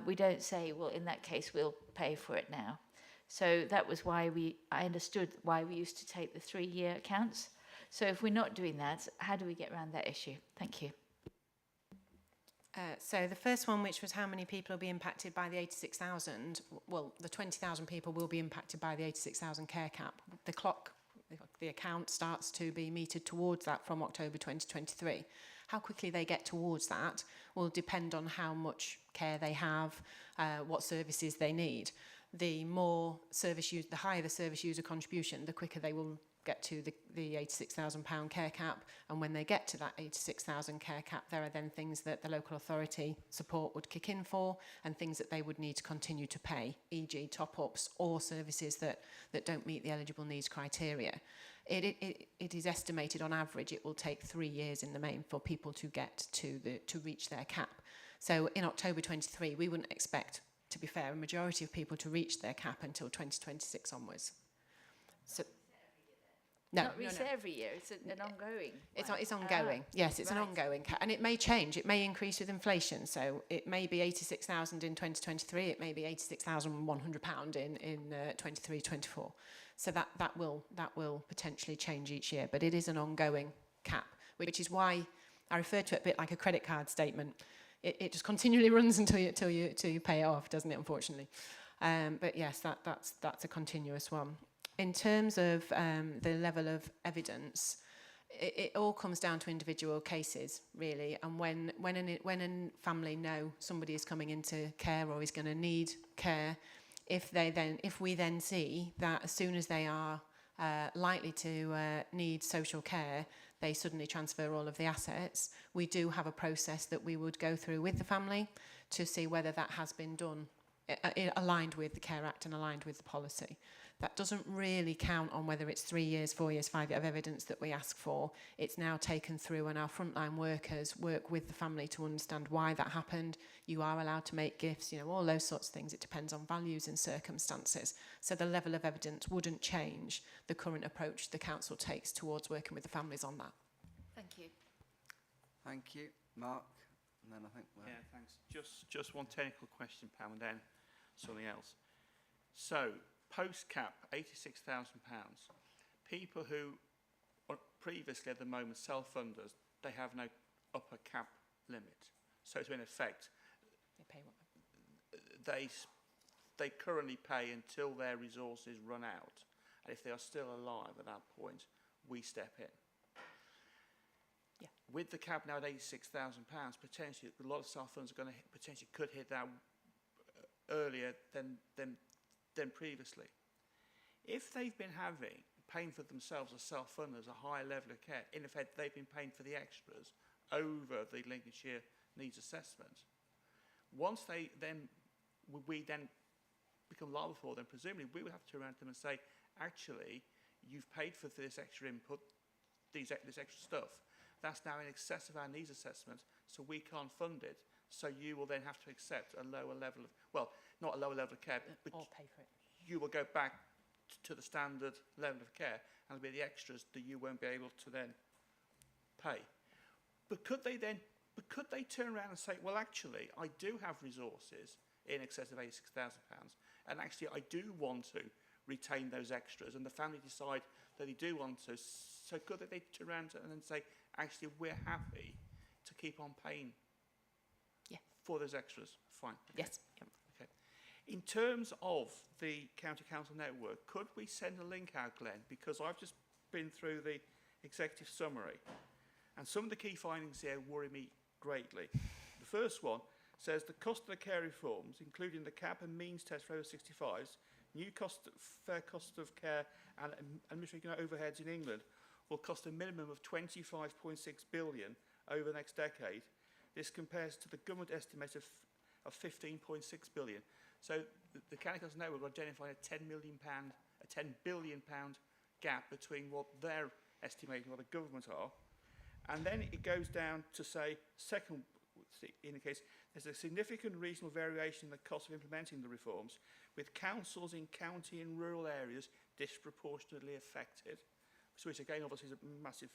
we don't say, well, in that case, we'll pay for it now. So that was why I understood why we used to take the 3-year accounts. So if we're not doing that, how do we get around that issue? Thank you. So the first one, which was how many people will be impacted by the 86,000, well, the 20,000 people will be impacted by the 86,000 care cap. The account starts to be metered towards that from October 2023. How quickly they get towards that will depend on how much care they have, what services they need. The higher the service user contribution, the quicker they will get to the £86,000 care cap, and when they get to that £86,000 care cap, there are then things that the local authority support would kick in for and things that they would need to continue to pay, e.g. top-ups or services that don't meet the eligible needs criteria. It is estimated on average it will take 3 years in the main for people to get to reach their cap. So in October 23, we wouldn't expect, to be fair, a majority of people to reach their cap until 2026 onwards. So Not reset every year, it's an ongoing one. It's ongoing. Yes, it's an ongoing. And it may change. It may increase with inflation. So it may be 86,000 in 2023. It may be £86,100 in 23-24. So that will potentially change each year. But it is an ongoing cap, which is why I refer to it a bit like a credit card statement. It just continually runs until you pay it off, doesn't it? Unfortunately. But yes, that's a continuous one. In terms of the level of evidence, it all comes down to individual cases, really. And when a family know somebody is coming into care or is going to need care, if we then see that as soon as they are likely to need social care, they suddenly transfer all of the assets, we do have a process that we would go through with the family to see whether that has been done aligned with the Care Act and aligned with the policy. That doesn't really count on whether it's 3 years, 4 years, 5 years of evidence that we ask for. It's now taken through, and our frontline workers work with the family to understand why that happened. You are allowed to make gifts, you know, all those sorts of things. It depends on values and circumstances. So the level of evidence wouldn't change the current approach the council takes towards working with the families on that. Thank you. Thank you, Mark. And then I think we'll... Yeah, thanks. Just one technical question, Pam, and then something else. So, post-cap, £86,000. People who are previously at the moment self-funders, they have no upper cap limit. So, in effect, they pay what? They currently pay until their resources run out. And if they are still alive at that point, we step in. Yeah. With the cap now at £86,000, potentially a lot of self-funders are going to potentially could hit that earlier than previously. If they've been paying for themselves as self-funders a higher level of care, in effect they've been paying for the extras over the Lincolnshire needs assessment. Once we then become liable for them, presumably we would have to turn around to them and say, actually, you've paid for this extra input, this extra stuff. That's now in excess of our needs assessment, so we can't fund it. So you will then have to accept a lower level of, well, not a lower level of care, but or pay for it. You will go back to the standard level of care, and it'll be the extras that you won't be able to then pay. But could they turn around and say, well, actually, I do have resources in excess of £86,000, and actually I do want to retain those extras, and the family decide that they do want to, so could they turn around and then say, actually, we're happy to keep on paying for those extras? Fine. Okay. Yes. Yep. Okay. In terms of the County Council network, could we send a link out, Glenn? Because I've just been through the executive summary, and some of the key findings here worry me greatly. The first one says the cost of the care reforms, including the cap and means test for over 65s, new fair cost of care and administrative overheads in England will cost a minimum of 25.6 billion over the next decade. This compares to the government estimate of 15.6 billion. So the County Council network identified a £10 billion gap between what they're estimating, what the government are. And then it goes down to say, second indicates there's a significant regional variation in the cost of implementing the reforms, with councils in county and rural areas disproportionately affected. So which again obviously is a massive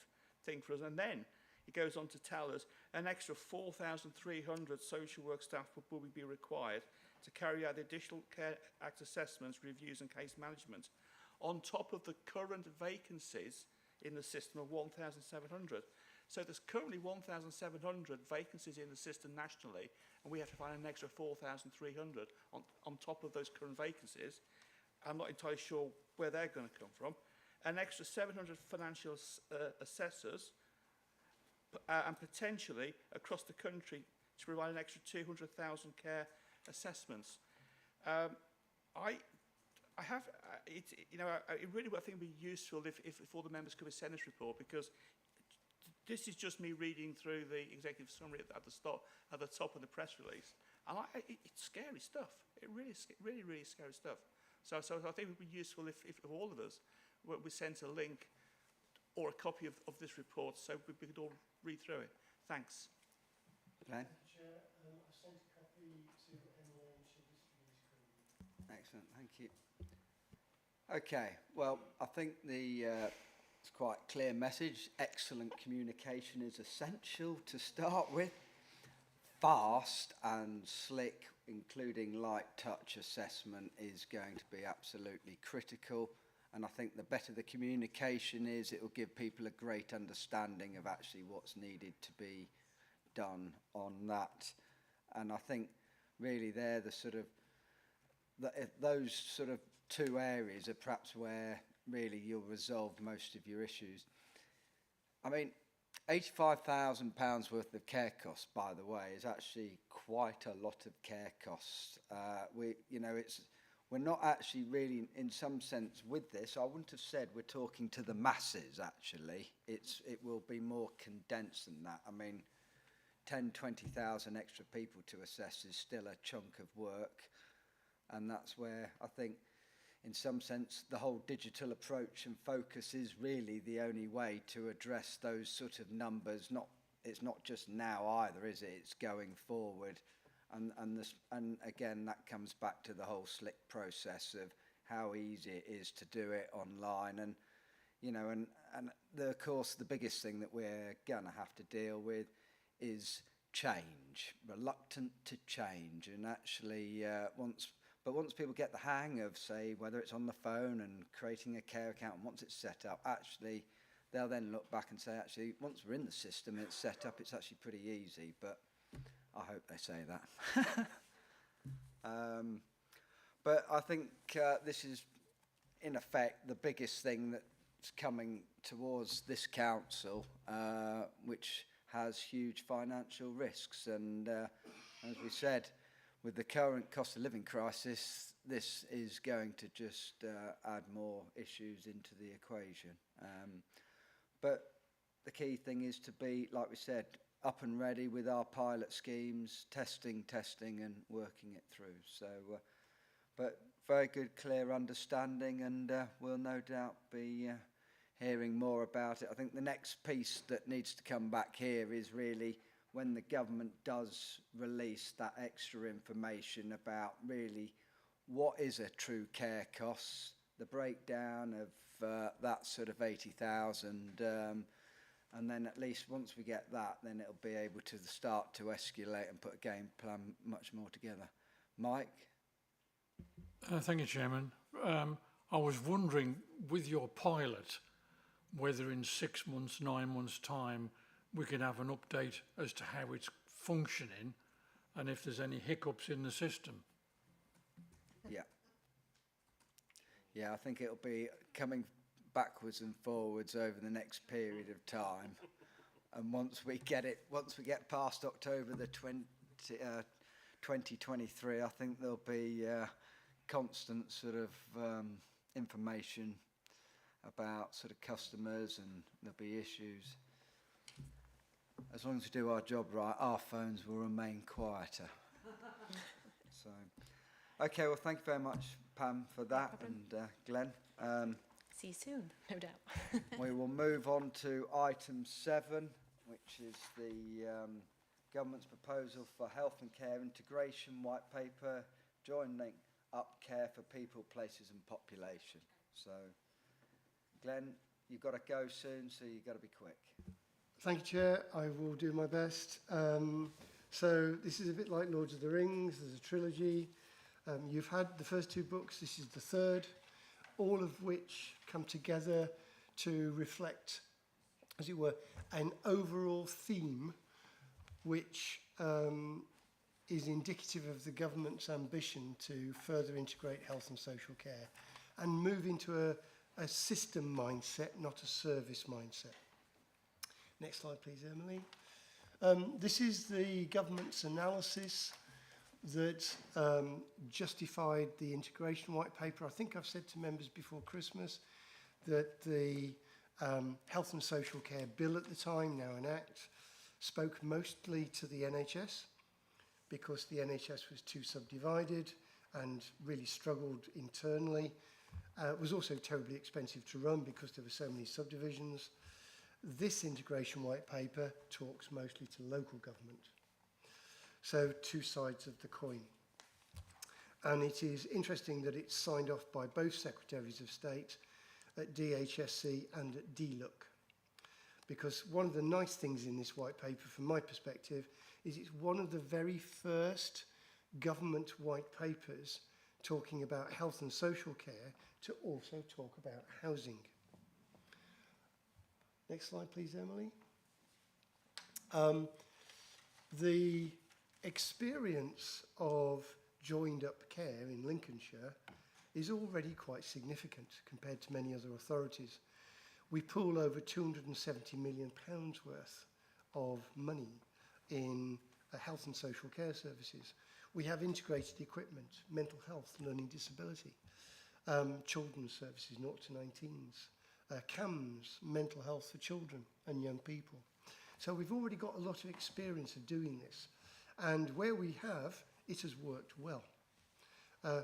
thing for us. And then it goes on to tell us an extra 4,300 social work staff will be required to carry out the additional Care Act assessments, reviews and case management, on top of the current vacancies in the system of 1,700. So there's currently 1,700 vacancies in the system nationally, and we have to find an extra 4,300 on top of those current vacancies. I'm not entirely sure where they're going to come from. An extra 700 financial assessors, and potentially across the country to provide an extra 200,000 care assessments. It really I think would be useful if all the members could send this report, because this is just me reading through the executive summary at the top of the press release, and it's scary stuff. It really scary stuff. So I think it would be useful if all of us we sent a link or a copy of this report so we could all read through it. Thanks. Glenn? Chair, I sent a copy to anyone and she'll distribute it. Excellent, thank you. Okay, well, I think it's quite a clear message. Excellent communication is essential to start with. Fast and slick, including light touch assessment, is going to be absolutely critical. And I think the better the communication is, it will give people a great understanding of actually what's needed to be done on that. And I think really they're the sort of, those sort of two areas are perhaps where really you'll resolve most of your issues. I mean, £85,000 worth of care costs, by the way, is actually quite a lot of care costs. We're not actually really, in some sense, with this. I wouldn't have said we're talking to the masses. Actually, it will be more condensed than that. I mean, 10, 20,000 extra people to assess is still a chunk of work. And that's where I think, in some sense, the whole digital approach and focus is really the only way to address those sort of numbers. It's not just now either, is it? It's going forward. And again, that comes back to the whole slick process of how easy it is to do it online. And, you know, and of course, the biggest thing that we're going to have to deal with is change, reluctant to change. And actually, once people get the hang of, say, whether it's on the phone and creating a care account, and once it's set up, actually, they'll then look back and say, actually, once we're in the system and it's set up, it's actually pretty easy. But I hope they say that. But I think this is, in effect, the biggest thing that's coming towards this council, which has huge financial risks. And as we said, with the current cost of living crisis, this is going to just add more issues into the equation. But the key thing is to be, like we said, up and ready with our pilot schemes, testing, and working it through. So, but very good, clear understanding, and we'll no doubt be hearing more about it. I think the next piece that needs to come back here is really when the government does release that extra information about really what is a true care costs, the breakdown of that sort of 80,000, and then at least once we get that, then it'll be able to start to escalate and put a game plan much more together. Mike? Thank you, Chairman. I was wondering, with your pilot, whether in 6 months, 9 months' time, we could have an update as to how it's functioning and if there's any hiccups in the system. Yeah. Yeah, I think it'll be coming backwards and forwards over the next period of time. And once we get past October the 2023, I think there'll be constant sort of information about sort of customers, and there'll be issues. As long as we do our job right, our phones will remain quieter. So, okay, well, thank you very much, Pam, for that, and Glenn. See you soon, no doubt. We will move on to item 7, which is the government's proposal for health and care integration white paper, joining up care for people, places and population. So, Glenn, you've got to go soon, so you've got to be quick. Thank you, Chair. I will do my best. So this is a bit like Lords of the Rings. There's a trilogy. You've had the first 2 books. This is the third, all of which come together to reflect, as it were, an overall theme which is indicative of the government's ambition to further integrate health and social care and move into a system mindset, not a service mindset. Next slide, please, Emily. This is the government's analysis that justified the integration white paper. I think I've said to members before Christmas that the health and social care bill at the time, now an act, spoke mostly to the NHS because the NHS was too subdivided and really struggled internally. It was also terribly expensive to run because there were so many subdivisions. This integration white paper talks mostly to local government. So 2 sides of the coin. And it is interesting that it's signed off by both Secretaries of State at DHSC and at DLUC. Because one of the nice things in this white paper, from my perspective, is it's one of the very first government white papers talking about health and social care to also talk about housing. Next slide, please, Emily. The experience of joined-up care in Lincolnshire is already quite significant compared to many other authorities. We pool over £270 million worth of money in health and social care services. We have integrated equipment, mental health, learning disability, children's services, 0 to 19s, CAMS, mental health for children and young people. So we've already got a lot of experience of doing this. And where we have, it has worked well.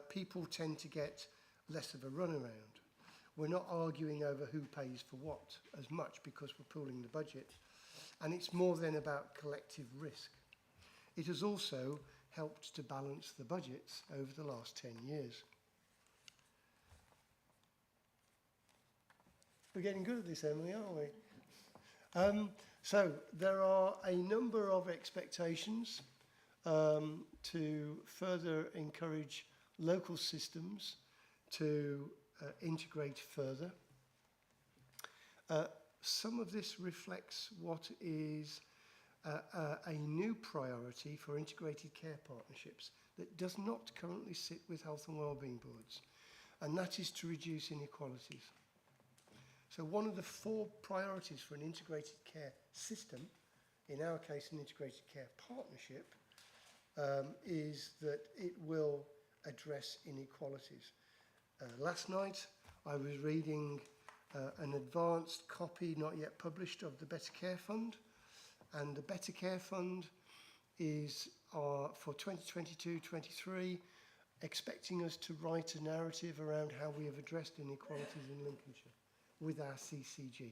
People tend to get less of a runaround. We're not arguing over who pays for what as much because we're pooling the budget. And it's more then about collective risk. It has also helped to balance the budgets over the last 10 years. We're getting good at this, Emily, aren't we? So there are a number of expectations to further encourage local systems to integrate further. Some of this reflects what is a new priority for integrated care partnerships that does not currently sit with health and wellbeing boards, and that is to reduce inequalities. So one of the 4 priorities for an integrated care system, in our case an integrated care partnership, is that it will address inequalities. Last night I was reading an advanced copy, not yet published, of the Better Care Fund, and the Better Care Fund is for 2022-23 expecting us to write a narrative around how we have addressed inequalities in Lincolnshire with our CCG.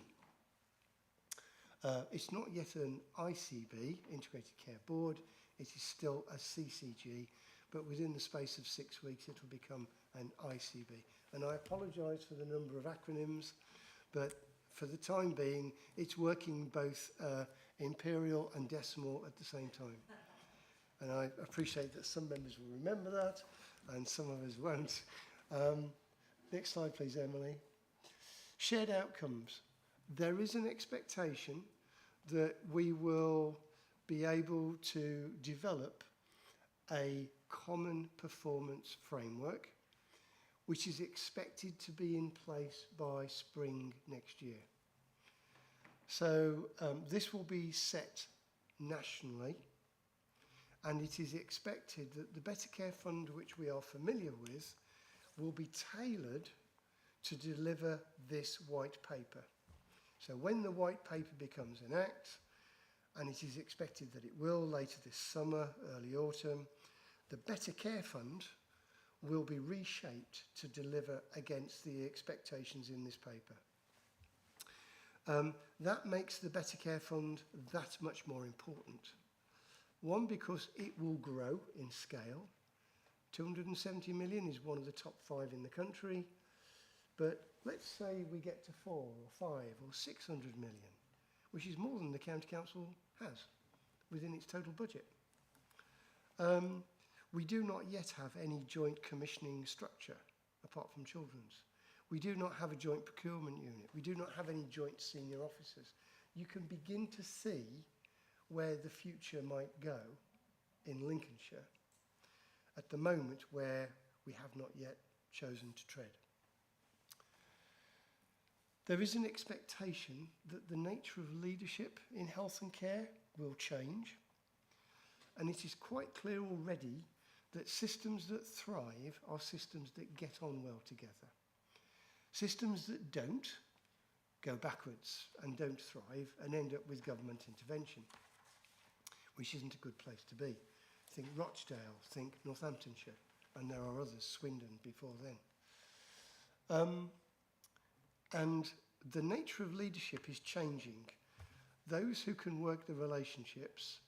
It's not yet an ICB, Integrated Care Board, it is still a CCG, but within the space of 6 weeks it will become an ICB. And I apologise for the number of acronyms, but for the time being, it's working both imperial and decimal at the same time. And I appreciate that some members will remember that, and some of us won't. Next slide, please, Emily. Shared outcomes. There is an expectation that we will be able to develop a common performance framework, which is expected to be in place by spring next year. So this will be set nationally, and it is expected that the Better Care Fund, which we are familiar with, will be tailored to deliver this white paper. So when the white paper becomes an act, and it is expected that it will later this summer, early autumn, the Better Care Fund will be reshaped to deliver against the expectations in this paper. That makes the Better Care Fund that much more important. One, because it will grow in scale. 270 million is one of the top 5 in the country. But let's say we get to 4 or 5 or 600 million, which is more than the County Council has within its total budget. We do not yet have any joint commissioning structure apart from children's. We do not have a joint procurement unit. We do not have any joint senior officers. You can begin to see where the future might go in Lincolnshire at the moment where we have not yet chosen to tread. There is an expectation that the nature of leadership in health and care will change, and it is quite clear already that systems that thrive are systems that get on well together. Systems that don't go backwards and don't thrive and end up with government intervention, which isn't a good place to be. Think Rochdale, think Northamptonshire, and there are others, Swindon before then. And the nature of leadership is changing. Those who can work the relationships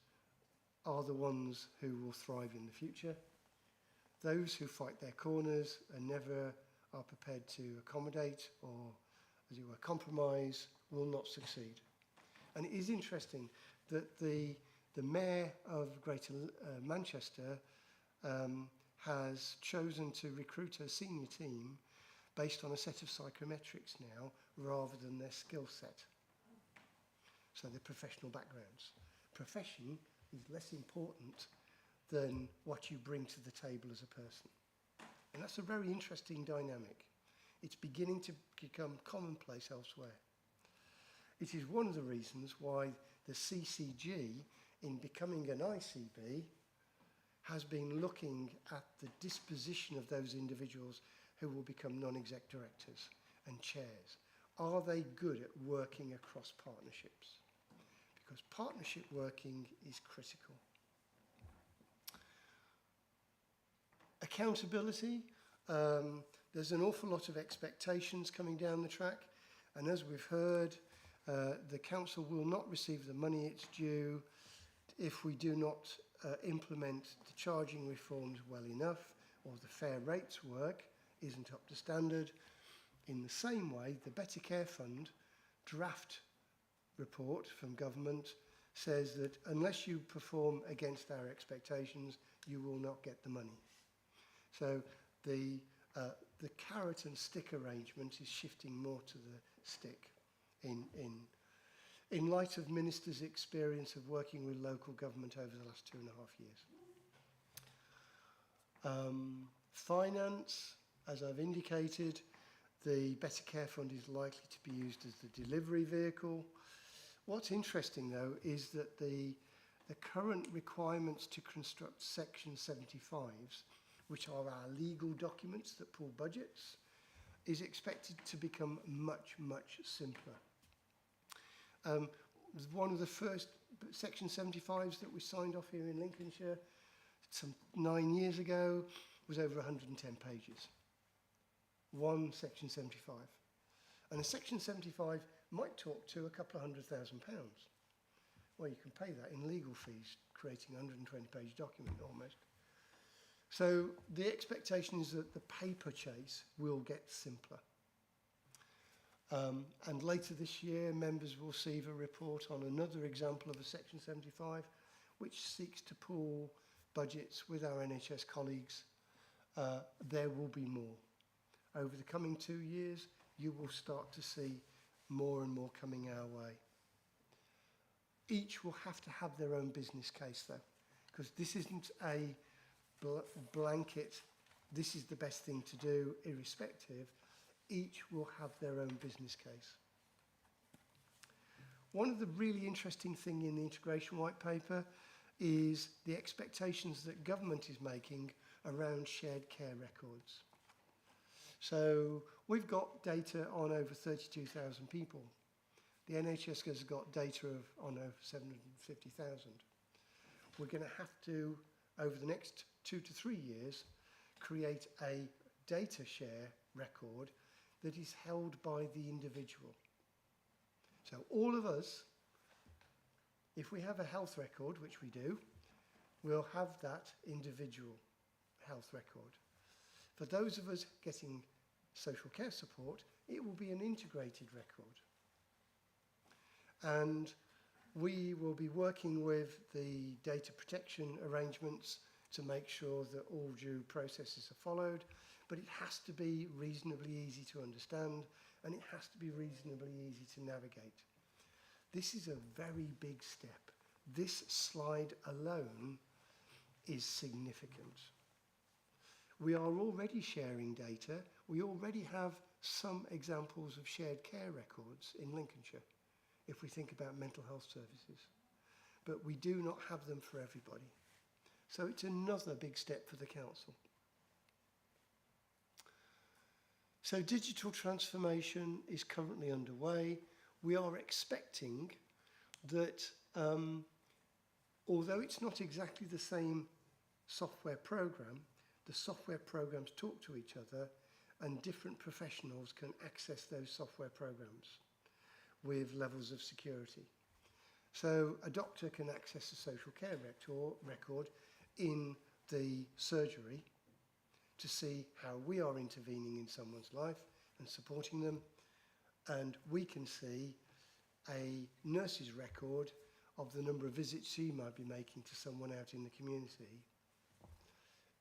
are the ones who will thrive in the future. Those who fight their corners and never are prepared to accommodate or, as it were, compromise will not succeed. And it is interesting that the Mayor of Greater Manchester has chosen to recruit a senior team based on a set of psychometrics now rather than their skill set. So their professional backgrounds. Profession is less important than what you bring to the table as a person. And that's a very interesting dynamic. It's beginning to become commonplace elsewhere. It is one of the reasons why the CCG, in becoming an ICB, has been looking at the disposition of those individuals who will become non-exec directors and chairs. Are they good at working across partnerships? because partnership working is critical. Accountability, there's an awful lot of expectations coming down the track, and as we've heard, the council will not receive the money it's due if we do not implement the charging reforms well enough, or the fair rates work isn't up to standard. In the same way, the Better Care Fund draft report from government says that unless you perform against our expectations, you will not get the money. So the carrot and stick arrangement is shifting more to the stick in light of ministers' experience of working with local government over the last 2.5 years. Finance, as I've indicated, the Better Care Fund is likely to be used as the delivery vehicle. What's interesting, though, is that the current requirements to construct Section 75s, which are our legal documents that pull budgets, is expected to become much, much simpler. One of the first Section 75s that we signed off here in Lincolnshire some 9 years ago was over 110 pages. One Section 75. And a Section 75 might talk to a couple of £100,000. Well, you can pay that in legal fees, creating a 120-page document almost. So the expectation is that the paper chase will get simpler. And later this year, members will receive a report on another example of a Section 75, which seeks to pool budgets with our NHS colleagues. There will be more. Over the coming 2 years, you will start to see more and more coming our way. Each will have to have their own business case, though, because this isn't a blanket, this is the best thing to do, irrespective. Each will have their own business case. One of the really interesting things in the integration white paper is the expectations that government is making around shared care records. So we've got data on over 32,000 people. The NHS has got data on over 750,000. We're going to have to, over the next 2 to 3 years, create a data share record that is held by the individual. So all of us, if we have a health record, which we do, we'll have that individual health record. For those of us getting social care support, it will be an integrated record. And we will be working with the data protection arrangements to make sure that all due processes are followed, but it has to be reasonably easy to understand, and it has to be reasonably easy to navigate. This is a very big step. This slide alone is significant. We are already sharing data. We already have some examples of shared care records in Lincolnshire, if we think about mental health services. But we do not have them for everybody. So it's another big step for the council. So digital transformation is currently underway. We are expecting that, although it's not exactly the same software program, the software programs talk to each other and different professionals can access those software programs with levels of security. So a doctor can access a social care record in the surgery to see how we are intervening in someone's life and supporting them. And we can see a nurse's record of the number of visits she might be making to someone out in the community.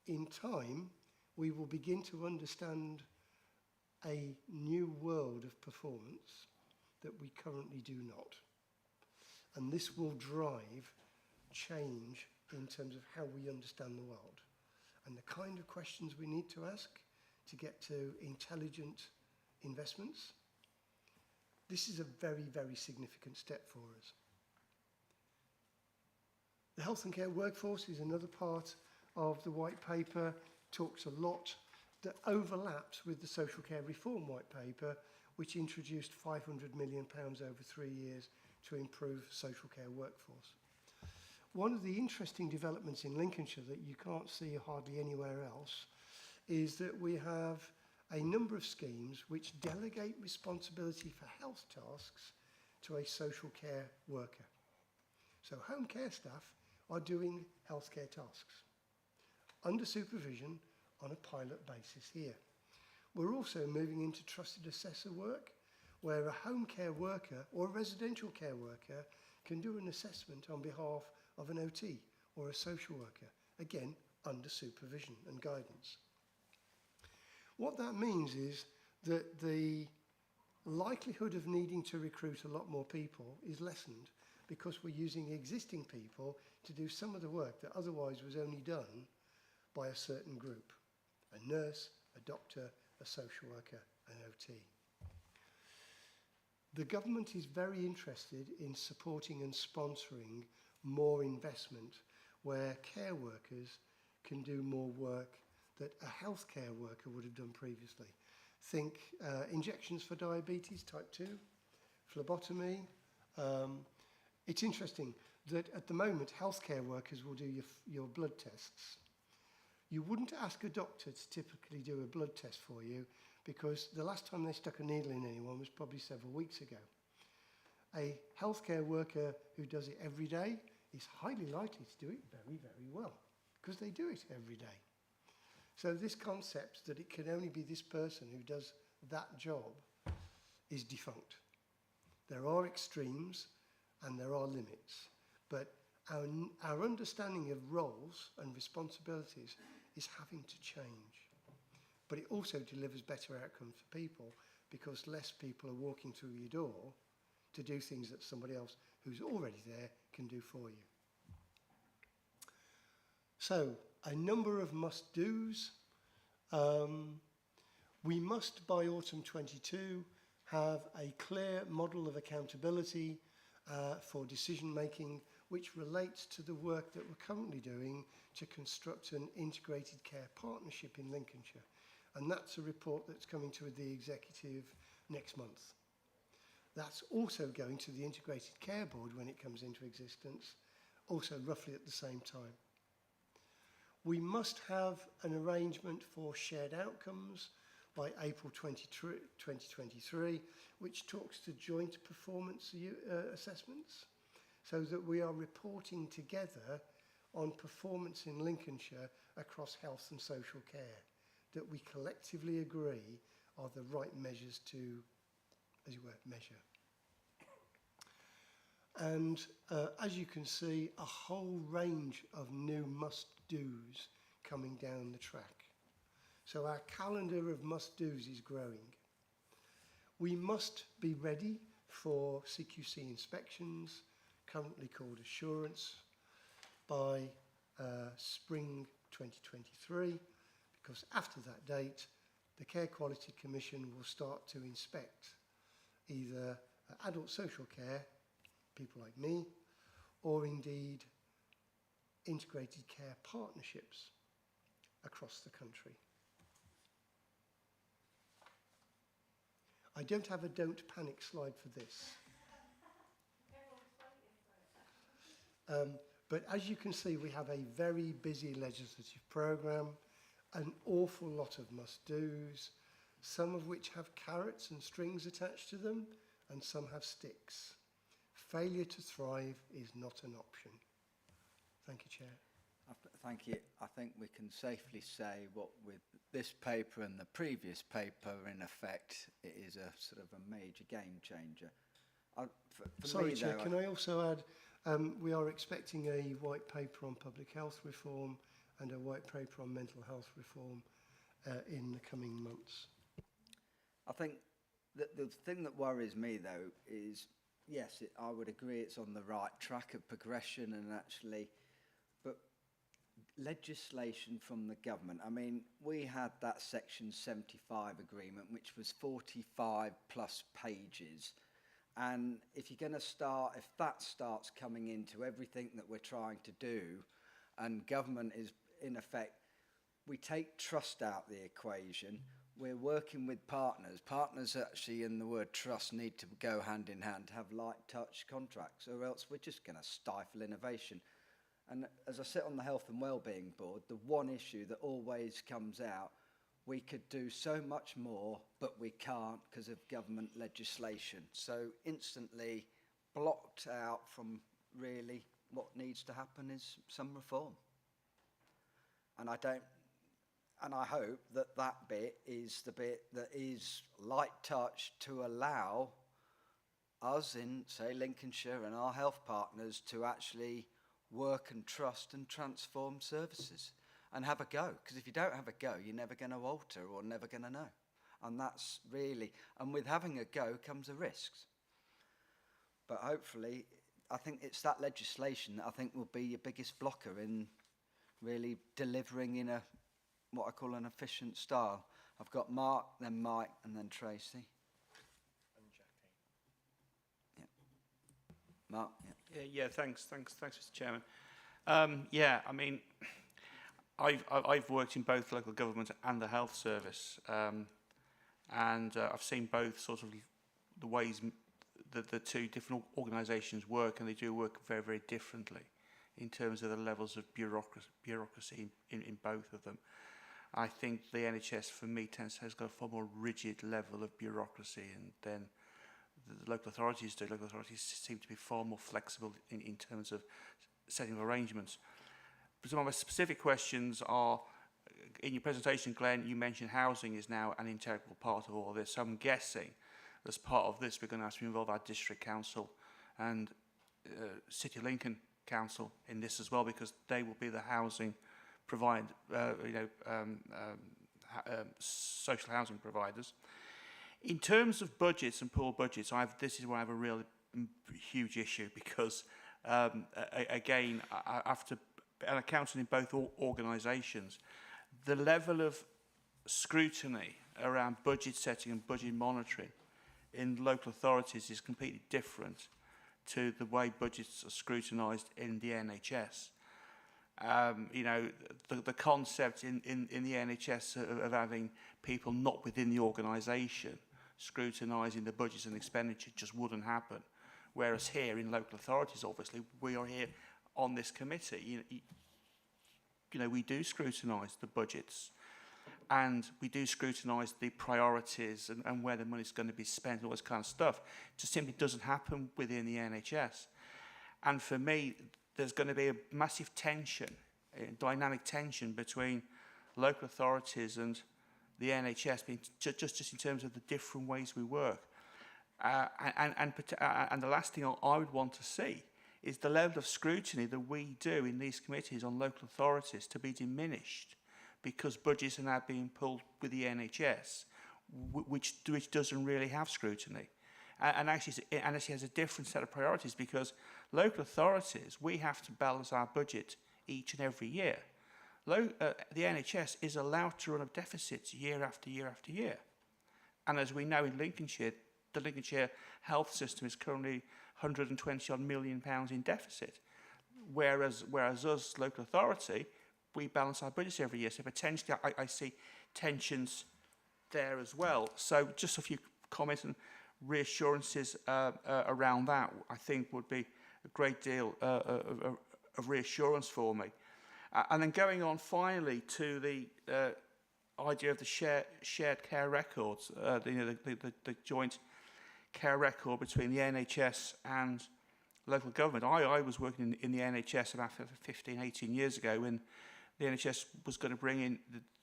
In time, we will begin to understand a new world of performance that we currently do not. And this will drive change in terms of how we understand the world and the kind of questions we need to ask to get to intelligent investments. This is a very, very significant step for us. The health and care workforce is another part of the white paper. Talks a lot that overlaps with the social care reform white paper, which introduced £500 million over 3 years to improve social care workforce. One of the interesting developments in Lincolnshire that you can't see hardly anywhere else is that we have a number of schemes which delegate responsibility for health tasks to a social care worker. So home care staff are doing healthcare tasks under supervision on a pilot basis here. We're also moving into trusted assessor work, where a home care worker or a residential care worker can do an assessment on behalf of an OT or a social worker, again, under supervision and guidance. What that means is that the likelihood of needing to recruit a lot more people is lessened because we're using existing people to do some of the work that otherwise was only done by a certain group: a nurse, a doctor, a social worker, an OT. The government is very interested in supporting and sponsoring more investment where care workers can do more work that a healthcare worker would have done previously. Think injections for diabetes type 2, phlebotomy. It's interesting that at the moment healthcare workers will do your blood tests. You wouldn't ask a doctor to typically do a blood test for you because the last time they stuck a needle in anyone was probably several weeks ago. A healthcare worker who does it every day is highly likely to do it very, very well because they do it every day. So this concept that it can only be this person who does that job is defunct. There are extremes and there are limits, but our understanding of roles and responsibilities is having to change. But it also delivers better outcomes for people because less people are walking through your door to do things that somebody else who's already there can do for you. So, a number of must-dos. We must, by autumn 22, have a clear model of accountability for decision-making which relates to the work that we're currently doing to construct an integrated care partnership in Lincolnshire. And that's a report that's coming to the executive next month. That's also going to the Integrated Care Board when it comes into existence, also roughly at the same time. We must have an arrangement for shared outcomes by April 2023, which talks to joint performance assessments, so that we are reporting together on performance in Lincolnshire across health and social care, that we collectively agree are the right measures to, as it were, measure. And as you can see, a whole range of new must-dos coming down the track. So our calendar of must-dos is growing. We must be ready for CQC inspections, currently called assurance, by spring 2023, because after that date, the Care Quality Commission will start to inspect either adult social care, people like me, or indeed integrated care partnerships across the country. I don't have a don't panic slide for this. But as you can see, we have a very busy legislative programme, an awful lot of must-dos, some of which have carrots and strings attached to them, and some have sticks. Failure to thrive is not an option. Thank you, Chair. Thank you. I think we can safely say what with this paper and the previous paper, in effect, it is a sort of a major game changer. For Sorry, me, Chair, though, can I also add, we are expecting a white paper on public health reform and a white paper on mental health reform in the coming months. I think that the thing that worries me, though, is, yes, I would agree it's on the right track of progression and actually, but legislation from the government. I mean, we had that Section 75 agreement, which was 45 plus pages. And if you're going to start, if that starts coming into everything that we're trying to do, and government is, in effect, we take trust out the equation, we're working with partners. Partners actually, in the word trust, need to go hand in hand, have light touch contracts, or else we're just going to stifle innovation. And as I sit on the Health and Wellbeing Board, the one issue that always comes out, we could do so much more, but we can't because of government legislation. So instantly blocked out from really what needs to happen is some reform. And I hope that that bit is the bit that is light touch to allow us in, say, Lincolnshire and our health partners to actually work and trust and transform services and have a go. Because if you don't have a go, you're never going to alter or never going to know. And that's really, and with having a go comes a risks. But hopefully, I think it's that legislation that I think will be your biggest blocker in really delivering in a what I call an efficient style. I've got Mark, then Mike, and then Tracy. And Jackie. Yeah. Mark. Yeah. Yeah. Thanks, Mr. Chairman. Yeah, I mean, I've worked in both local government and the health service, and I've seen both sort of the ways that the two different organisations work, and they do work very, very differently in terms of the levels of bureaucracy in both of them. I think the NHS, for me, has got a far more rigid level of bureaucracy, and then the local authorities do. Local authorities seem to be far more flexible in terms of setting arrangements. But some of my specific questions are, in your presentation, Glenn, you mentioned housing is now an integral part of all of this. So I'm guessing, as part of this, we're going to have to involve our district council and City of Lincoln Council in this as well, because they will be the housing provide, social housing providers. In terms of budgets and poor budgets, this is where I have a real huge issue, because again, after an accountant in both organisations, the level of scrutiny around budget setting and budget monitoring in local authorities is completely different to the way budgets are scrutinised in the NHS. The concept in the NHS of having people not within the organisation scrutinising the budgets and expenditure just wouldn't happen. Whereas here in local authorities, obviously, we are here on this committee. We do scrutinise the budgets, and we do scrutinise the priorities and where the money's going to be spent, all this kind of stuff. It just simply doesn't happen within the NHS. And for me, there's going to be a massive tension, dynamic tension between local authorities and the NHS, being just in terms of the different ways we work. And the last thing I would want to see is the level of scrutiny that we do in these committees on local authorities to be diminished because budgets are now being pulled with the NHS, which doesn't really have scrutiny. And actually has a different set of priorities, because local authorities, we have to balance our budget each and every year. The NHS is allowed to run up deficits year after year after year. And as we know in Lincolnshire, the Lincolnshire health system is currently £120 million in deficit, whereas us, local authority, we balance our budgets every year. So potentially I see tensions there as well. So just a few comments and reassurances around that, I think, would be a great deal of reassurance for me. And then going on finally to the idea of the shared care records, the joint care record between the NHS and local government. I was working in the NHS about 15, 18 years ago when the NHS was going to bring in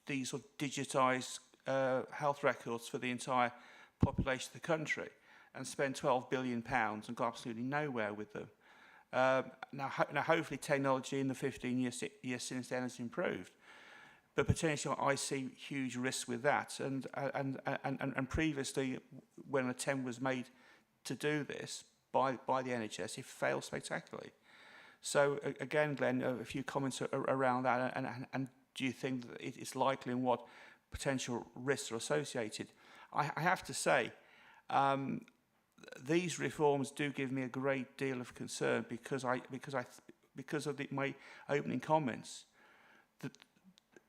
these sort of digitised health records for the entire population of the country, and spend £12 billion and got absolutely nowhere with them. Now hopefully technology in the 15 years since then has improved, but potentially I see huge risks with that. And previously, when an attempt was made to do this by the NHS, it failed spectacularly. So again, Glenn, a few comments around that, and do you think that it is likely, and what potential risks are associated? I have to say, these reforms do give me a great deal of concern, because of my opening comments. That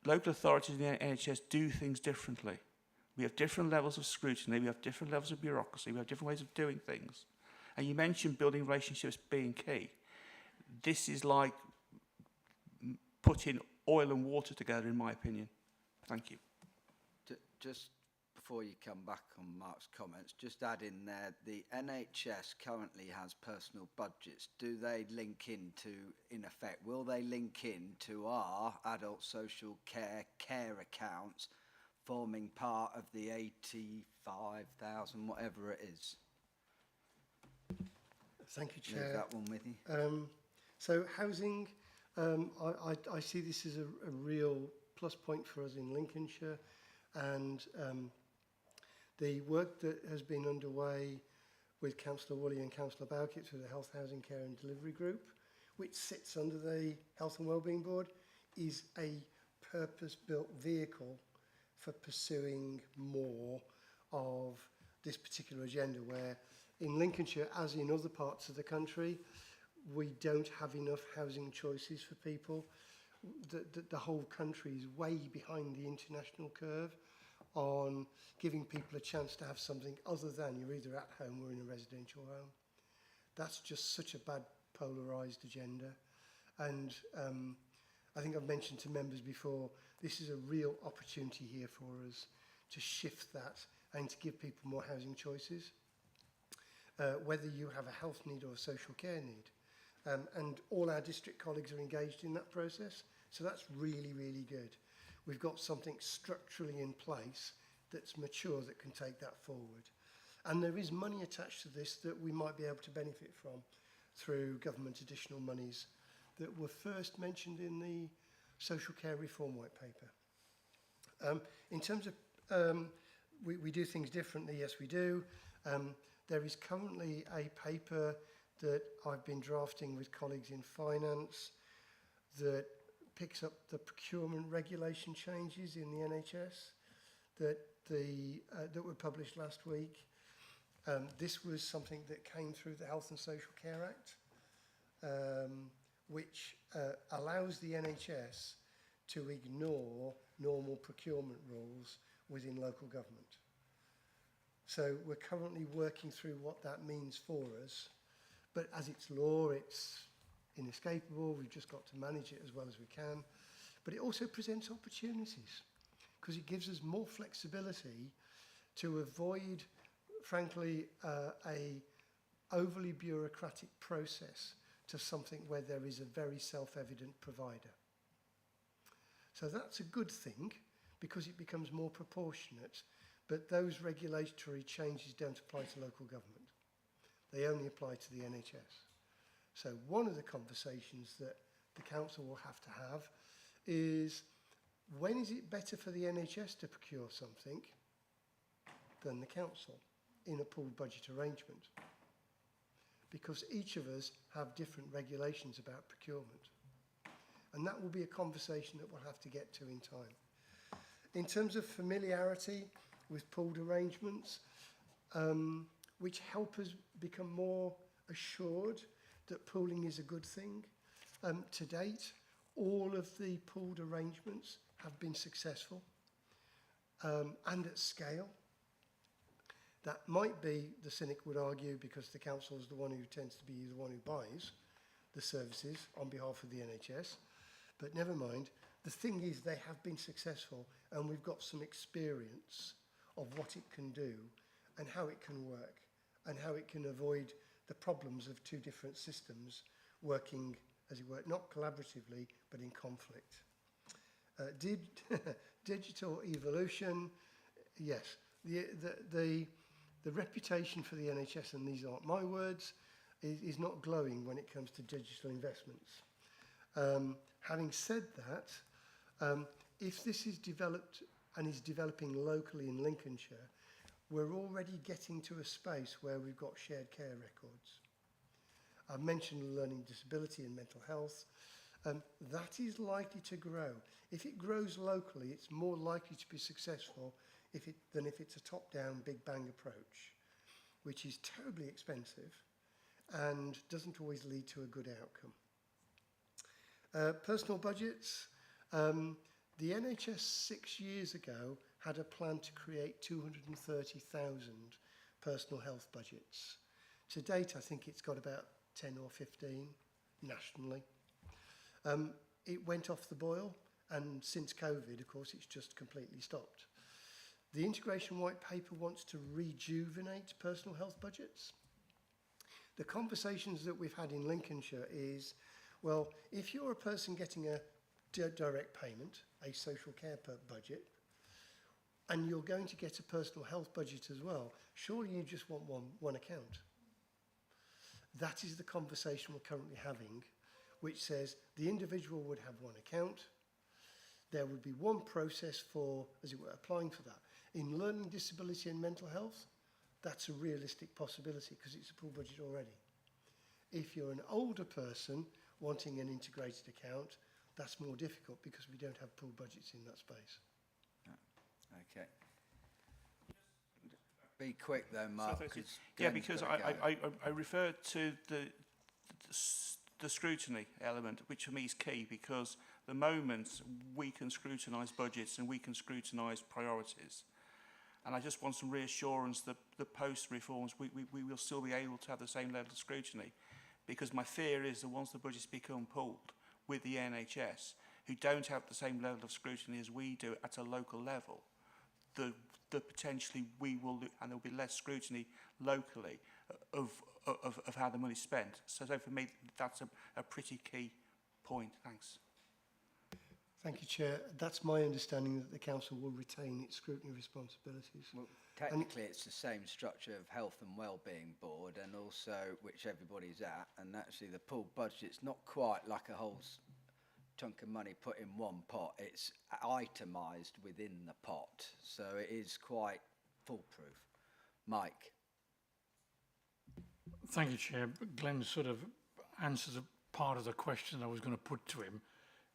local authorities in the NHS do things differently. We have different levels of scrutiny, we have different levels of bureaucracy, we have different ways of doing things. And you mentioned building relationships being key. This is like putting oil and water together, in my opinion. Thank you. Just before you come back on Mark's comments, just add in there, the NHS currently has personal budgets. Do they link into, in effect, will they link into our adult social care accounts forming part of the 85,000, whatever it is? Thank you, Chair. Leave that one with you. So housing, I see this as a real plus point for us in Lincolnshire, and the work that has been underway with Councillor Woolley and Councillor Bowkett through the Health, Housing, Care and Delivery Group, which sits under the Health and Wellbeing Board, is a purpose-built vehicle for pursuing more of this particular agenda, where in Lincolnshire, as in other parts of the country, we don't have enough housing choices for people. The whole country is way behind the international curve on giving people a chance to have something other than you're either at home or in a residential home. That's just such a bad polarised agenda. And I think I've mentioned to members before, this is a real opportunity here for us to shift that and to give people more housing choices, whether you have a health need or a social care need. And all our district colleagues are engaged in that process. So that's really, really good. We've got something structurally in place that's mature that can take that forward. And there is money attached to this that we might be able to benefit from through government additional monies that were first mentioned in the Social Care Reform White Paper. In terms of, we do things differently, yes we do. There is currently a paper that I've been drafting with colleagues in finance that picks up the procurement regulation changes in the NHS that were published last week. This was something that came through the Health and Social Care Act, which allows the NHS to ignore normal procurement rules within local government. So we're currently working through what that means for us. But as it's law, it's inescapable. We've just got to manage it as well as we can. But it also presents opportunities because it gives us more flexibility to avoid, frankly, a overly bureaucratic process to something where there is a very self-evident provider. So that's a good thing because it becomes more proportionate, but those regulatory changes don't apply to local government. They only apply to the NHS. So one of the conversations that the council will have to have is, when is it better for the NHS to procure something than the council in a pooled budget arrangement? Because each of us have different regulations about procurement. And that will be a conversation that we'll have to get to in time. In terms of familiarity with pooled arrangements, which help us become more assured that pooling is a good thing. To date, all of the pooled arrangements have been successful and at scale. That might be, the cynic would argue, because the council is the one who tends to be the one who buys the services on behalf of the NHS. But never mind, the thing is they have been successful and we've got some experience of what it can do and how it can work and how it can avoid the problems of two different systems working, as it were, not collaboratively, but in conflict. Digital evolution, yes. The reputation for the NHS, and these aren't my words, is not glowing when it comes to digital investments. Having said that, if this is developed and is developing locally in Lincolnshire, we're already getting to a space where we've got shared care records. I've mentioned learning disability and mental health. That is likely to grow. If it grows locally, it's more likely to be successful than if it's a top-down, big bang approach, which is terribly expensive and doesn't always lead to a good outcome. Personal budgets. The NHS 6 years ago had a plan to create 230,000 personal health budgets. To date, I think it's got about 10 or 15 nationally. It went off the boil, and since COVID, of course, it's just completely stopped. The integration white paper wants to rejuvenate personal health budgets. The conversations that we've had in Lincolnshire is, well, if you're a person getting a direct payment, a social care budget, and you're going to get a personal health budget as well, surely you just want one account. That is the conversation we're currently having, which says the individual would have one account. There would be one process for, as it were, applying for that. In learning disability and mental health, that's a realistic possibility because it's a pool budget already. If you're an older person wanting an integrated account, that's more difficult because we don't have pool budgets in that space. Okay. Be quick though, Mark. Yeah, because I referred to the scrutiny element, which for me is key, because the moment we can scrutinise budgets and we can scrutinise priorities, and I just want some reassurance that the post-reforms we will still be able to have the same level of scrutiny, because my fear is that once the budgets become pooled with the NHS, who don't have the same level of scrutiny as we do at a local level, the potentially we will, and there will be less scrutiny locally of how the money's spent. So for me, that's a pretty key point. Thanks. Thank you, Chair. That's my understanding, that the Council will retain its scrutiny responsibilities. Well, technically, it's the same structure of Health and Wellbeing Board, and also which everybody's at. And actually, the pool budget's not quite like a whole chunk of money put in one pot. It's itemised within the pot, so it is quite foolproof. Mike. Thank you, Chair. Glenn sort of answered a part of the question I was going to put to him.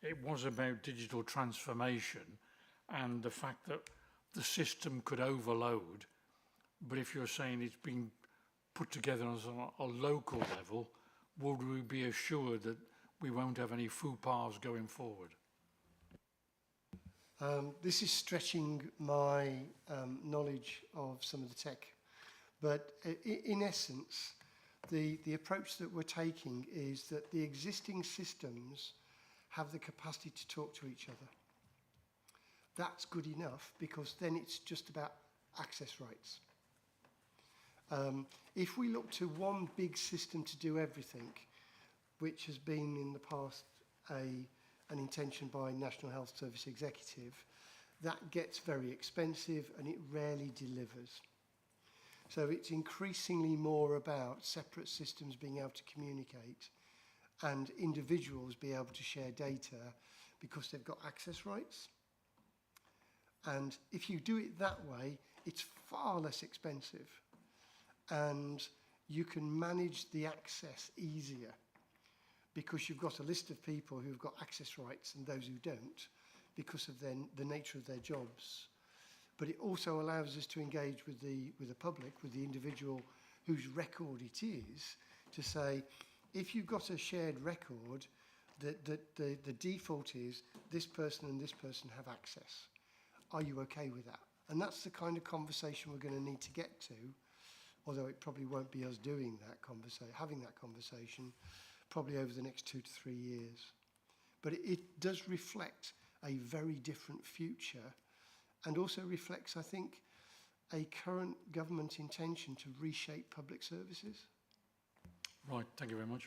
It was about digital transformation and the fact that the system could overload, but if you're saying it's being put together on a local level, would we be assured that we won't have any faux pas going forward? This is stretching my knowledge of some of the tech, but in essence, the approach that we're taking is that the existing systems have the capacity to talk to each other. That's good enough, because then it's just about access rights. If we look to one big system to do everything, which has been in the past an intention by National Health Service Executive, that gets very expensive and it rarely delivers. So it's increasingly more about separate systems being able to communicate and individuals be able to share data because they've got access rights. And if you do it that way, it's far less expensive and you can manage the access easier because you've got a list of people who've got access rights and those who don't because of the nature of their jobs. But it also allows us to engage with the public, with the individual whose record it is, to say, if you've got a shared record, the default is this person and this person have access. Are you okay with that? And that's the kind of conversation we're going to need to get to, although it probably won't be us doing that having that conversation, probably over the next 2 to 3 years. But it does reflect a very different future, and also reflects, I think, a current government intention to reshape public services. Right, thank you very much.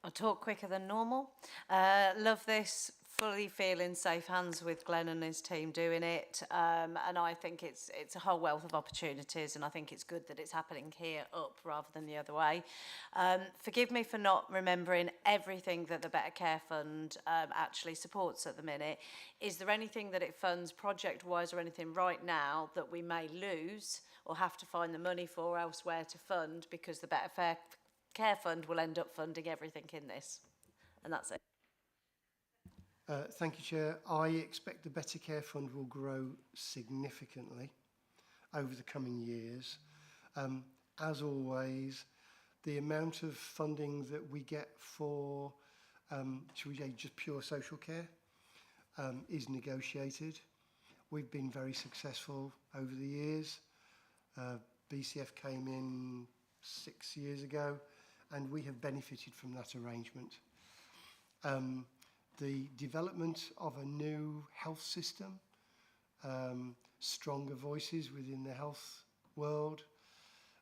I'll talk quicker than normal. Love this. Fully feel in safe hands with Glenn and his team doing it, and I think it's a whole wealth of opportunities, and I think it's good that it's happening here up rather than the other way. Forgive me for not remembering everything that the Better Care Fund actually supports at the minute. Is there anything that it funds project-wise or anything right now that we may lose or have to find the money for elsewhere to fund, because the Better Care Fund will end up funding everything in this? And that's it. Thank you, Chair. I expect the Better Care Fund will grow significantly over the coming years. As always, the amount of funding that we get for, should we say, just pure social care, is negotiated. We've been very successful over the years. BCF came in 6 years ago, and we have benefited from that arrangement. The development of a new health system, stronger voices within the health world,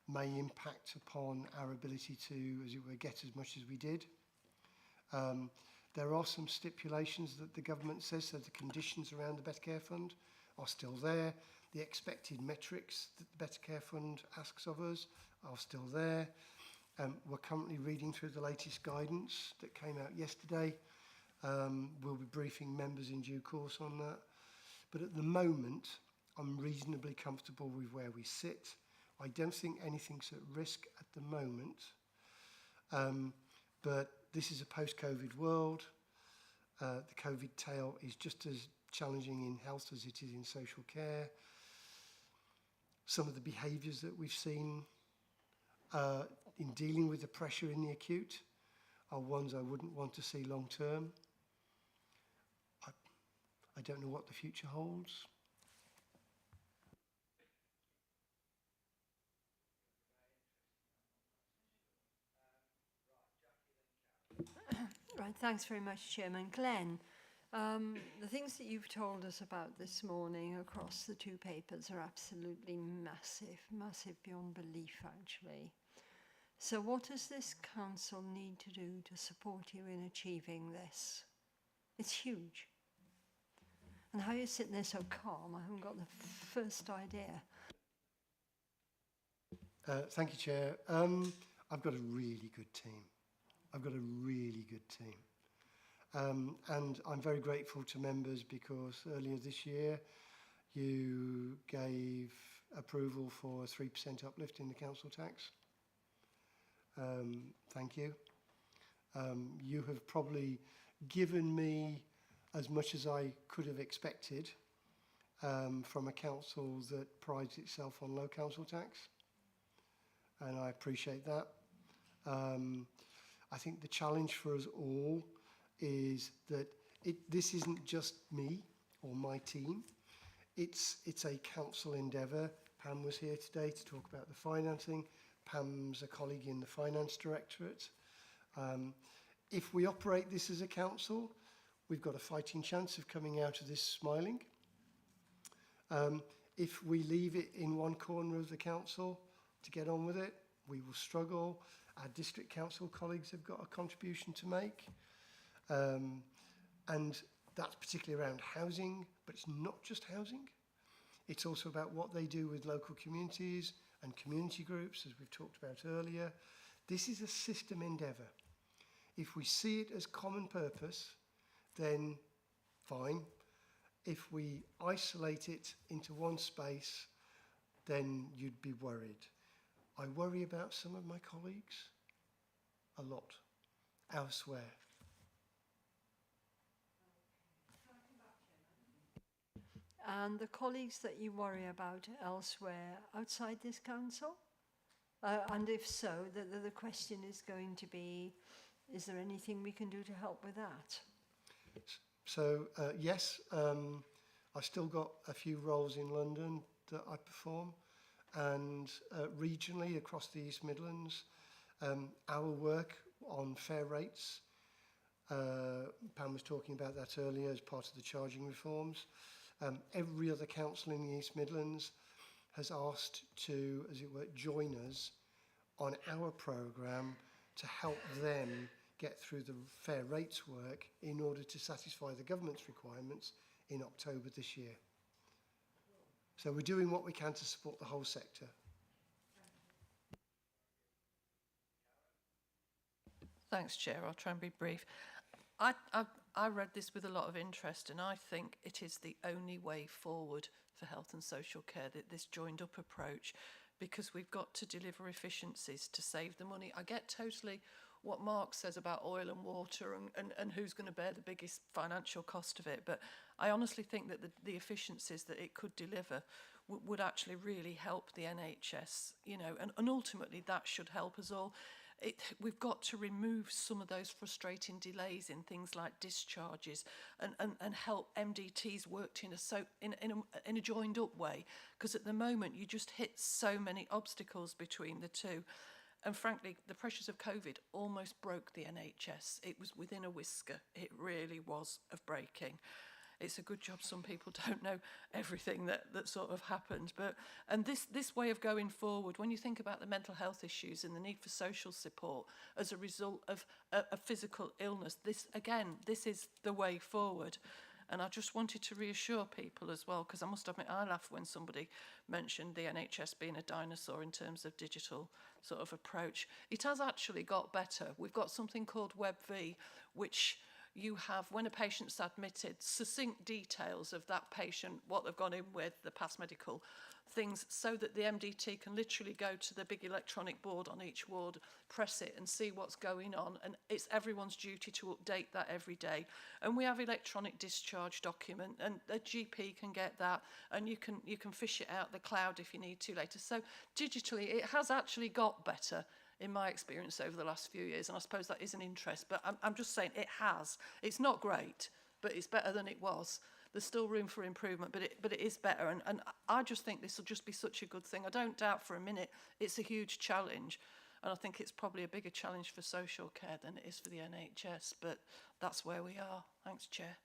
may impact upon our ability to, as it were, get as much as we did. There are some stipulations that the government says, so the conditions around the Better Care Fund are still there. The expected metrics that the Better Care Fund asks of us are still there. We're currently reading through the latest guidance that came out yesterday. We'll be briefing members in due course on that. But at the moment, I'm reasonably comfortable with where we sit. I don't think anything's at risk at the moment. But this is a post-COVID world. The COVID tail is just as challenging in health as it is in social care. Some of the behaviours that we've seen in dealing with the pressure in the acute are ones I wouldn't want to see long term. I don't know what the future holds. Right, thanks very much, Chairman. Glenn, the things that you've told us about this morning across the two papers are absolutely massive, massive beyond belief, actually. So what does this council need to do to support you in achieving this? It's huge. And how are you sitting there so calm? I haven't got the first idea. Thank you, Chair. I've got a really good team. I've got a really good team. And I'm very grateful to members because earlier this year you gave approval for a 3% uplift in the council tax. Thank you. You have probably given me as much as I could have expected from a council that prides itself on low council tax. And I appreciate that. I think the challenge for us all is that this isn't just me or my team. It's a council endeavour. Pam was here today to talk about the financing. Pam's a colleague in the Finance Directorate. If we operate this as a council, we've got a fighting chance of coming out of this smiling. If we leave it in one corner of the council to get on with it, we will struggle. Our district council colleagues have got a contribution to make. And that's particularly around housing, but it's not just housing. It's also about what they do with local communities and community groups, as we've talked about earlier. This is a system endeavour. If we see it as common purpose, then fine. If we isolate it into one space, then you'd be worried. I worry about some of my colleagues a lot elsewhere. And the colleagues that you worry about elsewhere outside this council? And if so, the question is going to be, is there anything we can do to help with that? So, yes, I've still got a few roles in London that I perform, and regionally across the East Midlands, our work on fair rates, Pam was talking about that earlier as part of the charging reforms. Every other council in the East Midlands has asked to, as it were, join us on our programme to help them get through the fair rates work in order to satisfy the government's requirements in October this year. So we're doing what we can to support the whole sector. Thanks, Chair. I'll try and be brief. I read this with a lot of interest, and I think it is the only way forward for health and social care, that this joined up approach, because we've got to deliver efficiencies to save the money. I get totally what Mark says about oil and water and who's going to bear the biggest financial cost of it, but I honestly think that the efficiencies that it could deliver would actually really help the NHS, you know, and ultimately that should help us all. we've got to remove some of those frustrating delays in things like discharges and help MDTs worked in a joined up way, because at the moment you just hit so many obstacles between the two. And frankly, the pressures of COVID almost broke the NHS. It was within a whisker. It really was of breaking. It's a good job some people don't know everything that sort of happened. And this way of going forward, when you think about the mental health issues and the need for social support as a result of a physical illness, this is the way forward. And I just wanted to reassure people as well, because I must admit I laughed when somebody mentioned the NHS being a dinosaur in terms of digital sort of approach. It has actually got better. We've got something called WebV, which you have, when a patient's admitted, succinct details of that patient, what they've gone in with, the past medical things, so that the MDT can literally go to the big electronic board on each ward, press it and see what's going on. And it's everyone's duty to update that every day. And we have electronic discharge document, and a GP can get that, and you can fish it out the cloud if you need to later. So digitally, it has actually got better in my experience over the last few years, and I suppose that is an interest, but I'm just saying it has. It's not great, but it's better than it was. There's still room for improvement, but it is better, and I just think this will just be such a good thing. I don't doubt for a minute it's a huge challenge, and I think it's probably a bigger challenge for social care than it is for the NHS, but that's where we are. Thanks, Chair.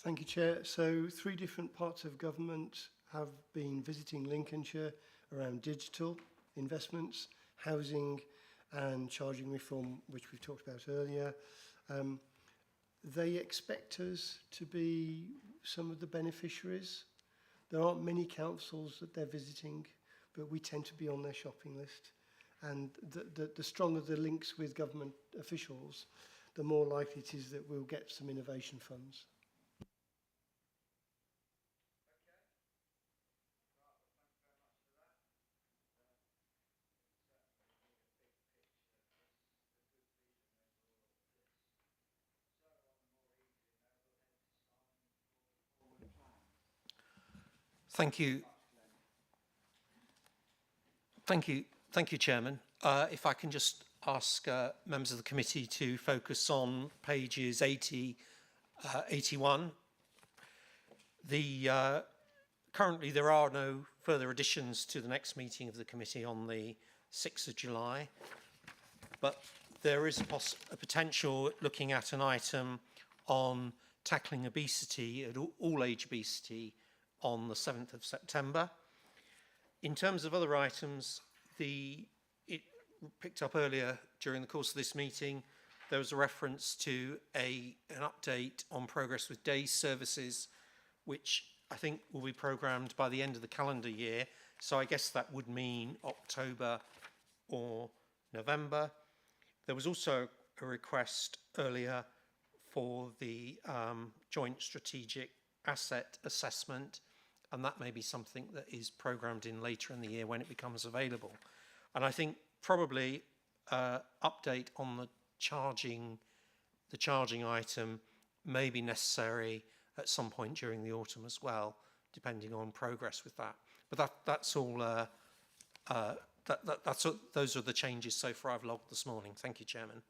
Thank you, Chair. So 3 different parts of government have been visiting Lincolnshire around digital investments, housing and charging reform, which we've talked about earlier. They expect us to be some of the beneficiaries. There aren't many councils that they're visiting, but we tend to be on their shopping list. And the stronger the links with government officials, the more likely it is that we'll get some innovation funds. Thank you. Thank you, Chairman. If I can just ask members of the committee to focus on pages 80, 81. Currently, there are no further additions to the next meeting of the committee on the 6th of July, but there is a potential looking at an item on tackling obesity, all age obesity, on the 7th of September. In terms of other items, it picked up earlier during the course of this meeting, there was a reference to an update on progress with day services, which I think will be programmed by the end of the calendar year. So I guess that would mean October or November. There was also a request earlier for the joint strategic asset assessment, and that may be something that is programmed in later in the year when it becomes available. And I think probably update on the charging item may be necessary at some point during the autumn as well, depending on progress with that. But that's all. Those are the changes so far I've logged this morning. Thank you, Chairman.